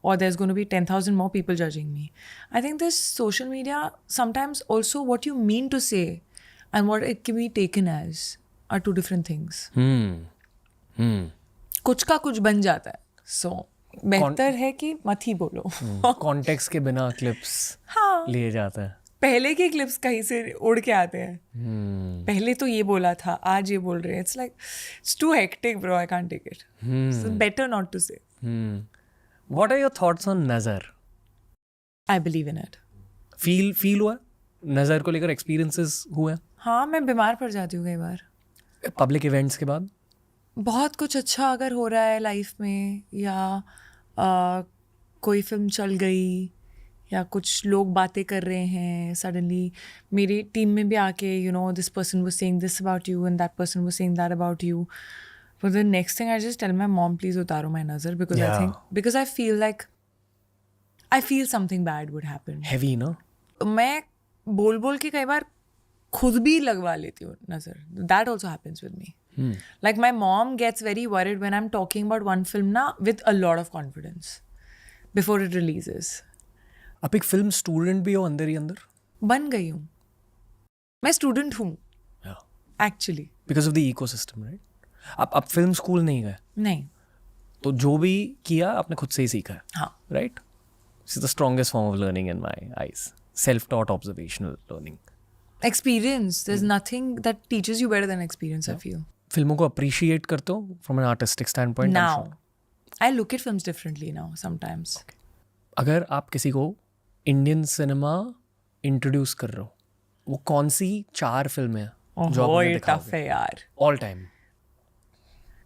or there's going to be 10,000 more people judging me. I think this social media, sometimes also what you mean to say and what it can be taken as are two different things. कुछ का कुछ बन जाता है. So बेहतर है कि मत ही बोलो. कॉन्टेक्स्ट के बिना क्लिप्स लिए जाते हैं. पहले के क्लिप्स कहीं से उड़ के आते हैं. पहले तो ये बोला था, आज ये बोल रहे हैं. It's like it's too hectic, bro. I can't take it. So better not to say. What are your thoughts on नज़र? I believe in it. Feel हुआ नज़र को लेकर, एक्सपीरियंसेस हुए? हाँ, मैं बीमार पड़ जाती हूँ कई बार. पब्लिक इवेंट्स के बाद बहुत कुछ अच्छा अगर हो रहा है लाइफ में, या कोई फिल्म चल गई, या कुछ लोग बातें कर रहे हैं, सडनली मेरी टीम में भी आके this person was saying this about you and that person was saying that about you. But the next thing I just tell my mom, please उतारो माई नज़र, because I feel something bad would happen. Heavy ना. मैं बोल के कई बार खुद भी लगवा लेती हूँ नज़र. That also happens with me. Like my mom gets very worried when I'm talking about one film now with a lot of confidence before it releases. आप एक फिल्म स्टूडेंट भी हो अंदर ही अंदर? बन गई हूँ. मैं स्टूडेंट हूँ actually, because of the ecosystem, right? आप फिल्म स्कूल नहीं गए? नहीं. तो जो भी किया आपने खुद से ही सीखा है. हाँ. Right. This is the strongest form of learning in my eyes. Self taught observational learning. Experience. There's nothing that teaches you better than experience, I feel. फिल्मों को अप्रिशिएट करते हो from an artistic stand point? Now, I look at films differently now sometimes. Okay. अगर आप किसी को Indian cinema introduce कर रहे हो, वो कौन सी 4 फिल्में हैं जो आप मुझे दिखाओगे? टफ है यार. All time.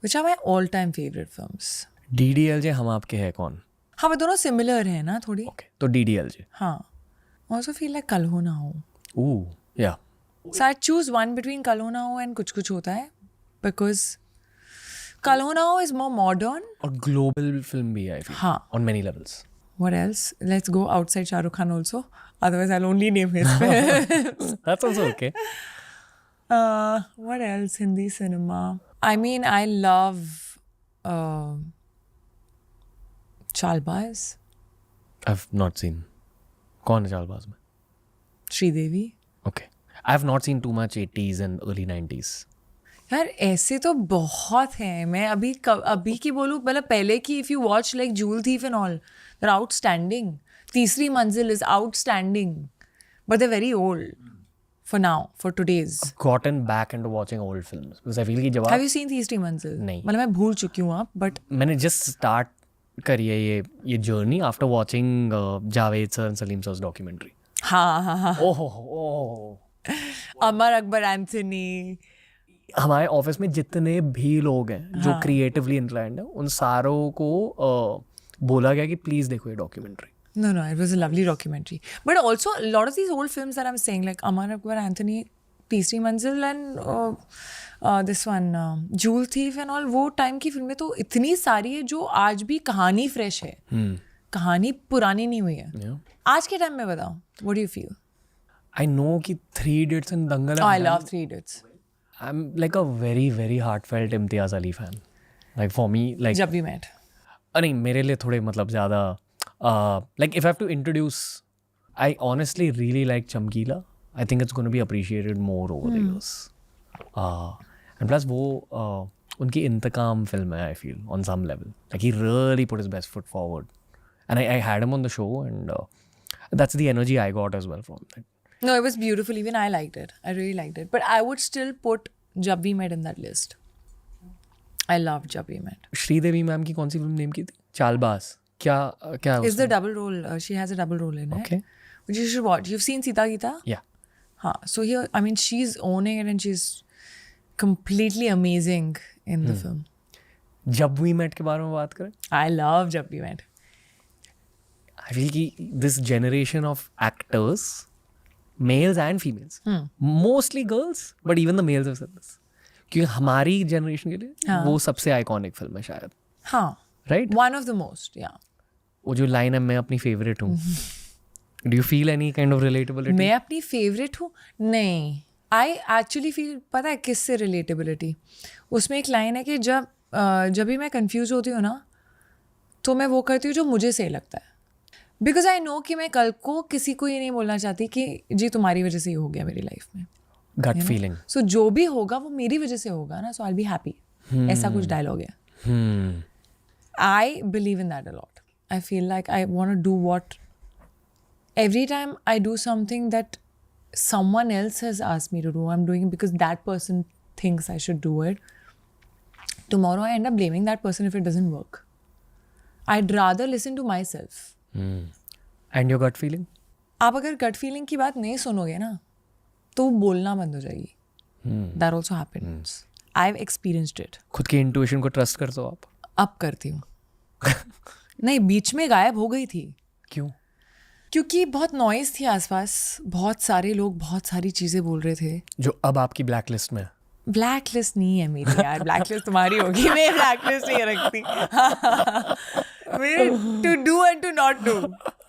Which are my all-time favorite films? DDLJ हम आपके है कौन? हाँ, वे दोनों सिमिलर हैं ना थोड़ी. Okay. तो DDLJ. हाँ. I also feel like कल हो ना हो. Ooh, yeah. So I choose one between कल हो ना हो and कुछ कुछ होता है, because कल हो ना हो is more modern. और ग्लोबल फिल्म भी है, I feel. हाँ. On many levels. What else? Let's go outside Shah Rukh Khan also. Otherwise, I'll only name his. That's also okay. What else? Hindi cinema. I mean, I love Chalbaz. I've not seen. कौन है चालबाज में? Sridevi. Okay. I have not seen too much 80s and early 90s. यार ऐसे तो बहुत हैं. मैं अभी की बोलूँ, मतलब पहले की, if you watch like Jewel Thief and all, they're outstanding. तीसरी मंजिल is outstanding, but they're very old. for now, for today's. gotten back into watching old films because I feel कि जब Have you seen तीसरी मंजिल? नहीं. मतलब मैं भूल चुकी हूँ अब, but मैंने just start करी है ये journey after watching Javed sir and Salim sir's documentary. हाँ. ओह अमर अकबर एंथनी. हमारे ऑफिस में जितने भी लोग हैं जो क्रिएटिवली इंक्लाइंड हैं उन सारों को बोला गया कि प्लीज देखो ये documentary. No, it was a lovely documentary. But also, a lot of these old films that I'm saying, like Amar Akbar Anthony, तीसरी मंजिल and this one, Jewel Thief and all, वो टाइम की फिल्में तो इतनी सारी है जो आज भी कहानी फ्रेश है. कहानी पुरानी नहीं हुई है. आज के टाइम में बताओ, what do you feel? I know कि 3 Idiots and Dangal. I love 3 Idiots. I'm like a very very heartfelt Imtiaz Ali fan. Like for me, like जब भी met. नहीं मेरे लिए थोड़े मतलब ज़्यादा like if I have to introduce, I honestly really like Chamkila. I think it's going to be appreciated more over the years. And plus वो उनकी इंतकाम फिल्म है, I feel on some level. Like he really put his best foot forward. And I had him on the show and that's the energy I got as well from it. No, it was beautiful. Even I liked it. I really liked it. But I would still put Jab We Met in that list. I loved Jab We Met. Sridevi ma'am की कौन सी film name की थी? चालबाज. क्या It's the double role. She has a double role in it. Okay. Which you should watch. You've seen Sita Geeta? Yeah. Haan. So here, I mean, she's owning it and she's completely amazing in the film. जब we met के बारे में बात करें, I love Jab We Met. I feel कि this generation of actors, males and females, mostly girls, but even the males have said this, क्योंकि हमारी generation के लिए वो सबसे आइकॉनिक फिल्म है शायद. हाँ. Right? One of the most, yeah. वो जो लाइन है मैं अपनी फेवरेट हूँ. Do you feel any kind of relatability? मैं अपनी फेवरेट हूँ? नहीं. I actually feel, पता है किससे relatability? उसमें एक लाइन है कि जब भी मैं कंफ्यूज होती हूँ ना तो मैं वो करती हूँ जो मुझे सही लगता है. बिकॉज आई नो कि मैं कल को किसी को ये नहीं बोलना चाहती कि जी तुम्हारी वजह से ये हो गया मेरी लाइफ में. Gut feeling. सो जो भी होगा वो मेरी वजह से होगा ना. सो आई विल बी हैप्पी. ऐसा कुछ डायलॉग है. I believe in that a lot. I feel like I want to do what every time I do something that someone else has asked me to do, I'm doing it because that person thinks I should do it. Tomorrow I end up blaming that person if it doesn't work. I'd rather listen to myself. And your gut feeling? आप अगर gut feeling की बात नहीं सुनोगे ना तो वो बोलना बंद हो जाएगी. That also happens. I've experienced it. खुद की इंट्यूशन को ट्रस्ट करते हो आप? अब करती हूँ. नहीं, बीच में गायब हो गई थी. क्यों? क्योंकि बहुत नॉइज थी आसपास. बहुत सारे लोग बहुत सारी चीज़ें बोल रहे थे जो अब आपकी ब्लैक लिस्ट में. ब्लैक लिस्ट नहीं है मेरी यार. ब्लैक लिस्ट तुम्हारी होगी. मैं ब्लैक लिस्ट नहीं रखती. मेरे to do and to not do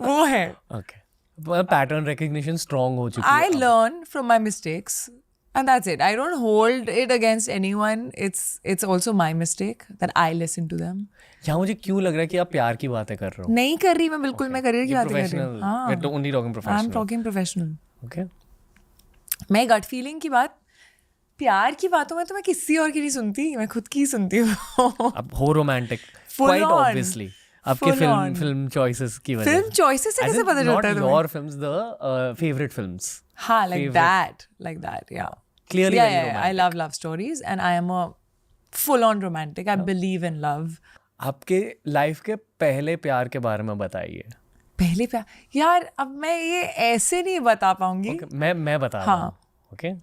वो है. ओके. पैटर्न रिकग्निशन स्ट्रांग हो चुकी है. I learn from my mistakes and that's it. I don't hold it against anyone. It's also my mistake that I listen to them. यहाँ मुझे क्यों लग रहा है कि आप प्यार की बातें कर रहे हो? नहीं कर रही मैं बिल्कुल. मैं करियर की बातें कर रही हूँ. हाँ. We're only talking professional. I'm talking professional. Okay. मैं गट फीलिंग की बात, प्यार की बातों में तो मैं किसी और की नहीं सुनती. मैं खुद की ही सुनती हूँ. अब हो romantic. Full Quite on. obviously. आपके फिल्म चॉइसेस की वजह. फिल्म चॉइसेस से कैसे पता चलता है तुम्हें? Not your films, the favorite films. हाँ, like that, yeah. Clearly yeah, very yeah, romantic. I love love stories and I am a full-on romantic. I believe in love. आपके लाइफ के पहले प्यार के बारे में बताइए. पहले प्यार यार, अब मैं ये ऐसे नहीं बता पाऊंगी. Okay, मैं बता रहा हूँ. ओके.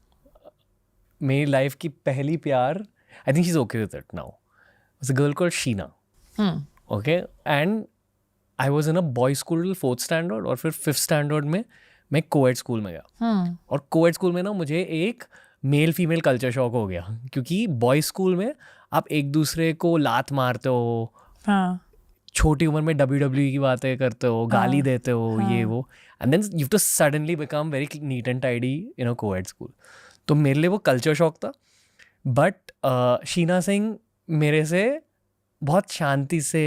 मेरी लाइफ की पहली प्यार, I think she's okay with it now. It's a girl called Sheena. Okay, and I was in a boys school till 4th standard और फिर 5th standard में मैं कोएड स्कूल में गया. और कोएड स्कूल में ना मुझे एक मेल फीमेल कल्चर शॉक हो गया क्योंकि बॉयज स्कूल में आप एक दूसरे को लात मारते हो. हाँ. छोटी उम्र में WWE की बातें करते हो, गाली देते हो, ये वो. And then you have to suddenly become very neat and tidy in a coed school. तो मेरे लिए वो कल्चर शॉक था. बट शीना सिंह मेरे से बहुत शांति से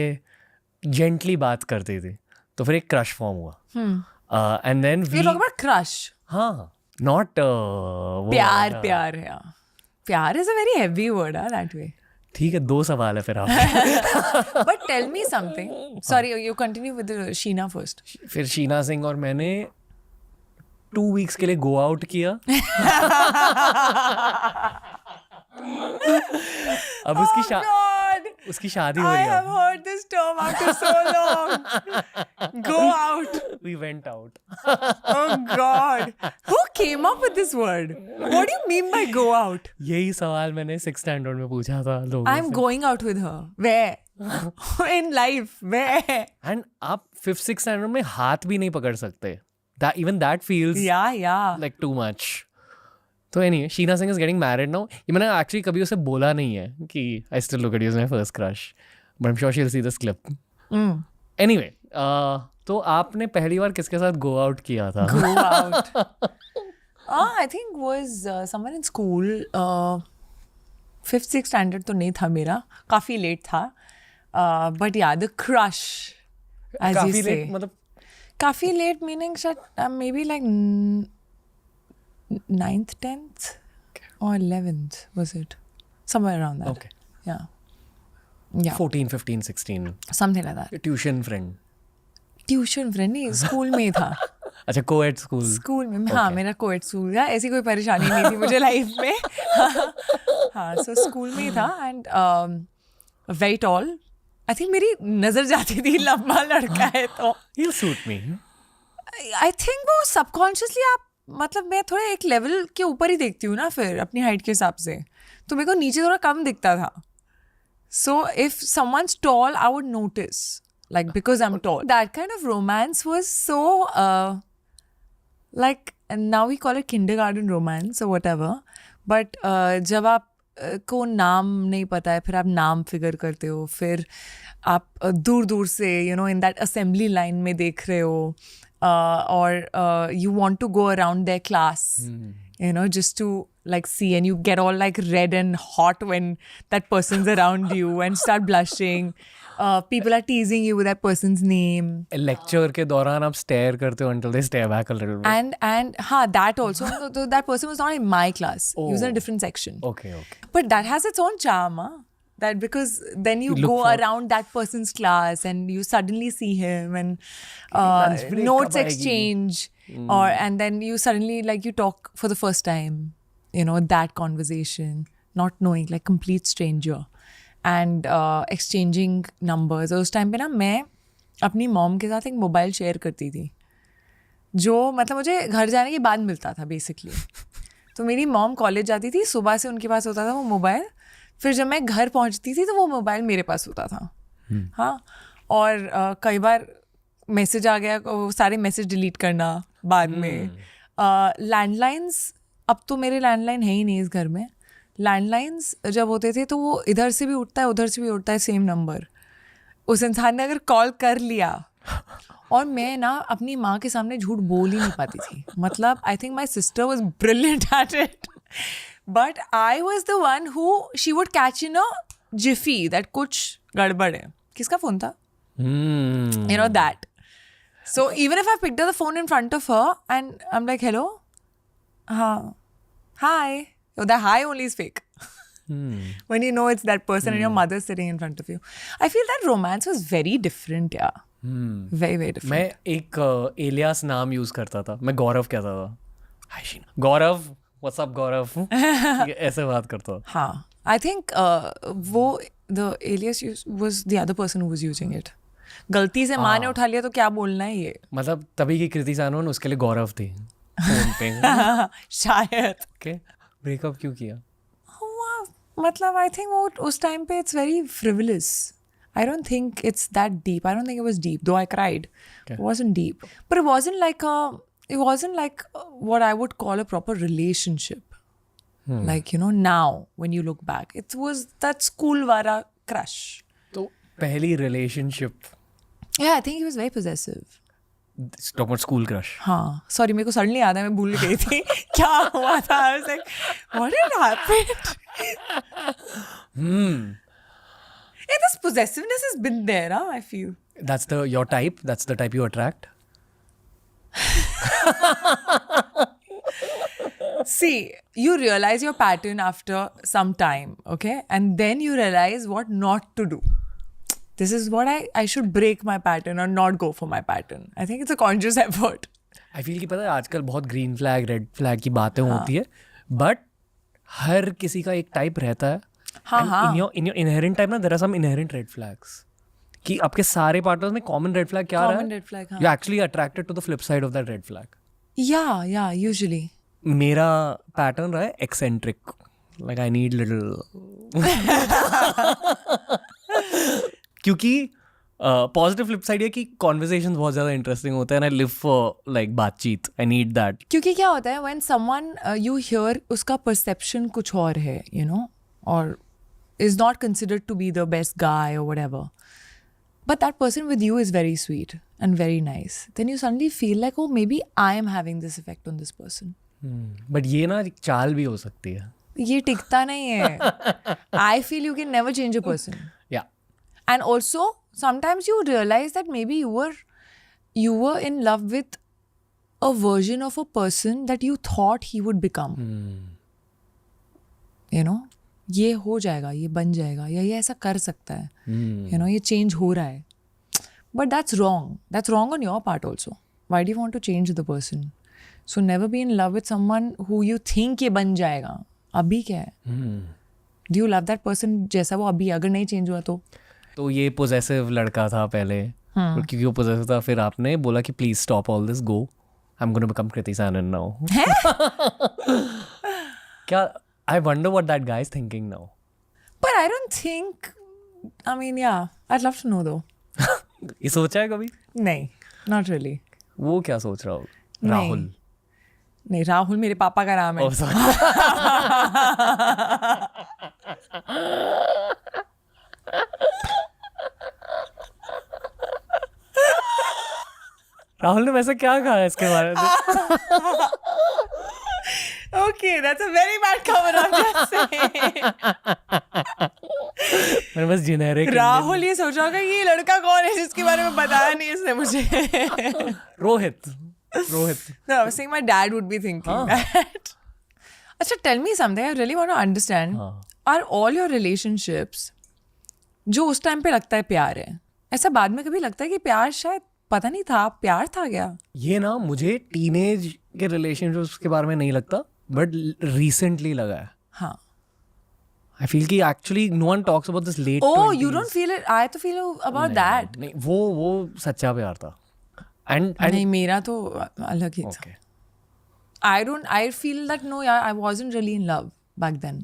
जेंटली बात करती थी तो फिर एक क्रश फॉर्म हुआ. And then we talk about crush. हाँ, नॉट प्यार है. प्यार is a very heavy word, that way. ठीक है, 2 सवाल है फिर आप. But tell me something. Sorry, you continue with the Sheena first. फिर शीना सिंह और मैंने 2 weeks के लिए go out किया. अब उसकी शादी हो रही है. I have heard this term after so long. Go out. We went out. Oh God. Who came up with this word? What do you mean by go out? यही सवाल मैंने 6th standard में पूछा था लोगों I'm going out with her. Where? In life. Where? And आप 5th 6th standard में हाथ भी नहीं पकड़ सकते. Even that feels Yeah. like too much. तो anyway, Sheena Singh is getting married now. ये मैंने actually कभी उसे बोला नहीं है कि I still look at you as my first crush. But I'm sure she'll see this clip. Anyway, तो आपने पहली बार किसके साथ go out किया था? Go out. I think was somewhere in school. 5th 6th standard तो नहीं था मेरा. काफ़ी late था. But yeah, the crush. As you काफी say. late मतलब काफ़ी late meaning maybe like 9th, 10th or 11th was it? Somewhere around that. Okay. Yeah. 14, 15, 16. Something like that. Tuition friend. Tuition friend नहीं, school में ही था. अच्छा, co-ed school. School में हाँ, मेरा co-ed स्कूल था. ऐसी कोई परेशानी नहीं थी मुझे लाइफ में. हाँ, so स्कूल में ही था and very tall. I think मेरी नजर जाती थी लंबा लड़का है तो. He'll suit me. I think वो subconsciously आप मतलब मैं थोड़ा एक लेवल के ऊपर ही देखती हूँ ना फिर अपनी हाइट के हिसाब से, तो मेरे को नीचे थोड़ा कम दिखता था. So if someone's tall, I would notice, like because I'm tall. That kind of romance was so like, and now we call it kindergarten romance or whatever. But जब आप को नाम नहीं पता है, फिर आप नाम फिगर करते हो, फिर आप दूर दूर से in that assembly line में देख रहे हो, or you want to go around their class, just to like see, and you get all like red and hot when that person's around you and start blushing. People are teasing you with that person's name. Lecture के दौरान आप stare करते हो until they stare back a little bit. And that also. So that person was not in my class. He was in a different section. Okay. But that has its own charm, that because then you go around that person's class and you suddenly see him and notes exchange, and then you suddenly like you talk for the first time, that conversation, not knowing, like complete stranger, and exchanging numbers. उस time पे ना मैं अपनी mom के साथ एक mobile share करती थी, जो मतलब मुझे घर जाने के बाद मिलता था बेसिकली. तो मेरी मॉम कॉलेज जाती थी, सुबह से उनके पास होता था वो मोबाइल, फिर जब मैं घर पहुंचती थी तो वो मोबाइल मेरे पास होता था. हाँ, और कई बार मैसेज आ गया, वो सारे मैसेज डिलीट करना बाद में. लैंडलाइंस, अब तो मेरे लैंडलाइन है ही नहीं इस घर में. लैंडलाइंस जब होते थे तो वो इधर से भी उठता है उधर से भी उठता है, सेम नंबर. उस इंसान ने अगर कॉल कर लिया, और मैं ना अपनी माँ के सामने झूठ बोल ही नहीं पाती थी. मतलब I think my sister was brilliant at it, but I was the one who she would catch in a Zifi that कुछ गड़बड़ है. किसका फ़ोन था? That. So even if I picked up the phone in front of her and I'm like, hello? Hi. So the hi only is fake. When you know it's that person and your mother's sitting in front of you. I feel that romance was very different, yeah. Very, very different. मैं एक alias नाम use करता था. मैं गौरव कहता था. हाय शीना. गौरव, what's up गौरव. ऐसे बात करता था. हाँ. I think वो the alias was the other person who was using it. गलती से माँ ने उठा लिया तो क्या बोलना है ये. मतलब तभी की कृति सानोन उसके लिए गौरव थी फोन पे. शायद. ओके. ब्रेकअप क्यों किया? मतलब आई थिंक वो उस टाइम पे it's very frivolous. I don't think it's that deep. I don't think it was deep, though I cried. Okay. It wasn't deep. But it wasn't like what I would call a proper relationship. Like, now when you look back, it was that school wara crush. So, pehli relationship. Yeah, I think he was very possessive. Talk about school crush. हाँ, sorry, मेरे को suddenly याद है, मैं भूल गई थी क्या हुआ था. I was like, what had happened? Yeah, this possessiveness has been there, I feel. That's your type? That's the type you attract? See, you realize your pattern after some time, okay? And then you realize what not to do. This is what I should break my pattern or not go for my pattern. I think it's a conscious effort. I feel कि पता है आजकल बहुत green flag red flag की बातें होती है, but हर किसी का एक टाइप रहता है. हाँ. इन योर इनहेरेंट टाइप ना there are some inherent red flags कि आपके सारे पार्टनर्स में कॉमन रेड फ्लैग क्या रहा Common है? red flag, हाँ. You actually attracted to the flip side of that red flag. Yeah, usually. मेरा पैटर्न रहा है eccentric, like I need little क्योंकि पॉजिटिव फ्लिप साइड है कि कॉन्वर्सेशंस बहुत ज़्यादा इंटरेस्टिंग होते हैं. आई लिव फॉर लाइक बातचीत. I need that. क्योंकि क्या होता है when someone you hear उसका perception कुछ और है, you know, or is not considered to be the best guy or whatever, but that person with you is very sweet and very nice, then you suddenly feel like, oh, maybe I am having this effect on this person. But ये ना एक चाल भी हो सकती है. ये टिकता नहीं है. I feel you can never change a person. या And also sometimes you realize that maybe you were in love with a version of a person that you thought he would become. You know, ये हो जाएगा, ये बन जाएगा, या ये ऐसा कर सकता है. You know, ये change हो रहा है. But that's wrong. That's wrong on your part also. Why do you want to change the person? So never be in love with someone who you think ये बन जाएगा. अभी क्या है? Do you love that person जैसा वो अभी, अगर नहीं change हुआ तो ये पोजेसिव लड़का था पहले, क्योंकि वो पोजेसिव था, फिर आपने बोला कि please stop all this, go, I am gonna become Kriti Sanon now. क्या I wonder what that guy is thinking now. But I don't think, I mean, yeah, I'd love to know though. ये सोचा है कभी? नहीं, not really. वो क्या सोच रहा हो? नहीं. राहुल. नहीं, राहुल मेरे पापा का नाम है. Oh, sorry. राहुल ने वैसे क्या कहा है इसके बारे में? Okay, that's a very bad cover, I'm just saying. मैंने बस जेनेरिक. राहुल ये सोच रहा होगा ये लड़का कौन है जिसके बारे में बताया नहीं इसने मुझे. Rohit. No, I was saying my dad would be thinking that. अच्छा, tell me something. I really want to understand. Are all your relationships जो उस टाइम पे लगता है प्यार है, ऐसा बाद में कभी लगता है कि प्यार शायद पता नहीं था, प्यार था क्या? ये ना मुझे टीनेज के रिलेशनशिप्स के बारे में नहीं लगता, बट रिसेंटली लगा है. हाँ. I feel कि actually no one talks about this late Oh, 20s. you don't feel it? I to feel about that. नहीं, वो सच्चा प्यार था. And नहीं, मेरा तो अलग ही था. okay. I feel that no, yeah, I wasn't really in love back then.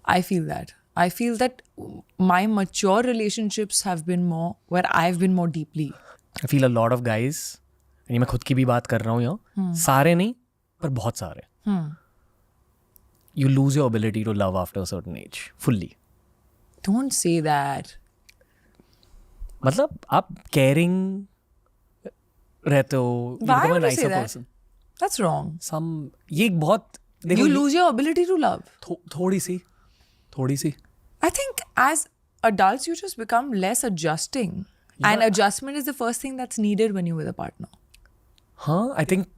I feel that. I feel that my mature relationships have been more where I've been more deeply. I feel a lot of guys, यानी मैं खुद की भी बात कर रहा हूँ यहाँ, सारे नहीं पर बहुत सारे. You lose your ability to love after a certain age, fully. Don't say that. मतलब आप caring रहते हो. You Why become a would you nicer say that? person. That's wrong. ये बहुत देखो, You lose your ability to love. थोड़ी सी. I think as adults, you just become less adjusting. Yeah. And adjustment is the first thing that's needed when you're with a partner. Huh? I think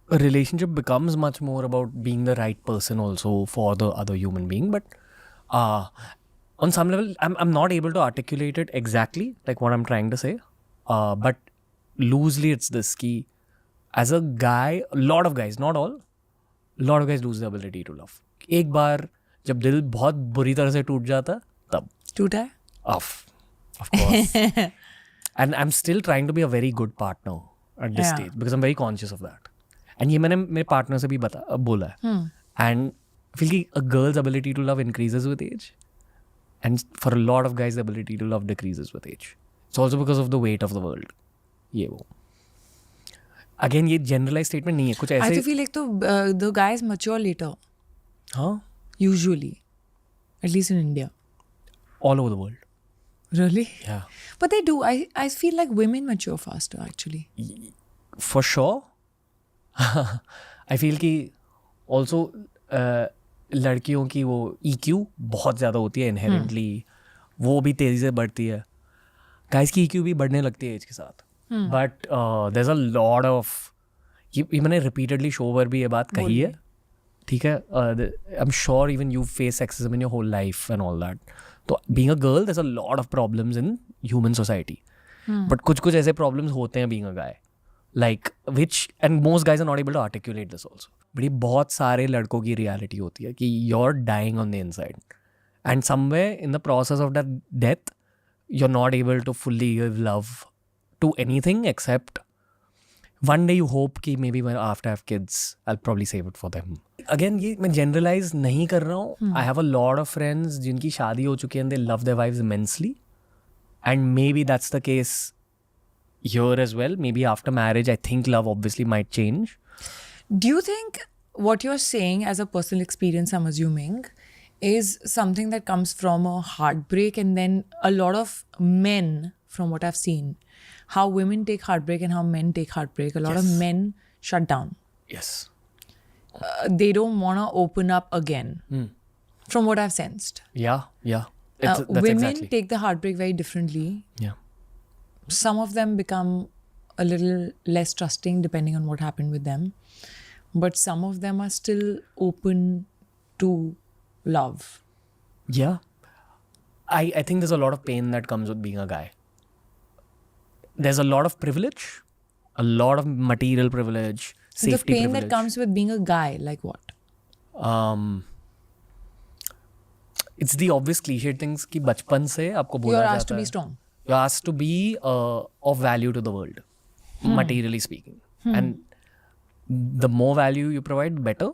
a relationship becomes much more about being the right person also for the other human being. But on some level, I'm not able to articulate it exactly, like what I'm trying to say. But loosely, it's this key. As a guy, a lot of guys, not all, a lot of guys lose the ability to love. एक बार जब दिल बहुत बुरी तरह से टूट जाता है, तब टूटा है? Of course. And I'm still trying to be a very good partner at this stage because I'm very conscious of that. And ये मैंने मेरे partner से भी बोला है. And I feel like a girl's ability to love increases with age. And for a lot of guys, the ability to love decreases with age. It's also because of the weight of the world. ये वो. Again, ये generalized statement नहीं है. कुछ ऐसे. I feel like the guys mature later. हाँ? Usually. At least in India. All over the world. Really? Yeah. But they do. I feel like women mature faster actually. For sure. I feel कि also लड़कियों की वो EQ बहुत ज़्यादा होती है inherently. वो भी तेज़ी से बढ़ती है. Guys की EQ भी बढ़ने लगती है एज के साथ. But there's a lot of ये मैंने repeatedly show पर भी ये बात कही है. ठीक है. I'm sure even you face sexism in your whole life and all that. तो being a girl, there's a lot of problems in human society. But कुछ ऐसे problems होते हैं being a guy. like which and most guys are not able to articulate this also. But ये बहुत सारे लड़कों की reality होती है कि you're dying on the inside and somewhere in the process of that death you're not able to fully give love to anything except one day you hope कि maybe when after I have kids I'll probably save it for them. Again ये मैं generalize नहीं कर रहा हूँ. I have a lot of friends जिनकी शादी हो चुकी है and they love their wives immensely and maybe that's the case here as well. Maybe after marriage, I think love obviously might change. Do you think what you're saying as a personal experience, I'm assuming, is something that comes from a heartbreak, and then a lot of men, from what I've seen, how women take heartbreak and how men take heartbreak, a lot of men shut down. Yes. They don't want to open up again, from what I've sensed. Yeah. That's women exactly. take the heartbreak very differently. Yeah. Some of them become a little less trusting depending on what happened with them. But some of them are still open to love. Yeah. I think there's a lot of pain that comes with being a guy. There's a lot of privilege, a lot of material privilege, safety the pain privilege. that comes with being a guy, like what? It's the obvious cliched things कि बचपन से आपको बोला You're जाता है. asked to be strong. You're asked to be of value to the world, materially speaking. And the more value you provide, better.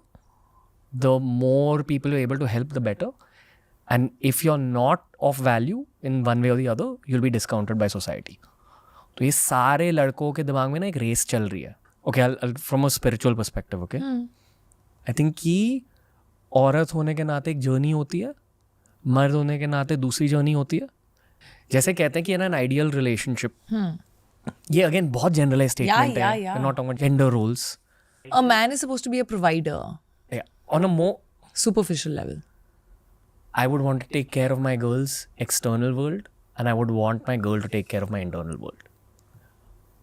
The more people you're able to help, the better. And if you're not of value in one way or the other, you'll be discounted by society. तो ये सारे लड़कों के दिमाग में ना एक race चल रही है. Okay, from a spiritual perspective, okay? I think कि औरत होने के नाते एक जर्नी होती है, मर्द होने के नाते दूसरी जर्नी होती है. जैसे कहते हैं कि ना an ideal relationship. ये again बहुत generalized statement है. Yeah. We're not talking about gender roles. A man is supposed to be a provider. Yeah. On a more Superficial level. I would want to take care of my girl's external world and I would want my girl to take care of my internal world.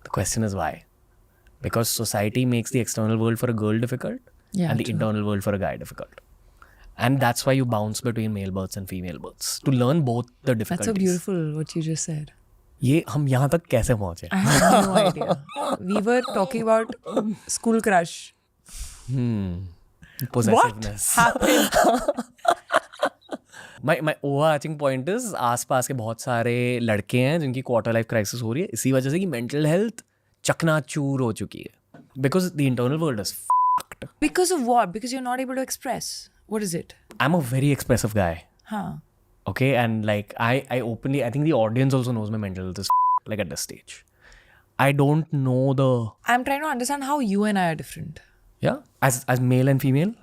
The question is why? Because society makes the external world for a girl difficult and the internal world for a guy difficult. And that's why you bounce between male births and female births to learn both the difficulties. That's so beautiful what you just said. ये हम यहाँ तक कैसे पहुँचे? I have no idea. We were talking about school crush. Possessiveness. What happened? My overarching point is आसपास के बहुत सारे लड़के हैं जिनकी क्वार्टर लाइफ क्राइसिस हो रही है इसी वजह से कि मेंटल हेल्थ चकनाचूर हो चुकी है. Because the internal world is fucked. Because of what? Because you're not able to express. What is it? I'm a very expressive guy. Huh. Okay, and like I openly, I think the audience also knows my mental health is like at this stage. I don't know the I'm trying to understand how you and I are different. as male and female.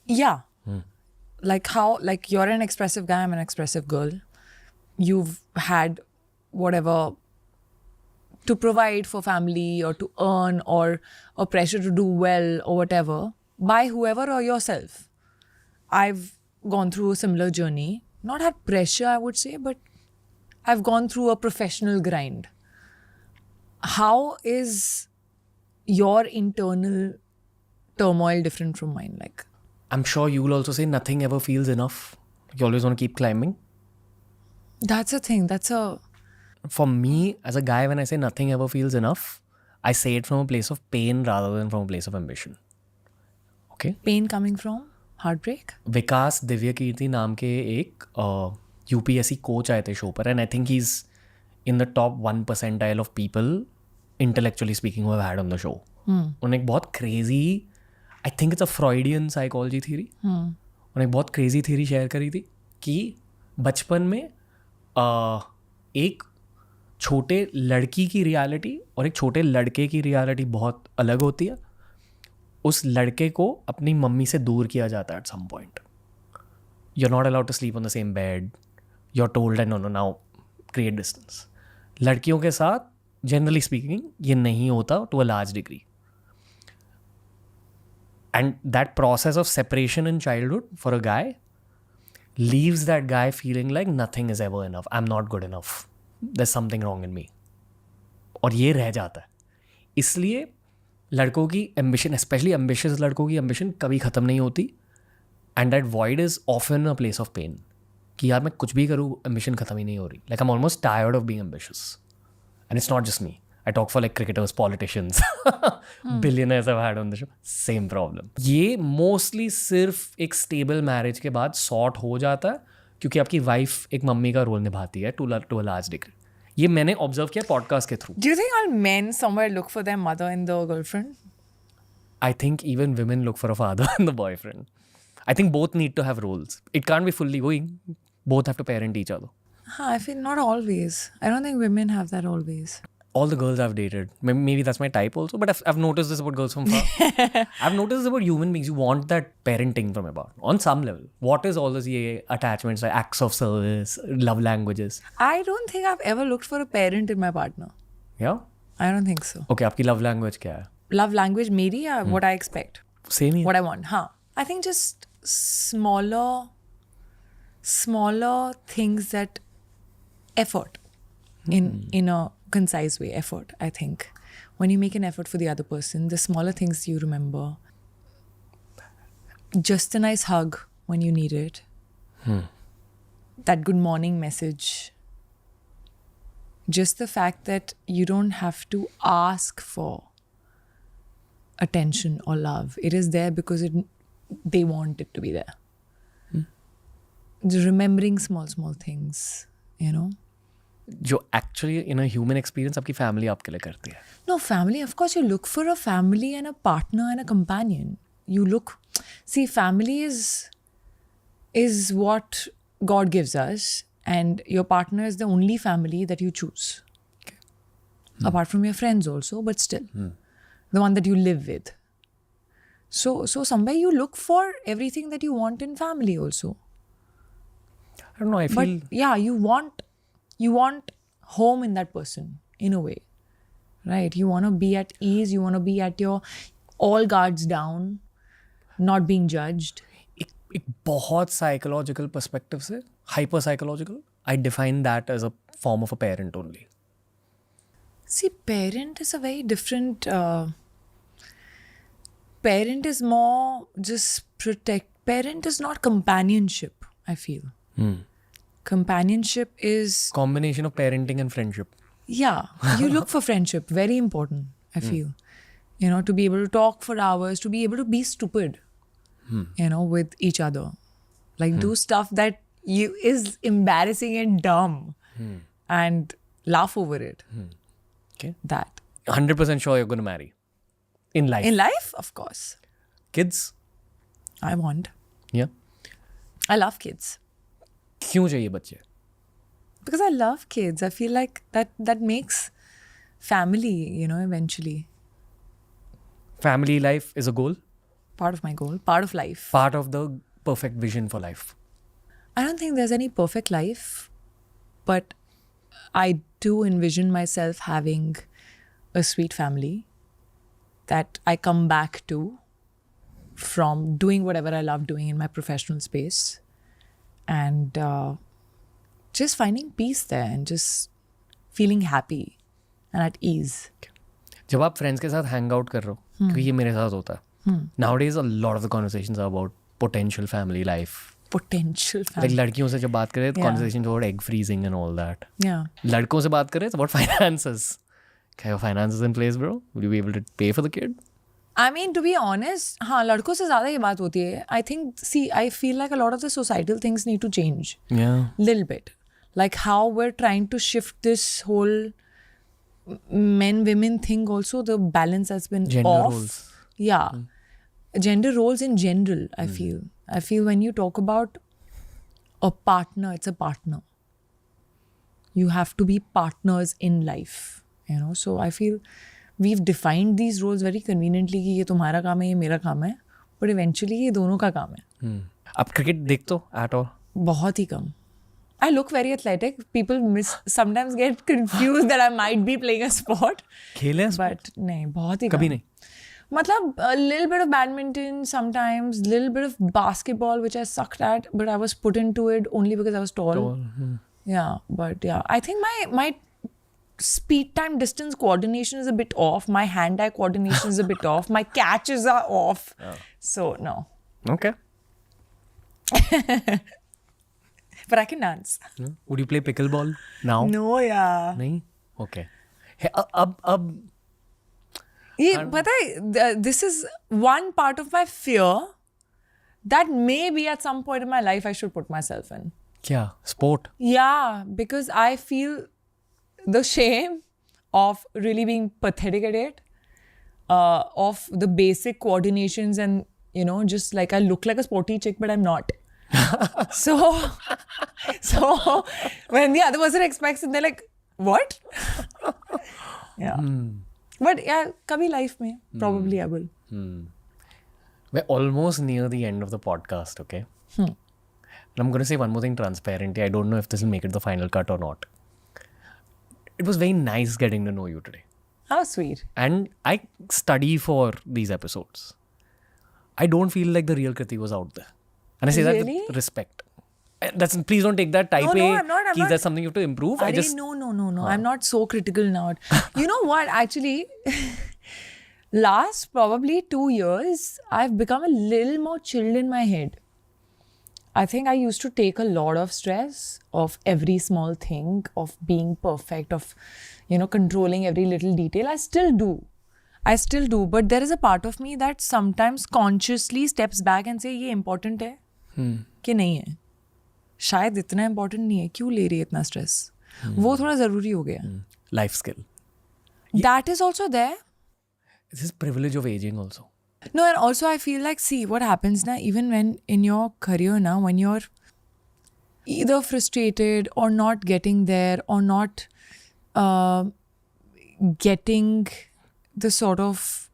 Yeah. Like how, like you're an expressive guy, I'm an expressive girl. You've had whatever to provide for family or to earn or a pressure to do well or whatever by whoever or yourself. I've gone through a similar journey. Not had pressure, I would say, but I've gone through a professional grind. How is your internal turmoil different from mine? Like, I'm sure you will also say nothing ever feels enough. You always want to keep climbing. that's a thing. For me, as a guy, when I say nothing ever feels enough, I say it from a place of pain rather than from a place of ambition. Okay? Pain coming from heartbreak? विकास दिव्य कीर्ति नाम के एक UPSC coach आए थे show पर and I think he is in the top 1% of people intellectually speaking have had on the show. उन्होंने एक बहुत crazy, I think it's a Freudian psychology theory, उन्होंने एक बहुत क्रेजी थ्योरी शेयर करी थी कि बचपन में एक छोटे लड़की की रियलिटी और एक छोटे लड़के की रियलिटी बहुत अलग होती है. उस लड़के को अपनी मम्मी से दूर किया जाता है at some point. You are not allowed to sleep on the same bed. You are told and no now create distance. लड़कियों के साथ जनरली स्पीकिंग ये नहीं होता to a large degree. And that process of separation in childhood for a guy leaves that guy feeling like nothing is ever enough. I'm not good enough. There's something wrong in me. और ये रह जाता है. इसलिए लड़कों की ambition, specially ambitious लड़कों की एम्बिशन कभी ख़त्म नहीं होती. And that void is often a place of pain कि यार मैं कुछ भी करूँ एम्बिशन ख़त्म ही नहीं हो रही. Like I am almost tired of being ambitious. And it's not just me. I talk for like cricketers, politicians, billionaires I've had on the show. Same problem. ये mostly सिर्फ एक stable marriage के बाद sort हो जाता है क्योंकि आपकी wife एक मम्मी का role निभाती है to a large degree. ये मैंने observe किया podcast के through. Do you think all men somewhere look for their mother in the girlfriend? I think even women look for a father in the boyfriend. I think both need to have roles. It can't be fully going. Both have to parent each other. I feel not always. I don't think women have that always. All the girls I've dated, maybe that's my type also, but I've noticed this about girls from far. I've noticed this about human beings. You want that parenting from above on some level. What is all this attachments, like acts of service, love languages? I don't think I've ever looked for a parent in my partner. Yeah? I don't think so. Okay, आपकी love language क्या है? Love language मेरी या what I expect? Same here. What I want. हाँ. I think just smaller things that effort in a concise way. Effort, I think. When you make an effort for the other person, the smaller things you remember. Just a nice hug when you need it. That good morning message. Just the fact that you don't have to ask for attention or love. It is there because they want it to be there. Remembering small things, you know. जो actually in a human experience आपकी family आपके लिए करती है. No, family, of course, you look for a family and a partner and a companion. See, family is what God gives us, and your partner is the only family that you choose. Okay. Apart from your friends also, but still. The one that you live with. So somewhere you look for everything that you want in family also. I don't know, I feel... But yeah, you want home in that person, in a way. Right? You want to be at ease, you want to be at your all guards down, not being judged. एक बहुत psychological perspective से, hyper psychological, I define that as a form of a parent only. See, parent is a very different... parent is more just protect. Parent is not companionship, I feel. Companionship is... Combination of parenting and friendship. Yeah. You look for friendship. Very important, I feel. You know, to be able to talk for hours, to be able to be stupid, you know, with each other. Like do stuff that is embarrassing and dumb and laugh over it. Okay. That. 100% sure you're going to marry. In life. In life, of course. Kids? I want. Yeah. I love kids. क्यों चाहिए बच्चे? Because I love kids. I feel like that makes family, you know, eventually. Family life is a goal? Part of my goal. Part of life. Part of the perfect vision for life. I don't think there's any perfect life, but I do envision myself having a sweet family that I come back to from doing whatever I love doing in my professional space and just finding peace there and just feeling happy and at ease. जब आप friends के साथ hang out कर रहे हो, क्योंकि ये मेरे साथ होता है. Nowadays, a lot of the conversations are about potential family life. Potential family. Like लड़कियों से जब बात करें, conversations about egg freezing and all that. Yeah. लड़कों से बात करें, it's about finances. Have your finances in place, bro? Will you be able to pay for the kid? I mean, to be honest, हाँ, लड़कों से ज़्यादा ये बात होती है. I think, see, I feel like a lot of the societal things need to change. Yeah. Little bit. Like how we're trying to shift this whole men-women thing also, the balance has been Gender off. roles. Yeah. Gender roles in general, I feel. I feel when you talk about a partner, it's a partner. You have to be partners in life, you know. So I feel we've defined these roles very conveniently कि ये तुम्हारा काम है, ये मेरा काम है. But eventually ये दोनों का काम है. आप क्रिकेट देखते हो at all? बहुत ही कम. I look very athletic. People sometimes get confused that I might be playing a sport. खेले हैं sport? But नहीं, बहुत ही कम. कभी नहीं. मतलब a little bit of badminton sometimes, little bit of basketball which I sucked at, but I was put into it only because I was tall. Yeah, but yeah, I think my speed time distance coordination is a bit off. My hand-eye coordination is a bit off. My catches are off. So no. Okay. But I can dance. Would you play pickleball now? No, yeah. नहीं? Okay. अब ये पता है, this is one part of my fear that maybe at some point in my life I should put myself in. क्या sport? Yeah, because I feel the shame of really being pathetic at it, of the basic coordinations and, you know, just like I look like a sporty chick, but I'm not. so when the other person expects it, they're like, what? Yeah. But yeah, kabhi life mein, probably I will. We're almost near the end of the podcast, okay? And I'm going to say one more thing transparently. I don't know if this will make it the final cut or not. It was very nice getting to know you today. How sweet. And I study for these episodes. I don't feel like the real Kriti was out there. And I say that with respect. Please don't take that type No, I'm not. That's something you have to improve. No. I'm not so critical now. You know what? Actually, last probably 2 years, I've become a little more chilled in my head. I think I used to take a lot of stress of every small thing, of being perfect, of, you know, controlling every little detail. I still do. But there is a part of me that sometimes consciously steps back and say, ये important है कि नहीं है? शायद इतना important नहीं है, क्यों ले रही है इतना stress? वो थोड़ा ज़रूरी हो गया. Life skill. That is also there. This is privilege of aging also. No, and also I feel like, see, what happens now, even when in your career now, when you're either frustrated or not getting there or not getting the sort of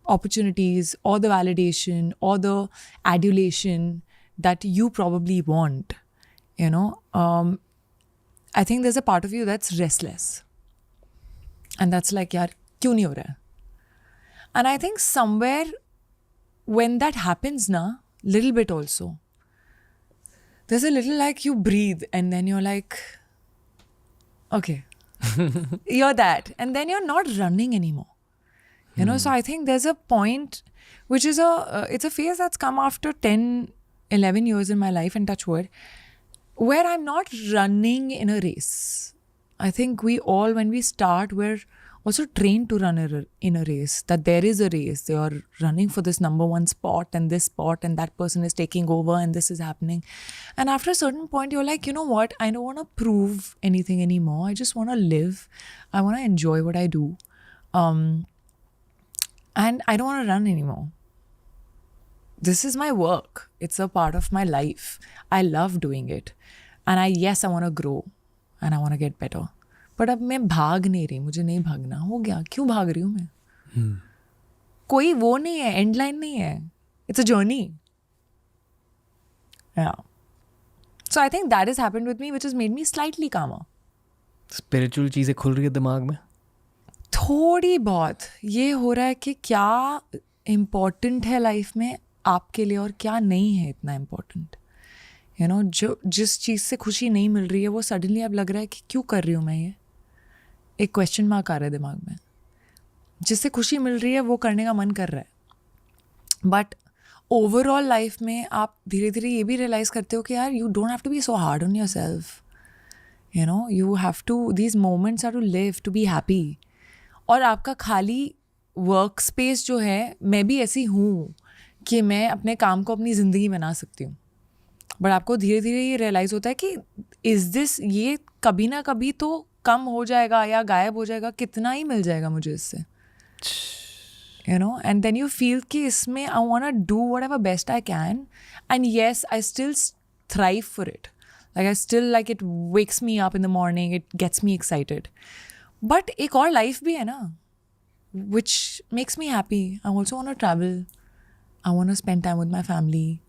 opportunities or the validation or the adulation that you probably want, you know, I think there's a part of you that's restless. And that's like, yaar, kyun nahi ho raha hai? And I think somewhere when that happens na, little bit also, there's a little like you breathe and then you're like, okay, you're that. And then you're not running anymore. You know, so I think there's a point which is it's a phase that's come after 10, 11 years in my life, and touch wood, where I'm not running in a race. I think we all, when we start, we're also trained to run in a race, that there is a race. They are running for this number one spot and this spot, and that person is taking over and this is happening. And after a certain point, you're like, you know what? I don't want to prove anything anymore. I just want to live. I want to enjoy what I do. And I don't want to run anymore. This is my work. It's a part of my life. I love doing it. And I want to grow and I want to get better. But अब मैं भाग नहीं रही, मुझे नहीं भागना, हो गया, क्यों भाग रही हूँ मैं? कोई वो नहीं है, एंड लाइन नहीं है. It's a journey. Yeah. So I think that has happened with me, which has made me slightly calmer. Spiritual चीजें खुल रही है दिमाग में? थोड़ी बहुत. ये हो रहा है कि क्या important है लाइफ में आपके लिए और क्या नहीं है इतना important. You know, जो जिस चीज़ से खुशी नहीं मिल रही है वो सडनली अब लग रहा है कि क्यों कर रही हूँ मैं ये. एक क्वेश्चन मार्क आ रहा है दिमाग में. जिससे खुशी मिल रही है वो करने का मन कर रहा है. बट ओवरऑल लाइफ में आप धीरे धीरे ये भी रियलाइज़ करते हो कि यार you don't have to be so hard on your self. You know, you have to, these moments are to live, to be happy. और आपका खाली वर्क स्पेस जो है, मैं भी ऐसी हूँ कि मैं अपने काम को अपनी ज़िंदगी बना सकती हूँ. बट आपको धीरे धीरे ये रियलाइज़ होता है कि इज़ दिस, ये कभी ना कभी तो कम हो जाएगा या गायब हो जाएगा, कितना ही मिल जाएगा मुझे इससे. You know, and then you feel कि इसमें I want to do whatever best I can, and yes, I still thrive for it. Like I still, like, it wakes me up in the morning, it gets me excited. But एक और life भी है ना, which makes me happy. I also want to travel. I want to spend time with my family.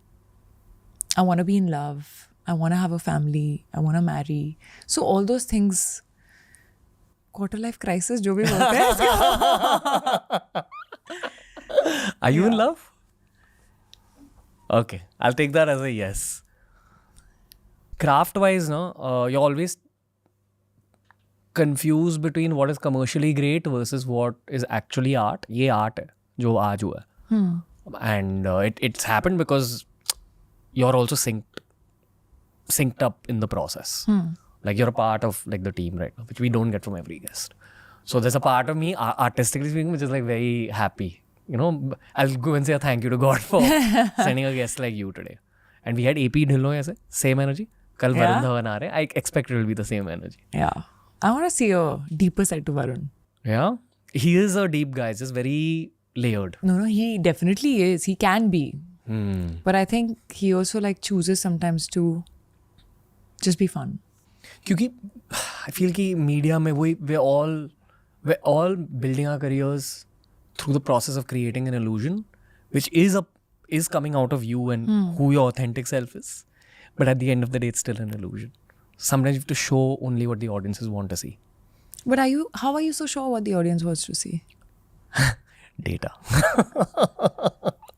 I want to be in love. I want to have a family. I want to marry. So all those things, quarter life crisis जो भी बोलते हैं. Are you in love? Okay, I'll take that as a yes. Craft-wise, no, you're always confused between what is commercially great versus what is actually art. ये art है जो आज हुआ है. And it's happened because you're also synced up in the process. Like you're a part of like the team right now, which we don't get from every guest. So there's a part of me, artistically speaking, which is like very happy. You know, I'll go and say a thank you to God for sending a guest like you today. And we had AP Dhillon as same energy. Kal Varun Dhawan aa rahe. I expect it will be the same energy. Yeah. I want to see a deeper side to Varun. Yeah. He is a deep guy. He's just very layered. No, he definitely is. He can be. But I think he also like chooses sometimes to just be fun. क्योंकि I feel कि media में we're all building our careers through the process of creating an illusion, which is coming out of you and who your authentic self is. But at the end of the day, it's still an illusion. Sometimes you have to show only what the audiences want to see. But how are you so sure what the audience wants to see? Data.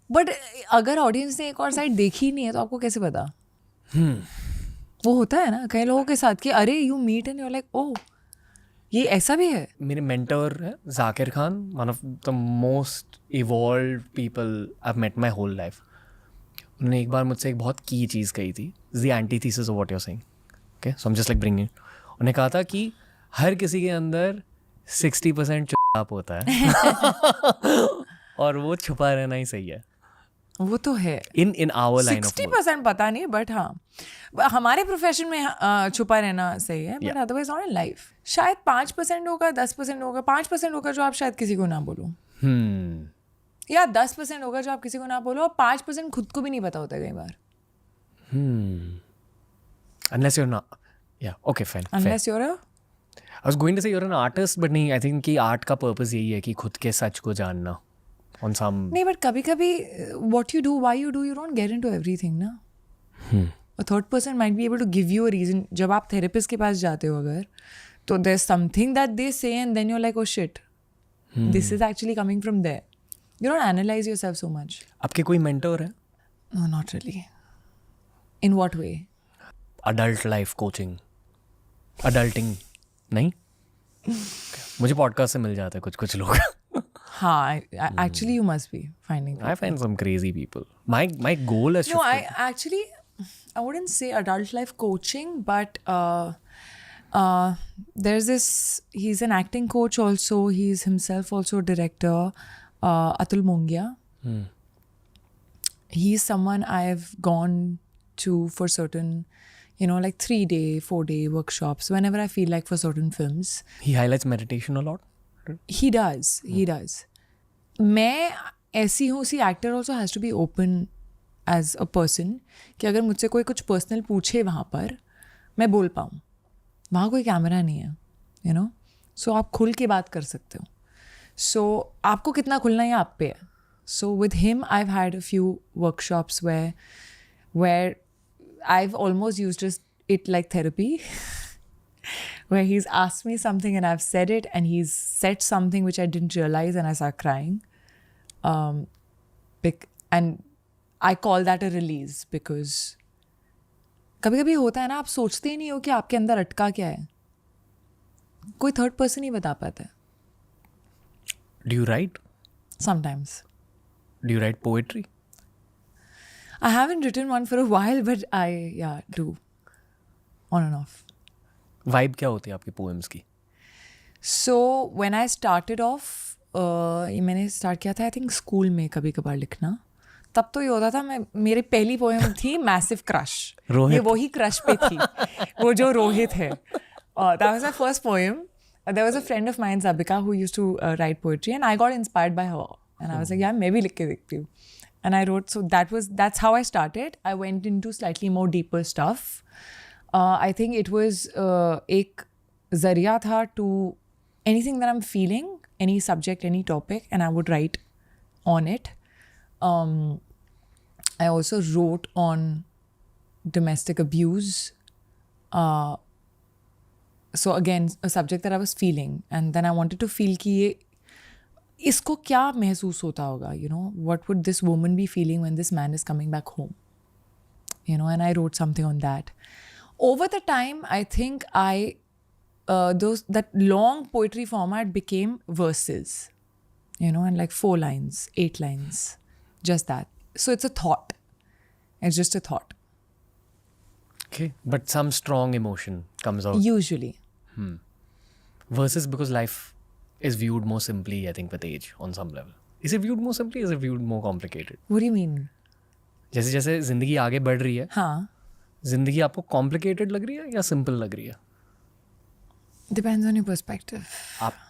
But अगर audience ने एक और side देखी ही नहीं है तो आपको कैसे पता? वो होता है ना कई लोगों के साथ कि अरे you meet and you are like oh ये ऐसा भी है. मेरे मेंटर है Zakir Khan, one of the most evolved people I have met my whole life. उन्होंने एक बार मुझसे एक बहुत की चीज़ कही थी, the antithesis of what you are saying. Okay, so I am just like bringing. उन्होंने कहा था कि हर किसी के अंदर 60% चुप होता है और वो छुपा रहना ही सही है. वो तो है. इन आवर लाइन ऑफ 60% पता नहीं, बट हाँ हमारे प्रोफेशन में छुपा रहना सही है, but otherwise not in life. शायद 5% होगा, 10% होगा, 5% होगा जो आप शायद किसी को ना बोलो, या 10% होगा जो आप किसी को ना बोलो, और 5% खुद को भी नहीं पता होता कई बार. Unless you're not. Yeah, okay, fine. Unless you're a... I was going to say you're an artist, but नहीं, I think कि art का purpose यही है कि खुद के सच को जानना. On some... नहीं, but कभी-कभी what you do, why you do, you don't get into everything, ना. A third person might be able to give you a reason. जब आप therapist के पास जाते हो अगर, तो there's something that they say and then you're like, oh shit, this is actually coming from there. You don't analyze yourself so much. आपके कोई mentor है? No, not really. In what way? Adult life coaching. Adulting. नहीं? मुझे podcast से मिल जाते हैं कुछ लोग. हाँ, actually you must be finding people. I find some crazy people. My goal is... No, I wouldn't say adult life coaching, but there's this, he's an acting coach also, he's himself also a director, Atul Mongia. He's someone I've gone to for certain, like 3-day, 4-day workshops whenever I feel like for certain films. He highlights meditation a lot. He does. मैं ऐसी हूँ, see actor also has to be open as a person कि अगर मुझसे कोई कुछ personal पूछे वहाँ पर मैं बोल पाऊँ. वहाँ कोई कैमरा नहीं है, सो आप खुल के बात कर सकते हो. सो आपको कितना खुलना है आप पे है. So with him I have had a few workshops where I've almost used it like therapy, where he's asked me something and I've said it, and he's said something which I didn't realize and I start crying. And I call that a release, because कभी-कभी होता है ना, आप सोचते ही नहीं हो कि आपके अंदर अटका क्या है. कोई थर्ड पर्सन ही बता पाता है. Do you write? Sometimes. Do you write poetry? I haven't written one for a while, but I do. On and off. Vibe क्या होती है आपकी poems की? So when I started off, मैंने start किया था I think school में कभी कभार लिखना. तब तो ये होता था, मेरी पहली poem थी Massive Crush. ये वही crush पे थी, वो जो रोहित है. That was my first poem. There was a friend of mine, Zabika, who used to write poetry, and I got inspired by her. And I was like, मैं भी लिख के देखती हूँ. And I wrote, so that's how I started. I went into slightly more deeper stuff. I think it was एक ज़रिया था to anything that I'm feeling, any subject, any topic, and I would write on it. I also wrote on domestic abuse. So again, a subject that I was feeling, and then I wanted to feel कि ये इसको क्या महसूस होता होगा, what would this woman be feeling when this man is coming back home, and I wrote something on that. Over the time, I think that long poetry format became verses, and like 4 lines, 8 lines, just that. So it's a thought. It's just a thought. Okay, but some strong emotion comes out. Usually. Verses because life is viewed more simply, I think, with age on some level. Is it viewed more simply? Is it viewed more complicated? What do you mean? जैसे जैसे जिंदगी आगे बढ़ रही है, हाँ. जिंदगी आपको complicated लग रही है या simple लग रही है? Depends on your perspective.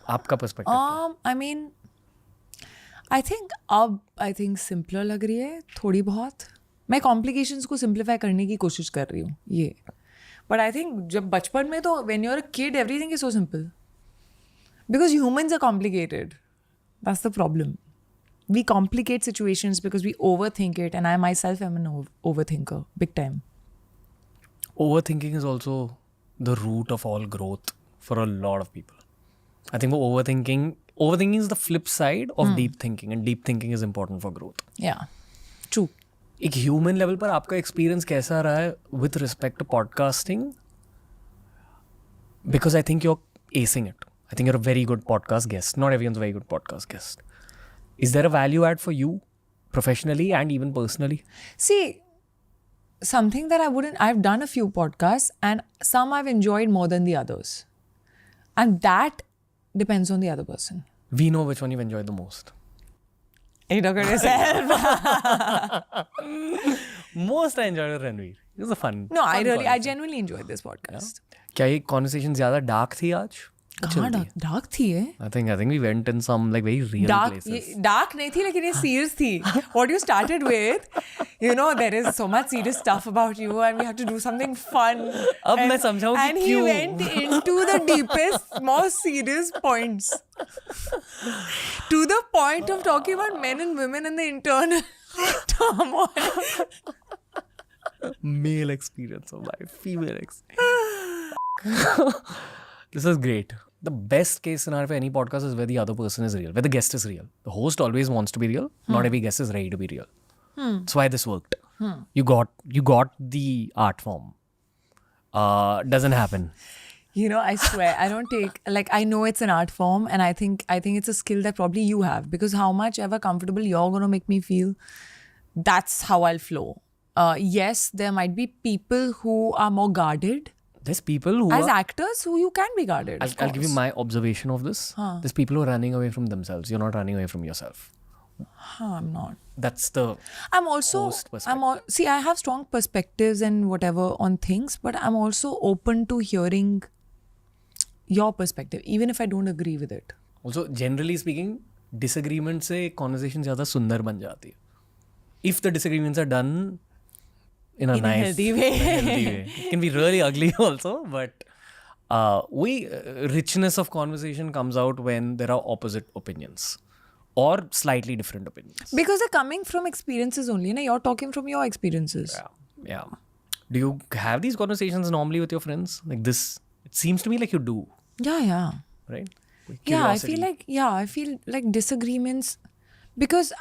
आपका perspective. I mean, I think simpler लग रही है थोड़ी बहुत. मैं complications को simplify करने की कोशिश कर रही हूँ ये. But I think जब बचपन में तो when you're a kid everything is so simple. Because humans are complicated. That's the problem. We complicate situations because we overthink it, and I myself am an overthinker, big time. Overthinking is also the root of all growth for a lot of people. I think for overthinking is the flip side of deep thinking, and deep thinking is important for growth. Yeah, true. एक human level पर आपका experience कैसा रहा है with respect to podcasting? Because I think you are acing it. I think you're a very good podcast guest. Not everyone's a very good podcast guest. Is there a value add for you professionally and even personally? See, something that I've done a few podcasts and some I've enjoyed more than the others. And that depends on the other person. We know which one you've enjoyed the most. You talk about yourself. Most I enjoyed with Ranveer. It was a fun. No, fun I genuinely enjoyed this podcast. क्या ये conversation ज़्यादा dark थी आज? कहाँ dark थी ये? I think we went in some like very real places. Dark नहीं थी लेकिन ये serious थी. What you started with, there is so much serious stuff about you and we have to do something fun. अब मैं समझाऊँ कि And he went into the deepest, most serious points. To the point of talking about men and women and the internal turmoil. Male experience of life, female experience. This is great. The best case scenario for any podcast is where the other person is real, where the guest is real. The host always wants to be real. Not every guest is ready to be real. That's why this worked. You got the art form. Doesn't happen. I swear, I don't take, I know it's an art form and I think it's a skill that probably you have because how much ever comfortable you're going to make me feel, that's how I'll flow. Yes, there might be people who are more guarded. There's people who as actors who you can be guarded. I'll give you my observation of this. There's people who are running away from themselves. You're not running away from yourself. I'm not. That's the I'm also host perspective. See, I have strong perspectives and whatever on things, but I'm also open to hearing your perspective, even if I don't agree with it. Also, generally speaking, disagreement से conversation ज़्यादा सुंदर बन जाती है. If the disagreements are done in a nice, healthy way. It can be really ugly also, but richness of conversation comes out when there are opposite opinions or slightly different opinions. Because they're coming from experiences only, na? You're talking from your experiences. Yeah. Do you have these conversations normally with your friends? Like this, it seems to me like you do. Yeah. Right? I feel like disagreements. Because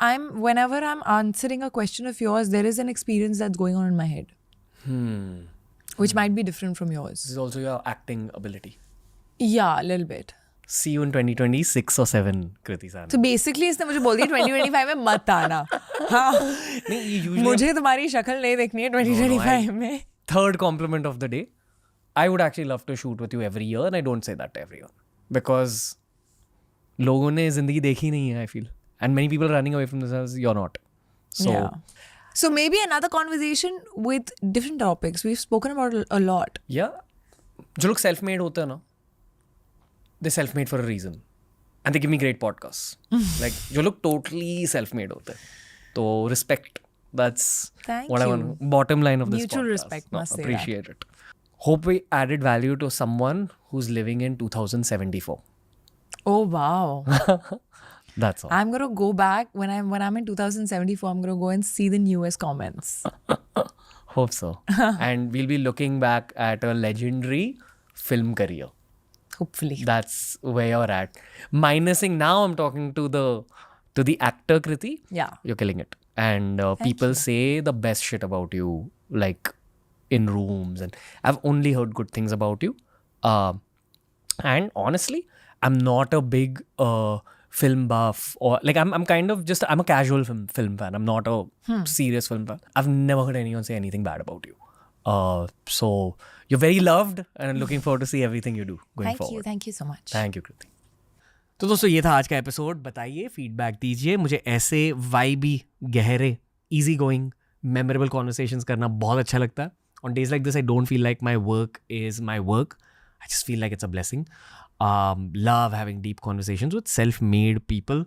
whenever I'm answering a question of yours, there is an experience that's going on in my head. Which might be different from yours. This is also your acting ability. Yeah, a little bit. See you in 2026 or 7, Kriti San. So basically, इसने मुझे बोल दिया 2025 में मत आना. हाँ. मुझे तुम्हारी शक्ल नहीं देखनी है 2025 में. Third compliment of the day. I would actually love to shoot with you every year, and I don't say that to everyone. Because लोगों ने जिंदगी देखी नहीं है, I feel. And many people are running away from themselves. You're not. So maybe another conversation with different topics. We've spoken about a lot. Yeah. जो लोग self-made होते हैं ना, they're self-made for a reason. And they give me great podcasts. Like, जो लोग totally self-made होते हैं. तो respect. That's what I want. Bottom line of this Mutual podcast. respect, must say appreciate it. Hope we added value to someone who's living in 2074. Oh, wow. That's all. I'm gonna go back when I'm in 2074. I'm gonna go and see the newest comments. Hope so. And we'll be looking back at a legendary film career. Hopefully. That's where you're at. Minusing now, I'm talking to the actor Kriti. Yeah. You're killing it. And people say the best shit about you, like in rooms, and I've only heard good things about you. And honestly, I'm not a big film buff, or like I'm kind of just, I'm a casual film fan. I'm not a serious film fan. I've never heard anyone say anything bad about you. So you're very loved, and I'm looking forward to see everything you do going forward. Thank you so much. Thank you, Kriti. तो दोस्तों ये था आज का episode. बताइए, feedback दीजिए. मुझे ऐसे वाइबी, गहरे, इजी गोइंग, मेमोरेबल कॉन्वर्सेशंस करना बहुत अच्छा लगता है. On days like this, I don't feel like my work is my work. I just feel like it's a blessing. Love having deep conversations with self-made people.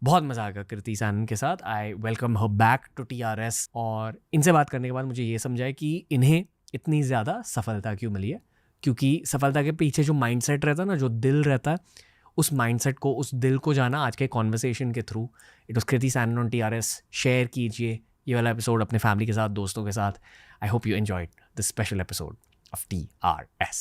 बहुत मजा आएगा कृति सैनन के साथ. I welcome her back to TRS. और इनसे बात करने के बाद मुझे ये समझा है कि इन्हें इतनी ज़्यादा सफलता क्यों मिली है. क्योंकि सफलता के पीछे जो माइंडसेट रहता है ना, जो दिल रहता है, उस माइंडसेट को, उस दिल को जाना आज के कॉन्वर्सेशन के through. It was Kriti Sanon on TRS. Share कीजिए ये वाला एपिसोड अपने फैमिली के साथ, दोस्तों के साथ. I hope you enjoyed this special episode of TRS.